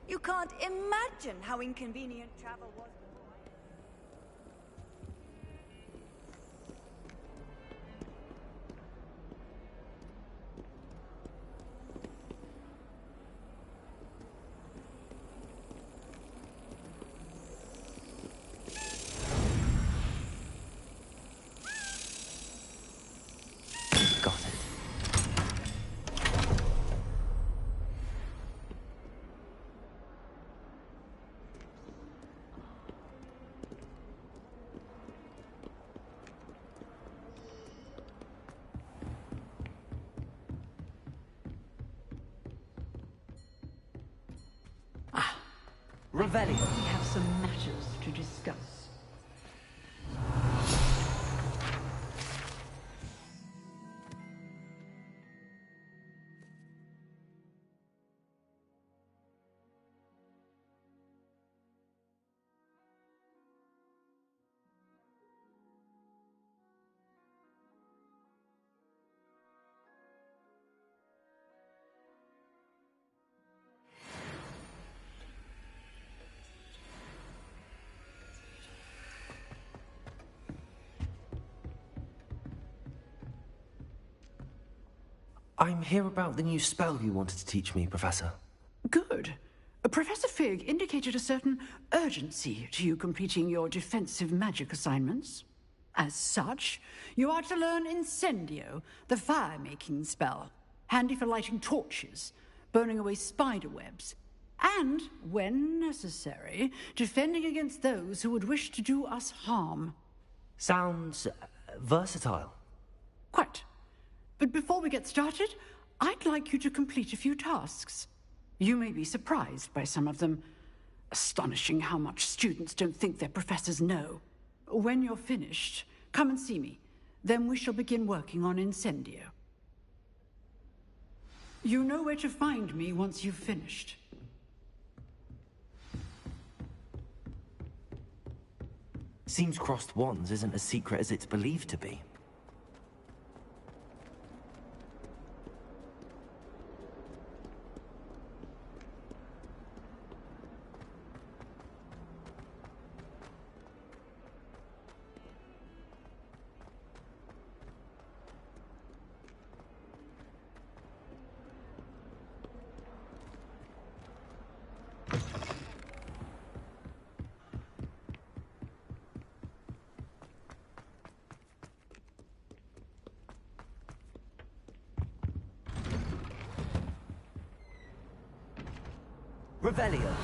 S12: You can't imagine how inconvenient travel was.
S1: Revelio.
S10: We have some matters to discuss.
S1: I'm here about the new spell you wanted to teach me, Professor.
S5: Good. Professor Fig indicated a certain urgency to you completing your defensive magic assignments. As such, you are to learn Incendio, the fire-making spell, handy for lighting torches, burning away spider webs, and, when necessary, defending against those who would wish to do us harm.
S1: Sounds versatile.
S5: Quite. But before we get started, I'd like you to complete a few tasks. You may be surprised by some of them. Astonishing how much students don't think their professors know. When you're finished, come and see me. Then we shall begin working on Incendio. You know where to find me once you've finished.
S1: Seems crossed wands isn't as secret as it's believed to be. Revelio.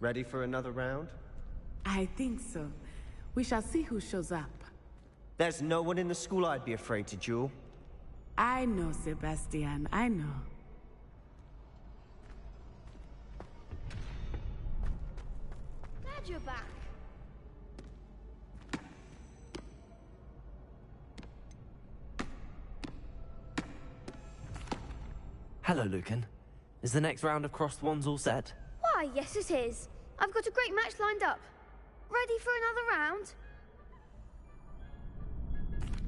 S14: Ready for another round?
S3: I think so. We shall see who shows up.
S14: There's no one in the school I'd be afraid to duel.
S3: I know, Sebastian, I know.
S7: Glad you're back.
S1: Hello, Lucan. Is the next round of crossed wands all set?
S7: Why, yes it is. I've got a great match lined up. Ready for another round?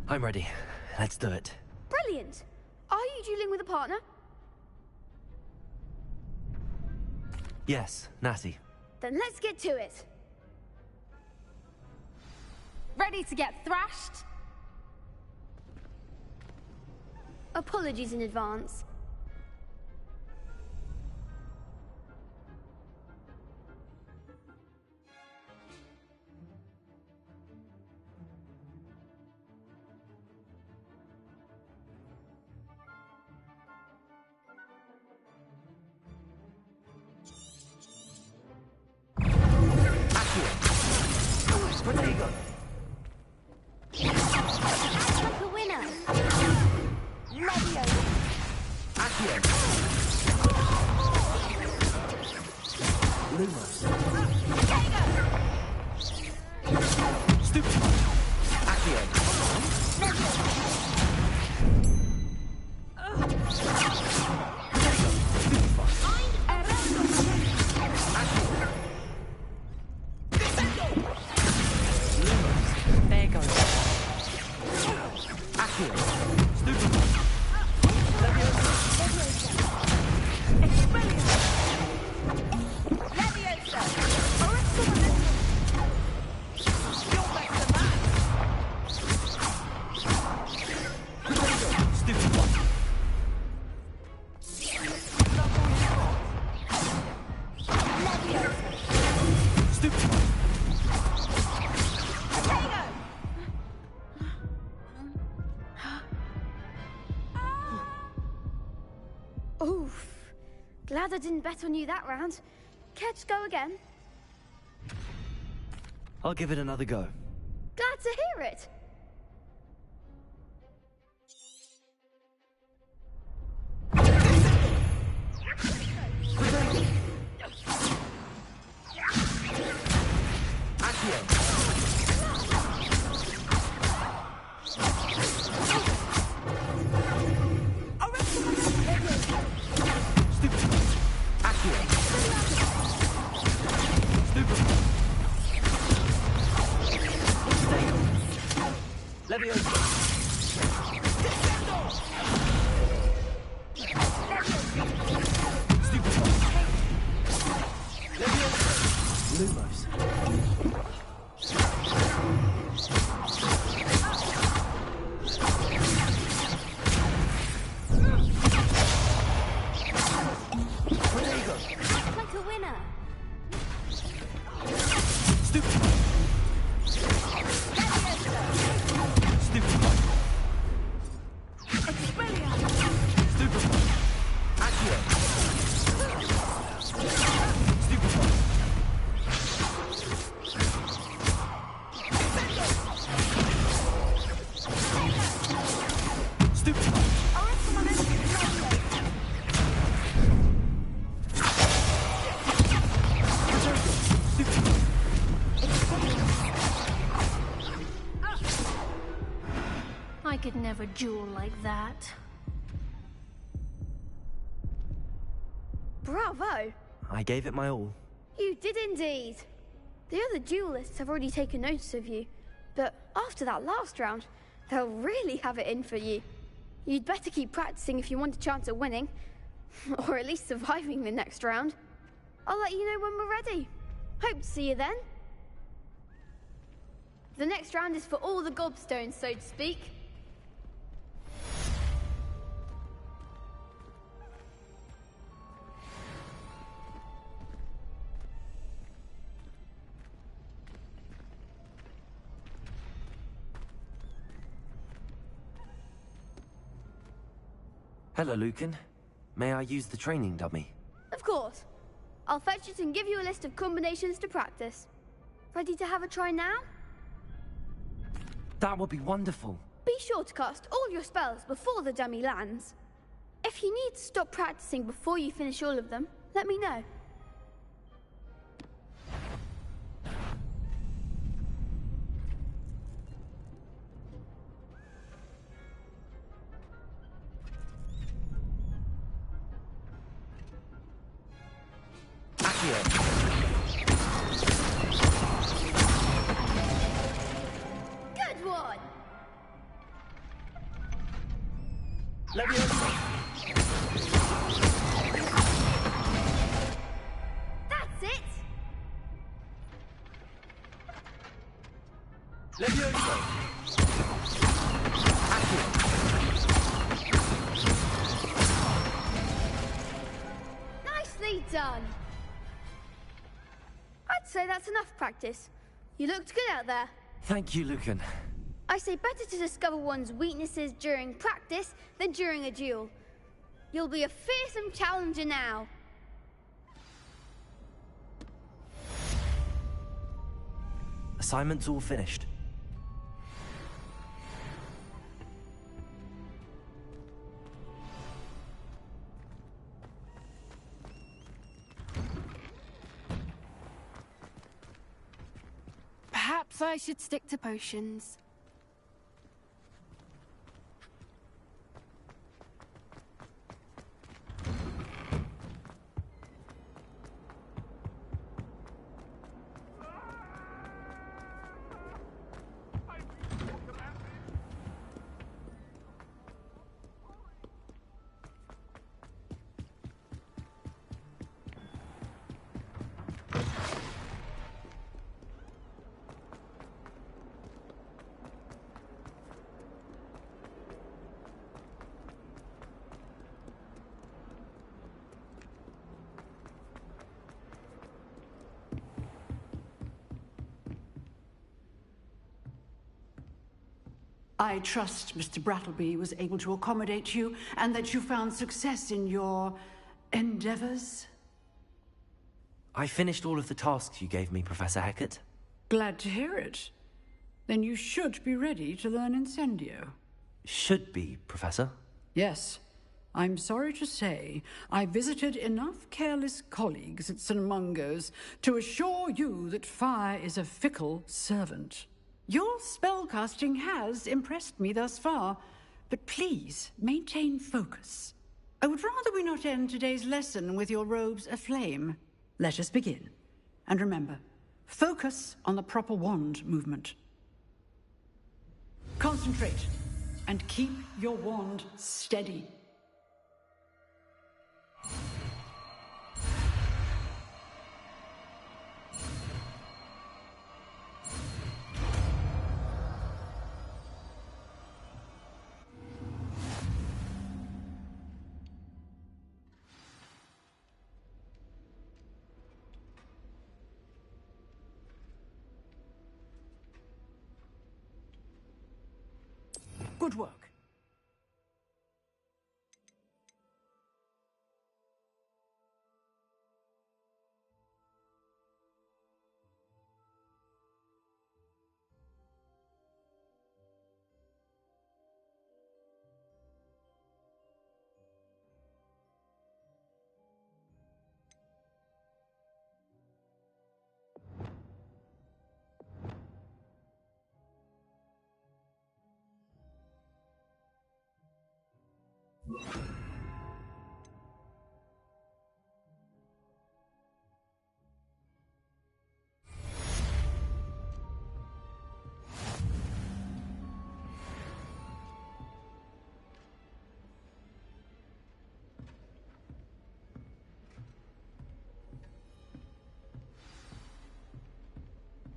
S1: I'm ready. Let's do it.
S7: Brilliant. Are you dueling with a partner?
S1: Yes, Natty.
S7: Then let's get to it. Ready to get thrashed? Apologies in advance.
S1: Protego!
S7: Like a winner!
S1: Levio! Accio! Lumos! Stupid! Accio!
S22: There goes.
S1: Accio! Stupid! Stupid one! Stupid one!
S7: Oof. Glad I didn't bet on you that round. Care to go again?
S1: I'll give it another go.
S7: Glad to hear it. I could never duel like that.
S17: Bravo!
S1: I gave it my all.
S17: You did indeed. The other duelists have already taken notice of you, but after that last round, they'll really have it in for you. You'd better keep practicing if you want a chance at winning, or at least surviving the next round. I'll let you know when we're ready. Hope to see you then. The next round is for all the gobstones, so to speak.
S1: Hello, Lucan. May I use the training dummy?
S17: Of course. I'll fetch it and give you a list of combinations to practice. Ready to have a try now?
S1: That would be wonderful.
S17: Be sure to cast all your spells before the dummy lands. If you need to stop practicing before you finish all of them, let me know. Good one! That's it! Nicely done! I'd say that's enough practice. You looked good out there.
S1: Thank you, Lucan.
S17: I say better to discover one's weaknesses during practice than during a duel. You'll be a fearsome challenger now.
S1: Assignment's all finished.
S19: Perhaps I should stick to potions.
S5: I trust Mr. Brattleby was able to accommodate you and that you found success in your endeavors.
S1: I finished all of the tasks you gave me, Professor Hecat.
S5: Glad to hear it. Then you should be ready to learn Incendio.
S1: Should be, Professor.
S5: Yes. I'm sorry to say, I visited enough careless colleagues at St. Mungo's to assure you that fire is a fickle servant. Your spellcasting has impressed me thus far, but please maintain focus. I would rather we not end today's lesson with your robes aflame. Let us begin. And remember, focus on the proper wand movement. Concentrate, and keep your wand steady. Good work.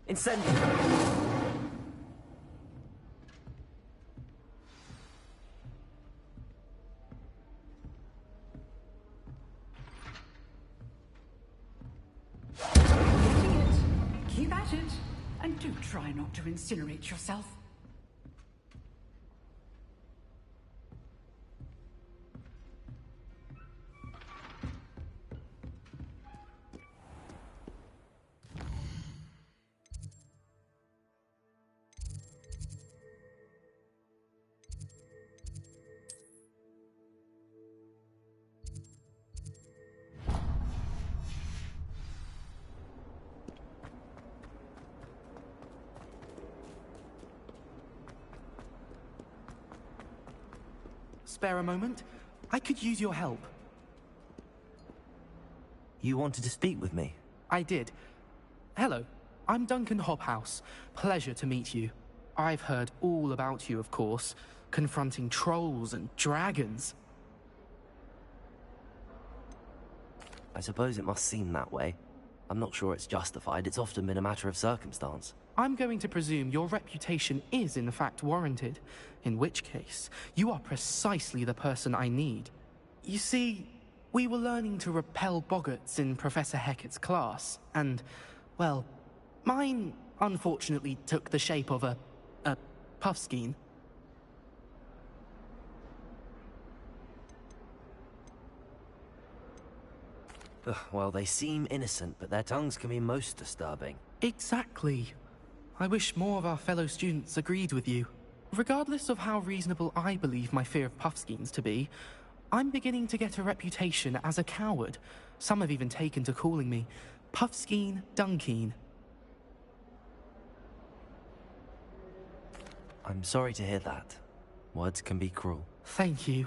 S1: Incendio!
S5: Keep at it, and do try not to incinerate yourself.
S8: Spare a moment? I could use your help.
S1: You wanted to speak with me?
S8: I did. Hello, I'm Duncan Hobhouse. Pleasure to meet you. I've heard all about you, of course, confronting trolls and dragons.
S1: I suppose it must seem that way. I'm not sure it's justified. It's often been a matter of circumstance.
S8: I'm going to presume your reputation is in fact warranted, in which case, you are precisely the person I need. You see, we were learning to repel boggarts in Professor Hecat's class, and, well, mine unfortunately took the shape of a puffskein.
S1: Ugh, well, they seem innocent, but their tongues can be most disturbing.
S8: Exactly. I wish more of our fellow students agreed with you. Regardless of how reasonable I believe my fear of puffskeins to be, I'm beginning to get a reputation as a coward. Some have even taken to calling me Puffskeen Dunkeen.
S1: I'm sorry to hear that. Words can be cruel.
S8: Thank you.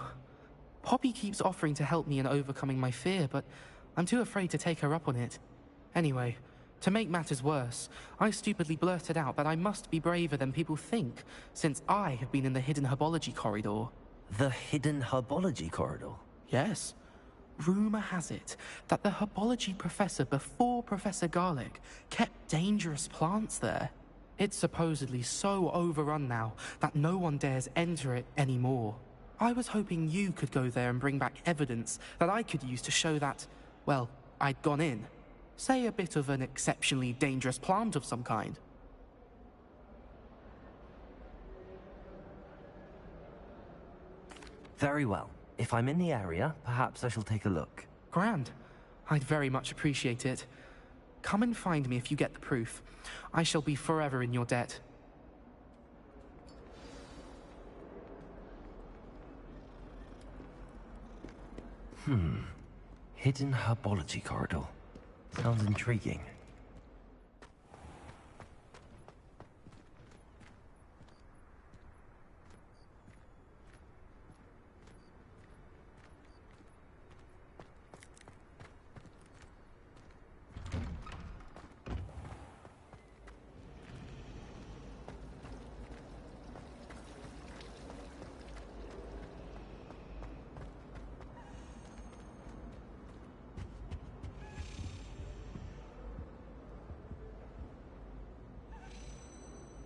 S8: Poppy keeps offering to help me in overcoming my fear, but I'm too afraid to take her up on it. Anyway, to make matters worse, I stupidly blurted out that I must be braver than people think, since I have been in the hidden herbology corridor.
S1: The hidden herbology corridor?
S8: Yes. Rumor has it that the herbology professor before Professor Garlic kept dangerous plants there. It's supposedly so overrun now that no one dares enter it anymore. I was hoping you could go there and bring back evidence that I could use to show that, well, I'd gone in. Say a bit of an exceptionally dangerous plant of some kind.
S1: Very well. If I'm in the area, perhaps I shall take a look.
S8: Grand. I'd very much appreciate it. Come and find me if you get the proof. I shall be forever in your debt.
S1: Hidden herbology corridor. Sounds intriguing.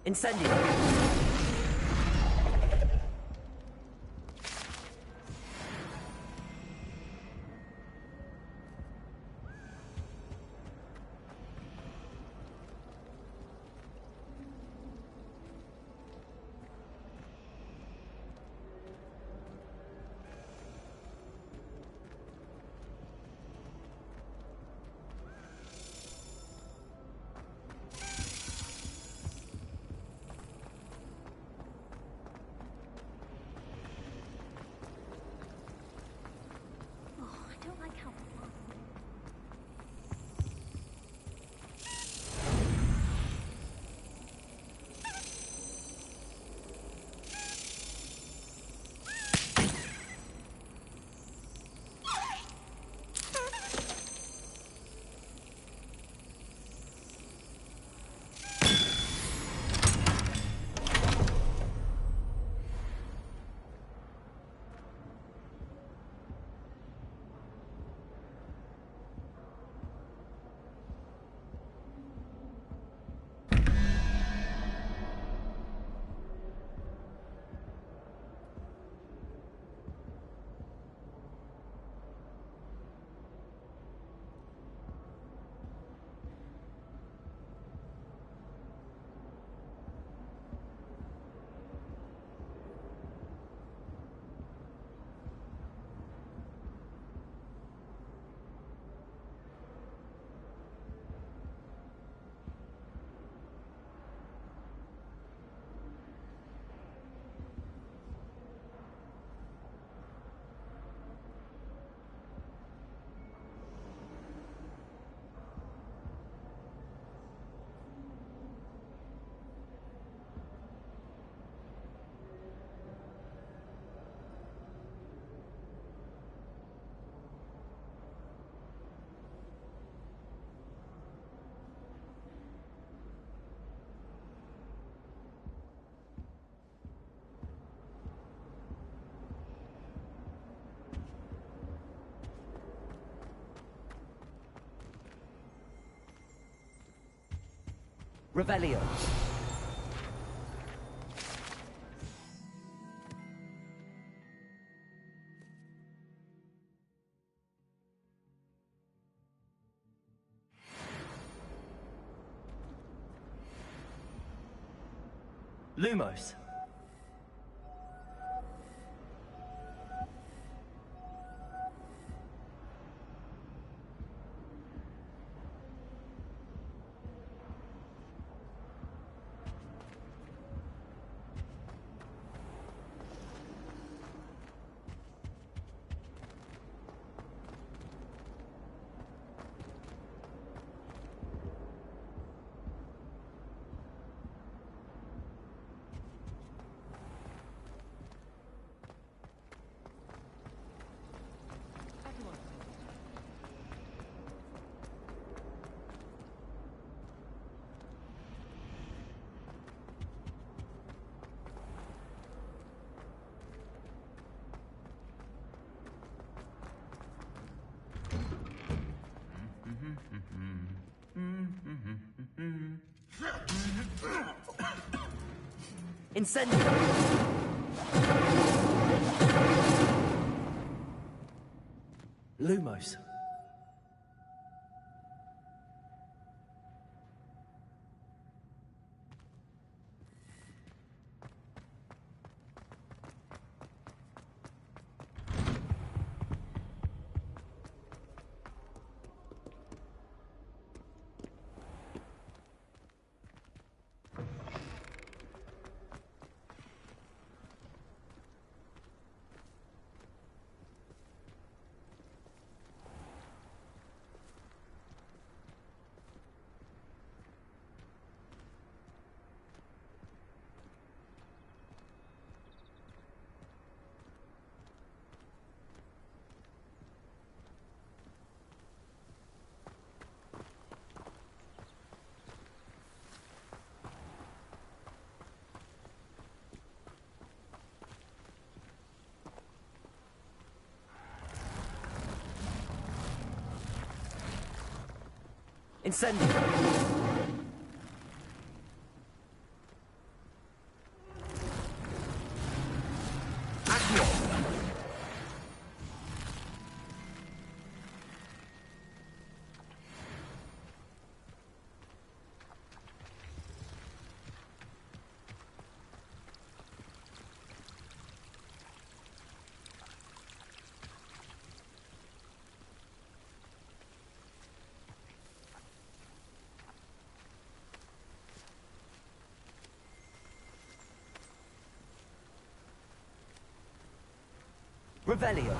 S15: Incendio!
S7: I don't like how
S15: Revelio.
S1: Lumos.
S15: Incendio!
S1: Lumos. Incendio! Revelio.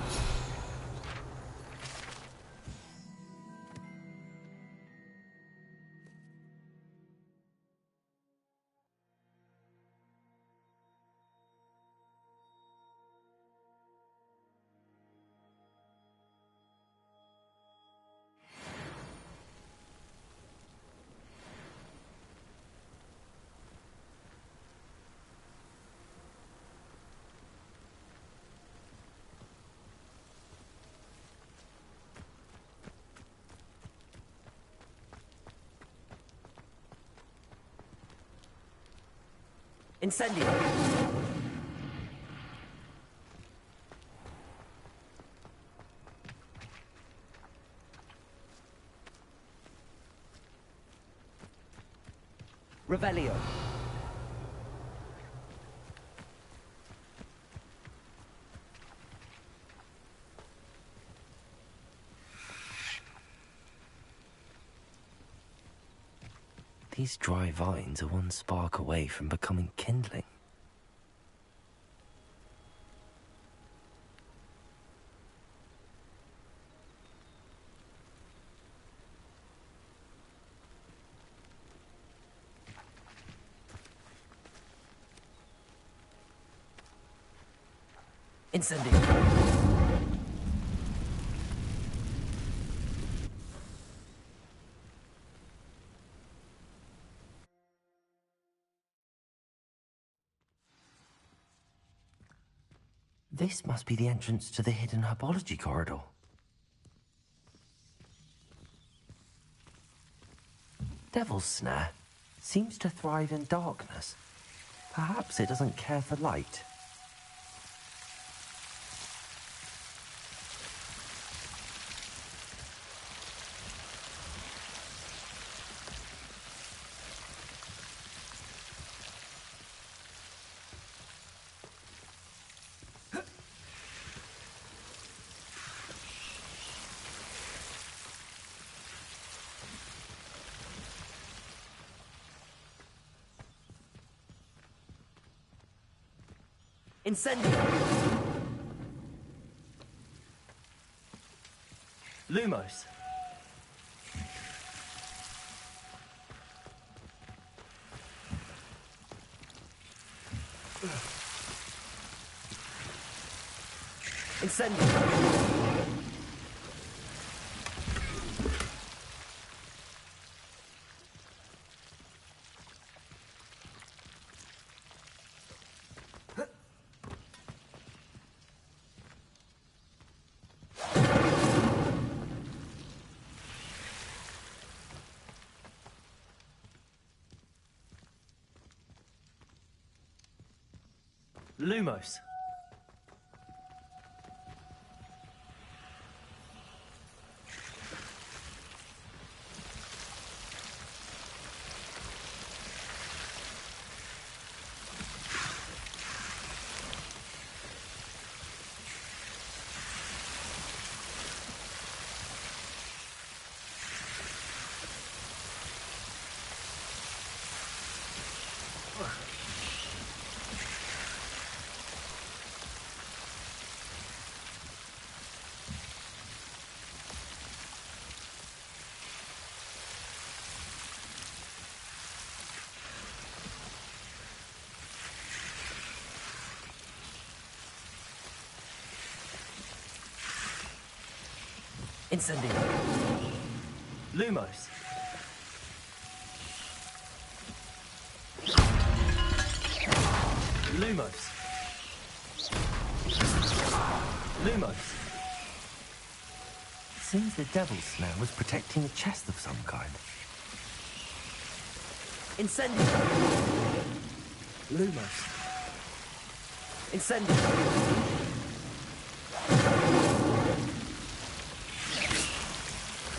S1: Incendio! Revelio. These dry vines are one spark away from becoming kindling. Incendio. This must be the entrance to the hidden herbology corridor. Devil's Snare seems to thrive in darkness. Perhaps it doesn't care for light. Incendio! Lumos. Incendio! Lumos. Incendio. Lumos. Lumos. Lumos. seems the devil's snare was protecting a chest of some kind. Incendio! Lumos. Incendio!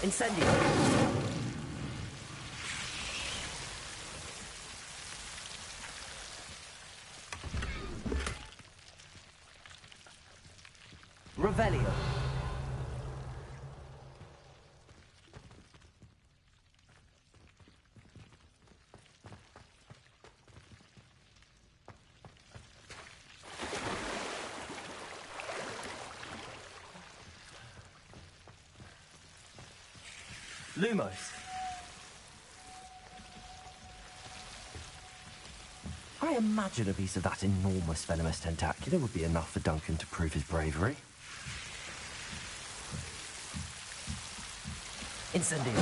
S1: Incendio! Revelio. Lumos. I imagine a piece of that enormous venomous tentacular would be enough for Duncan to prove his bravery. Incendio.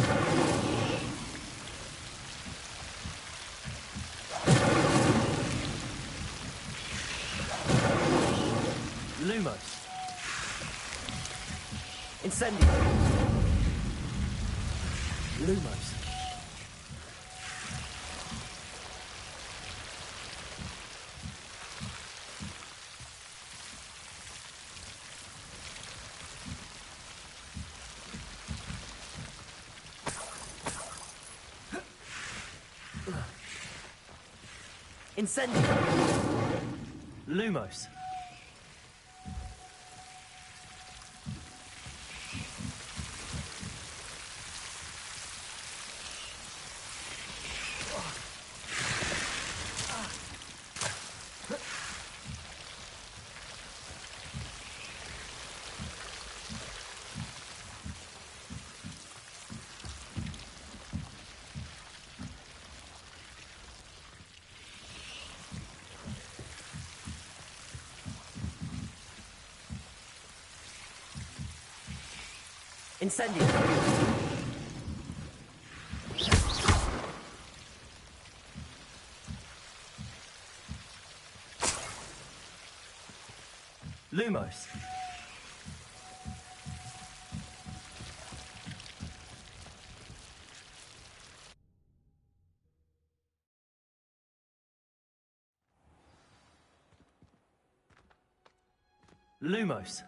S1: Lumos. Incendio. Lumos. Incendio. Lumos. Incendio. Lumos. Lumos.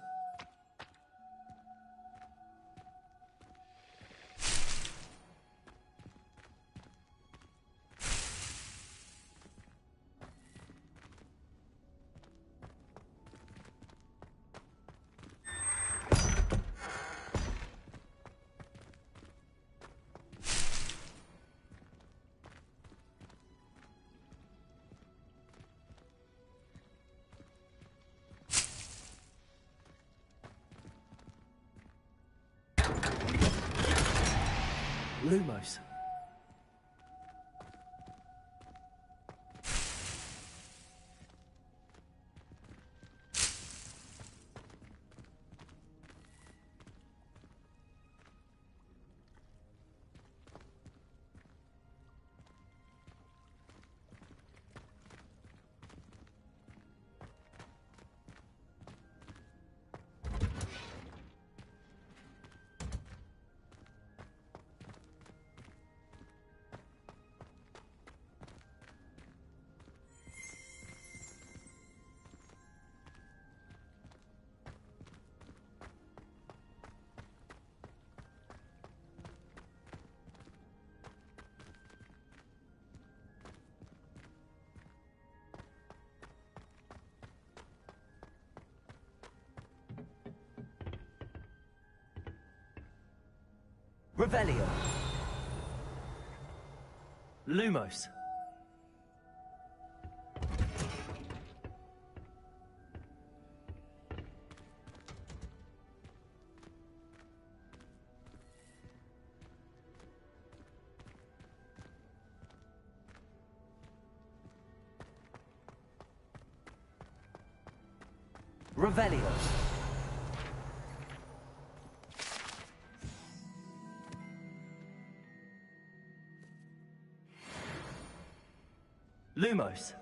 S1: Lumos. Revelio. Lumos. Revelio. Lumos.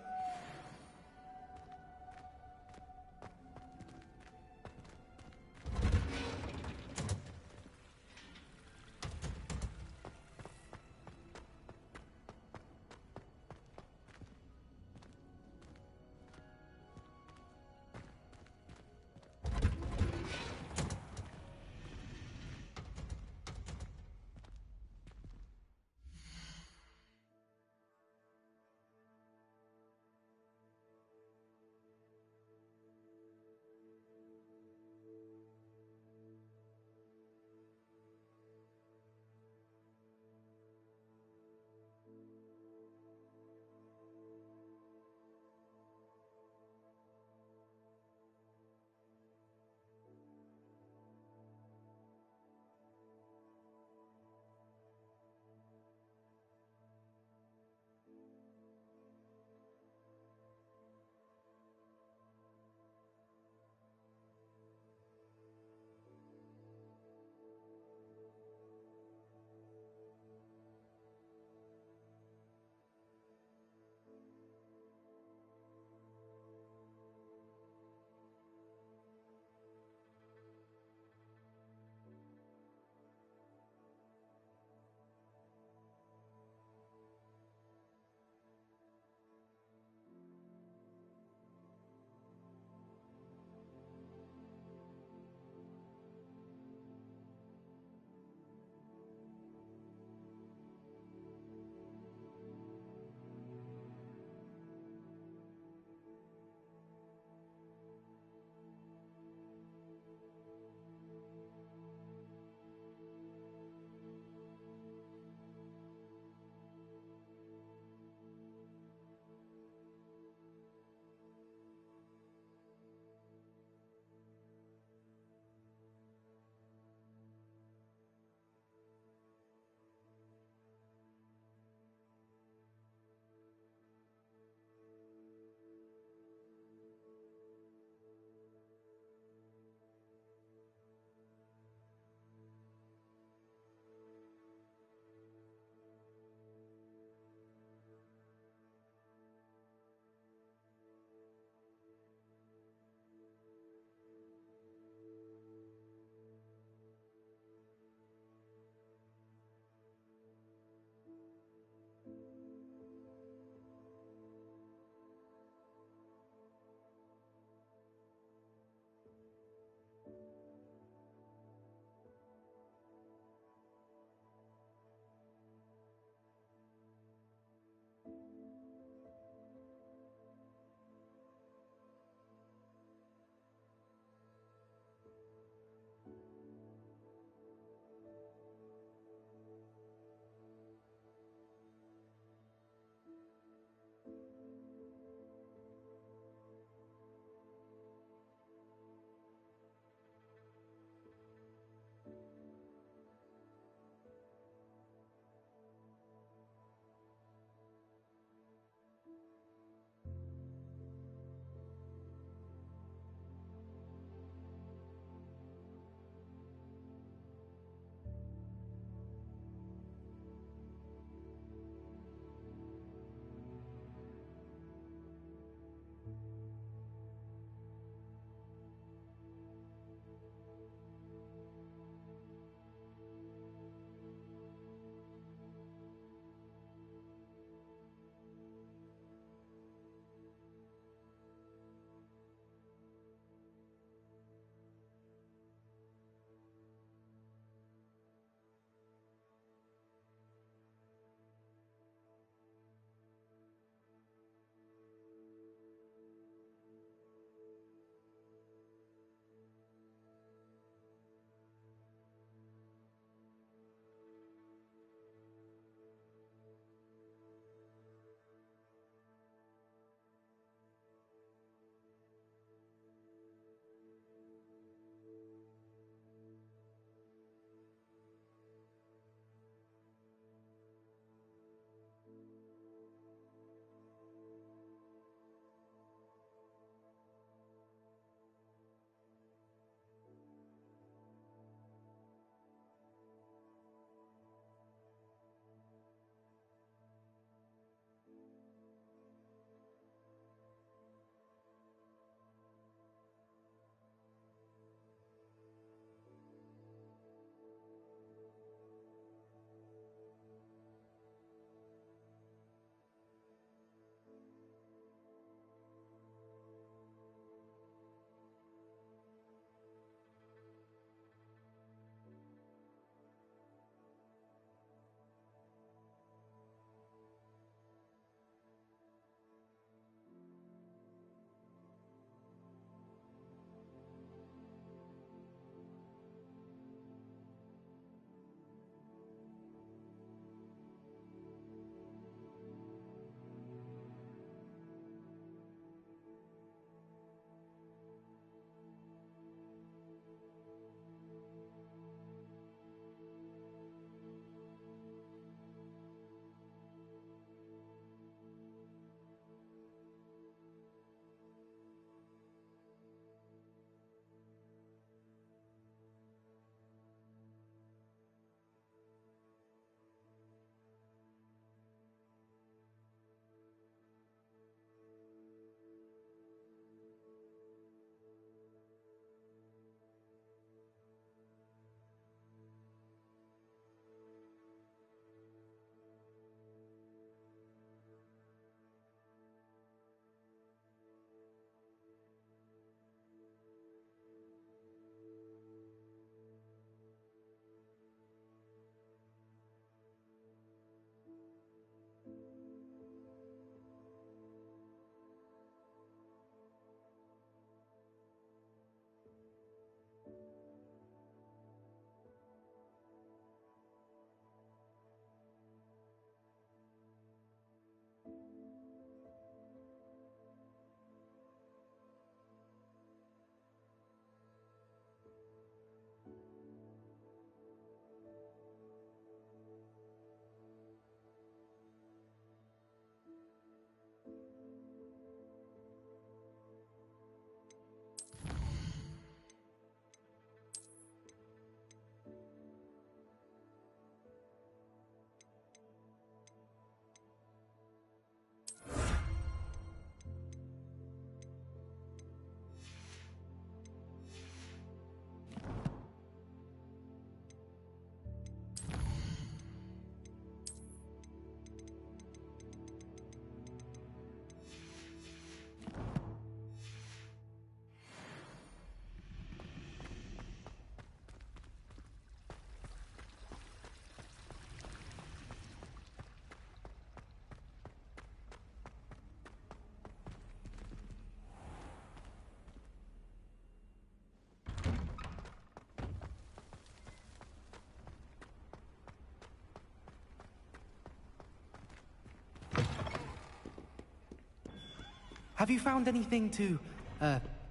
S8: Have you found anything to,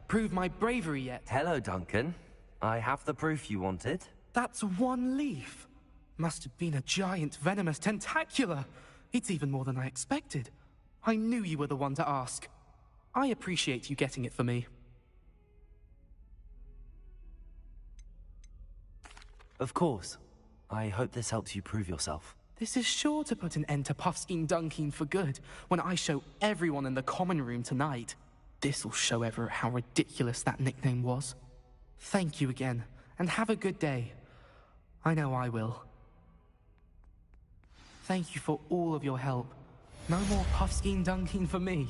S8: prove my bravery yet?
S1: Hello, Duncan. I have the proof you wanted.
S8: That's one leaf. Must have been a giant venomous tentacula. It's even more than I expected. I knew you were the one to ask. I appreciate you getting it for me.
S1: Of course. I hope this helps you prove yourself.
S8: This is sure to put an end to Puffskein Dunkeen for good when I show everyone in the common room tonight. This'll show Everett how ridiculous that nickname was. Thank you again, and have a good day. I know I will. Thank you for all of your help. No more Puffskein Dunkeen for me.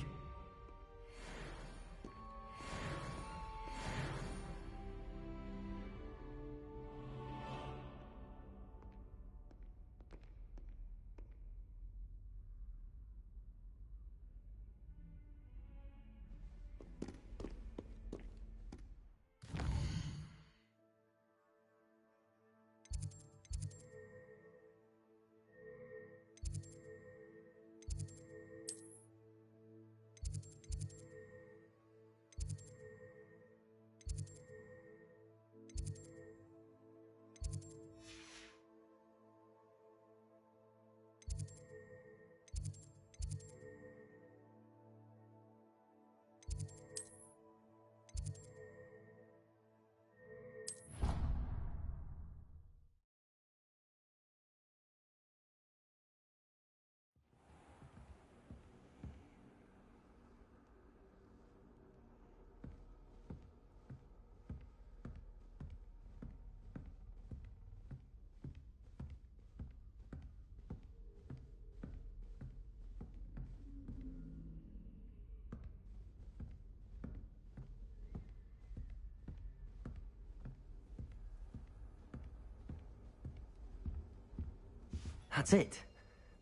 S1: That's it.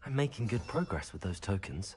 S1: I'm making good progress with those tokens.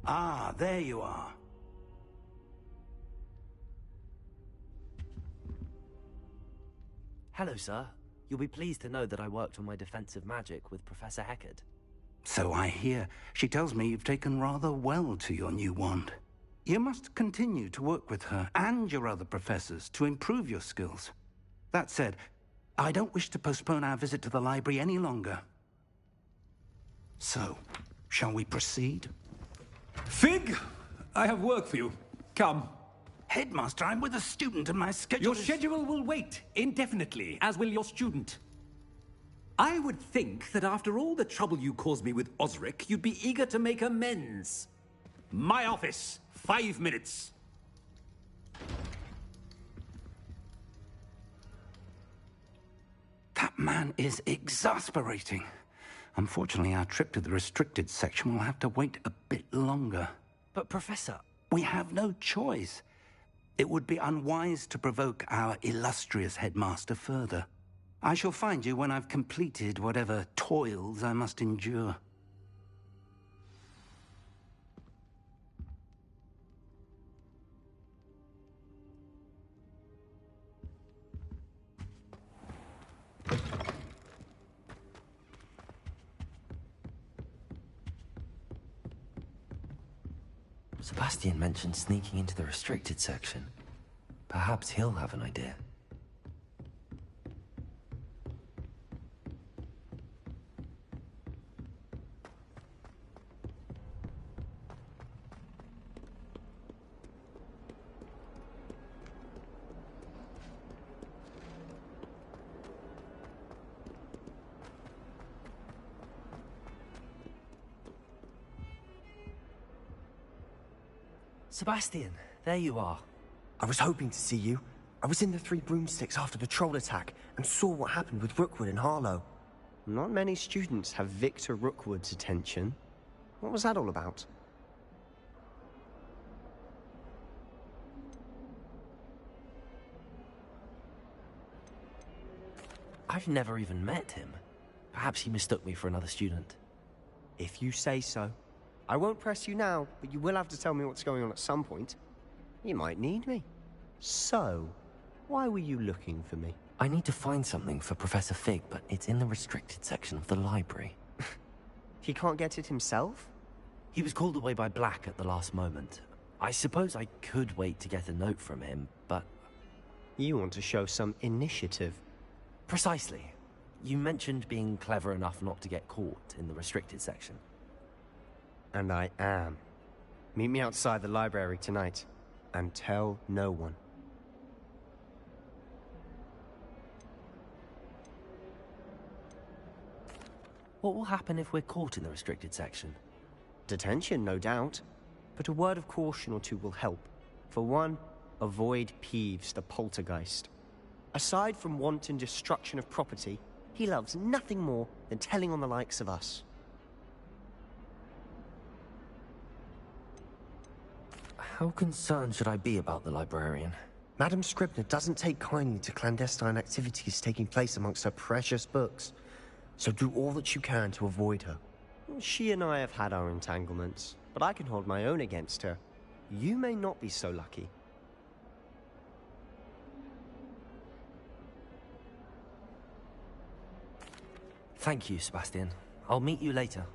S11: Ah, there you are.
S1: Hello, sir. You'll be pleased to know that I worked on my defensive magic with Professor Heckard.
S11: So I hear. She tells me you've taken rather well to your new wand. You must continue to work with her and your other professors to improve your skills. That said, I don't wish to postpone our visit to the library any longer. So, shall we proceed?
S16: Fig, I have work for you. Come.
S11: Headmaster, I'm with a student and my schedule
S16: Your schedule will wait indefinitely, as will your student. I would think that after all the trouble you caused me with Osric, you'd be eager to make amends. My office, 5 minutes.
S11: That man is exasperating. Unfortunately, our trip to the restricted section will have to wait a bit longer.
S1: But, Professor...
S11: We have no choice. It would be unwise to provoke our illustrious headmaster further. I shall find you when I've completed whatever toils I must endure.
S1: Sebastian mentioned sneaking into the restricted section. Perhaps he'll have an idea. Sebastian, there you are.
S14: I was hoping to see you. I was in the Three Broomsticks after the troll attack and saw what happened with Rookwood and Harlow. Not many students have Victor Rookwood's attention. What was that all about?
S1: I've never even met him. Perhaps he mistook me for another student.
S14: If you say so. I won't press you now, but you will have to tell me what's going on at some point. You might need me. So, why were you looking for me?
S1: I need to find something for Professor Fig, but it's in the restricted section of the library.
S14: He can't get it himself?
S1: He was called away by Black at the last moment. I suppose I could wait to get a note from him, but...
S14: You want to show some initiative.
S1: Precisely. You mentioned being clever enough not to get caught in the restricted section.
S14: And I am. Meet me outside the library tonight, and tell no one.
S1: What will happen if we're caught in the restricted section?
S14: Detention, no doubt. But a word of caution or two will help. For one, avoid Peeves, the poltergeist. Aside from wanton destruction of property, he loves nothing more than telling on the likes of us.
S1: How concerned should I be about the librarian?
S14: Madame Scribner doesn't take kindly to clandestine activities taking place amongst her precious books. So do all that you can to avoid her. She and I have had our entanglements, but I can hold my own against her. You may not be so lucky.
S1: Thank you, Sebastian. I'll meet you later.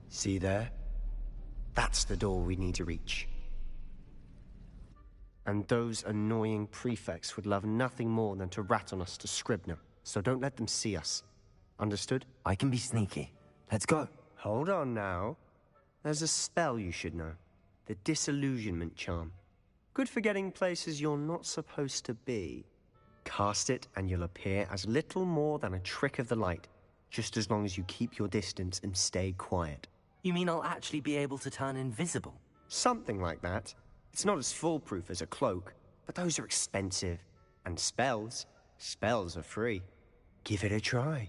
S14: See there? That's the door we need to reach. And those annoying prefects would love nothing more than to rat on us to Scribner, so don't let them see us. Understood?
S1: I can be sneaky. Let's go.
S14: Hold on now. There's a spell you should know. The Disillusionment Charm. Good for getting places you're not supposed to be. Cast it and you'll appear as little more than a trick of the light, just as long as you keep your distance and stay quiet.
S1: You mean I'll actually be able to turn invisible?
S14: Something like that. It's not as foolproof as a cloak, but those are expensive. And spells are free. Give it a try.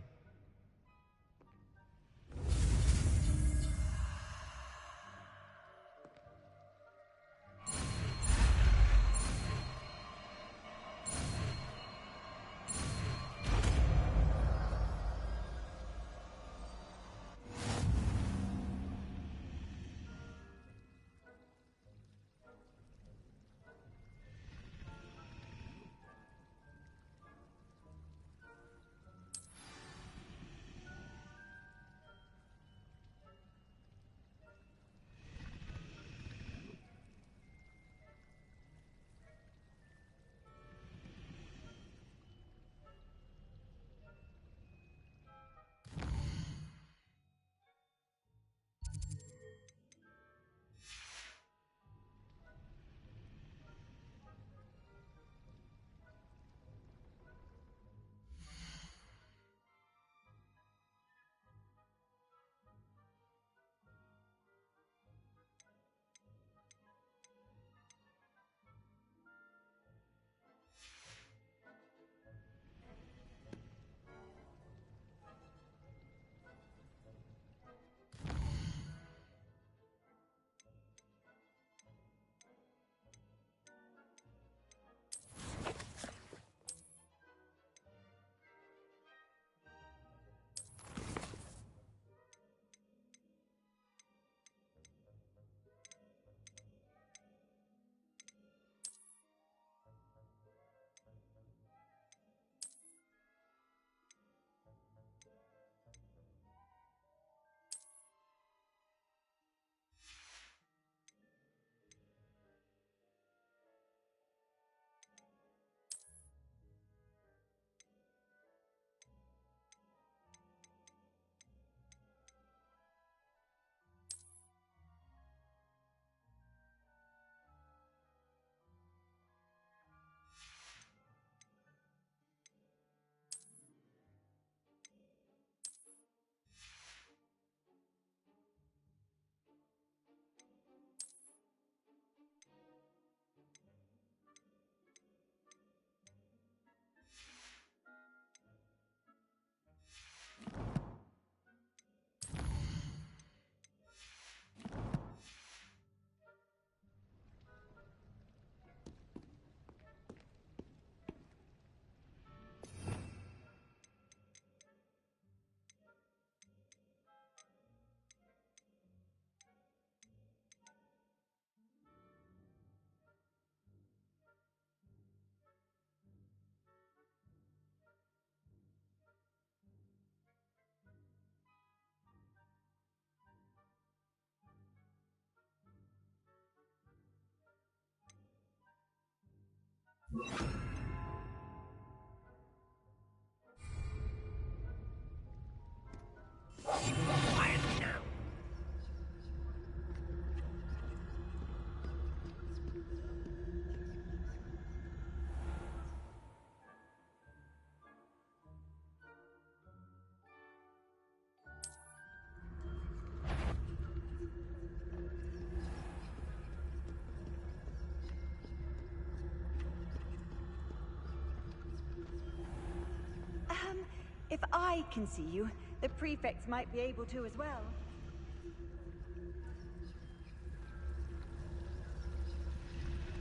S12: If I can see you, the prefects might be able to as well.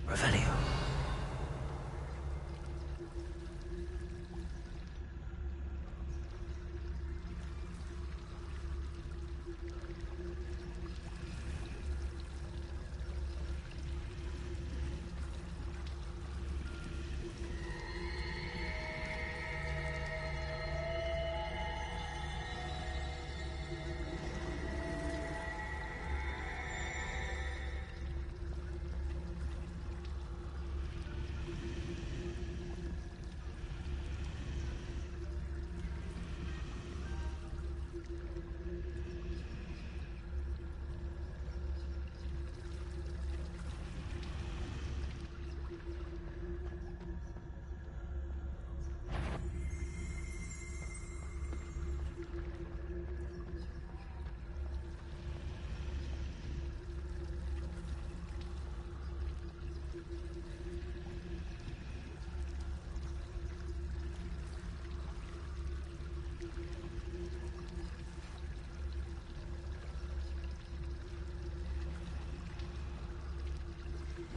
S1: Revelio.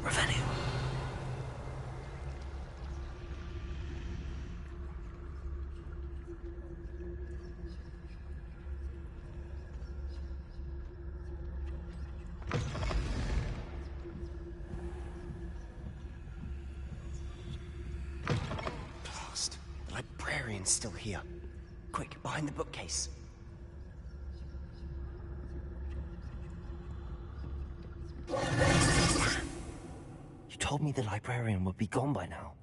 S1: Revelio.
S14: Blast. The librarian's still here. Quick, behind the bookcase.
S1: You told me the librarian would be gone by now.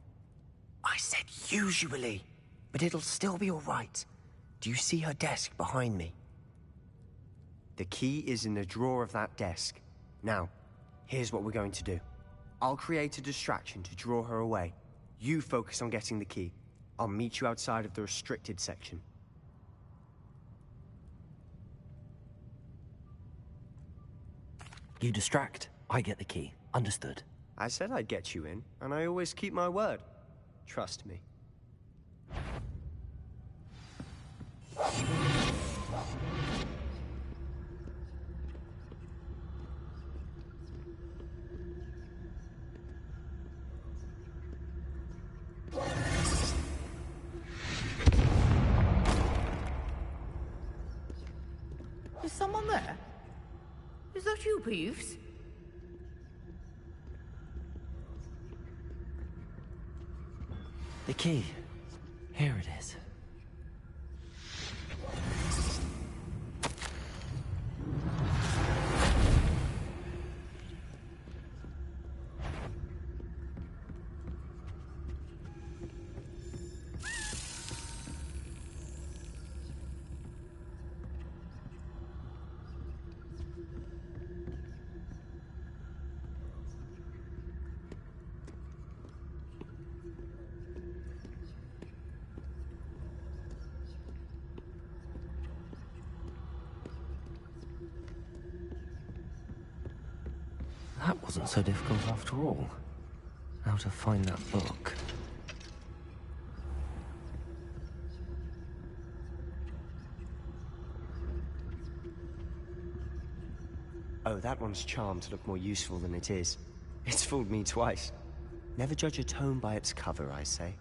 S14: I said usually, but it'll still be all right. Do you see her desk behind me? The key is in the drawer of that desk. Now, here's what we're going to do. I'll create a distraction to draw her away. You focus on getting the key. I'll meet you outside of the restricted section.
S1: You distract, I get the key. Understood.
S14: I said I'd get you in, and I always keep my word. Trust me.
S2: Is someone there? Is that you, Peeves?
S1: The key. Here it is. That wasn't so difficult after all. How to find that book.
S14: Oh, that one's charmed to look more useful than it is. It's fooled me twice. Never judge a tome by its cover, I say.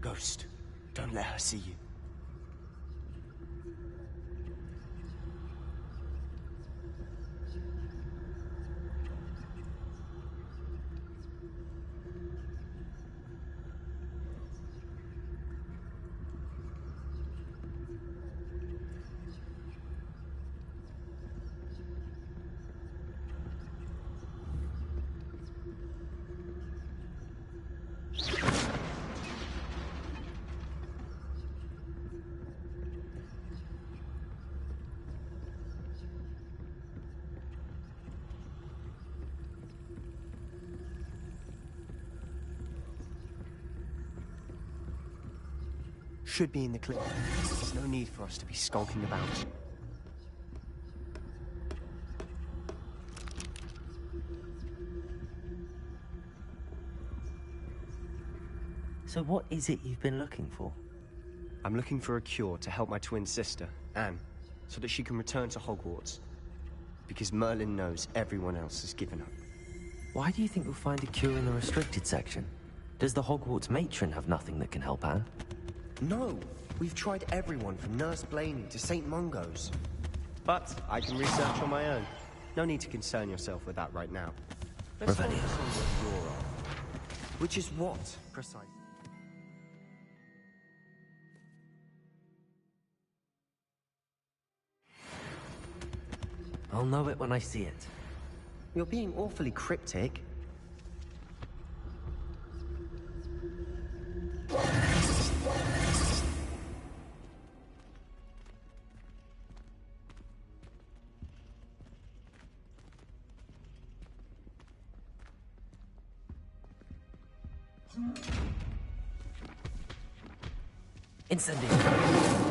S14: Ghost, don't let her see you. should be in the clear. There's no need for us to be skulking about.
S1: So what is it you've been looking for?
S14: I'm looking for a cure to help my twin sister, Anne, so that she can return to Hogwarts. Because Merlin knows everyone else has given up.
S1: Why do you think you'll find a cure in the restricted section? Does the Hogwarts matron have nothing that can help Anne?
S14: No! We've tried everyone from Nurse Blaney to St. Mungo's. But I can research on my own. No need to concern yourself with that right now. Let's focus on what you're on. Which is what, precisely?
S1: I'll know it when I see it.
S14: You're being awfully cryptic.
S1: Incendiary.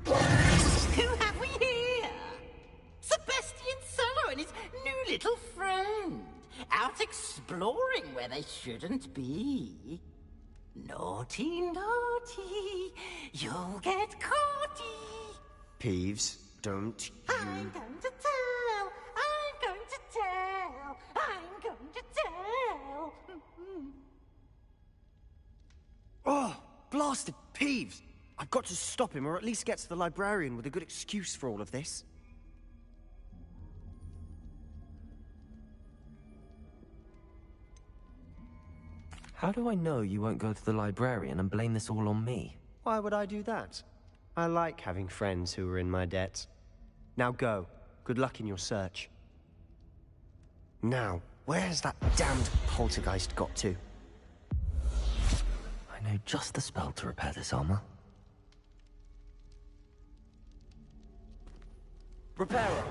S4: Who have we here? Sebastian Solo and his new little friend. Out exploring where they shouldn't be. Naughty, naughty. You'll get caughty.
S14: Peeves, don't you...
S4: I'm going to tell. I'm going to tell. I'm going to tell.
S14: Oh, blasted Peeves! I've got to stop him, or at least get to the librarian with a good excuse for all of this.
S1: How do I know you won't go to the librarian and blame this all on me?
S14: Why would I do that? I like having friends who are in my debt. Now go. Good luck in your search. Now, where's that damned poltergeist got to?
S1: I know just the spell to repair this armor. Repairer!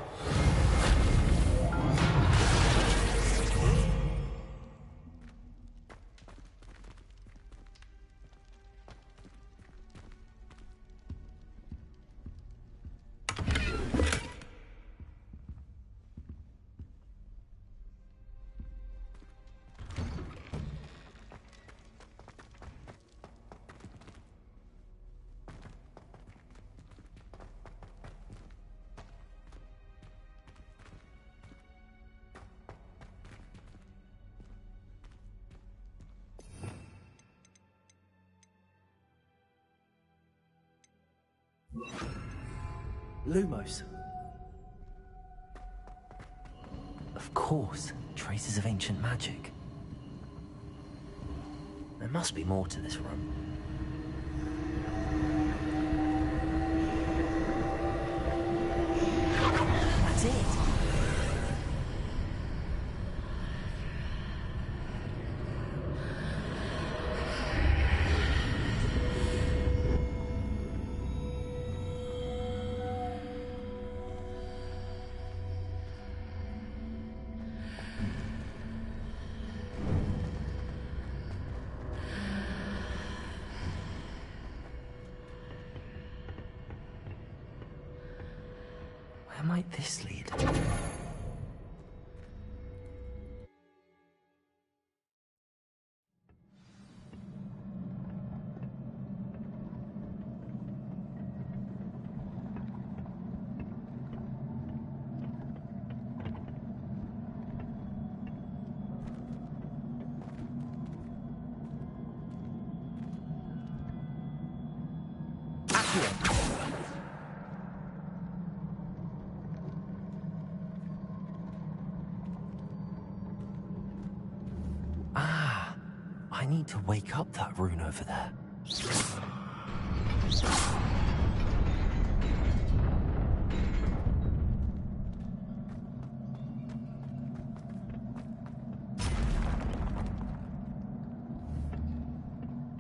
S1: Lumos. Of course, traces of ancient magic. There must be more to this room. That's it! Where might this lead? Ah, I need to wake up that rune over there.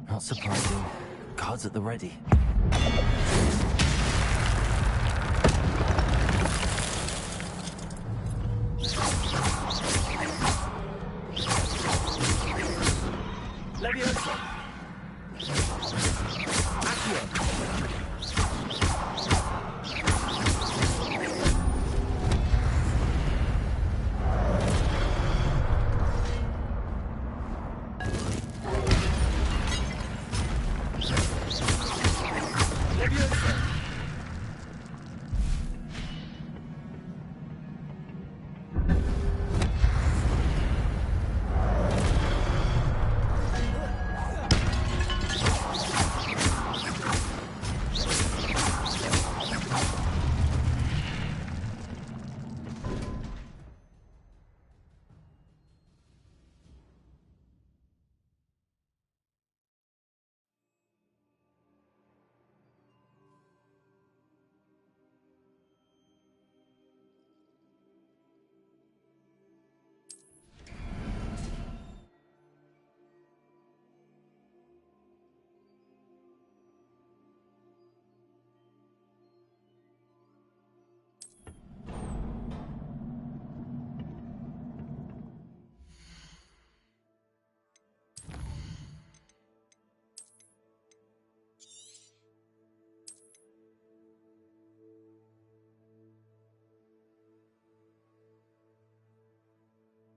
S1: Not surprising. Guards at the ready.
S16: Leviosa! Accio! Leviosa!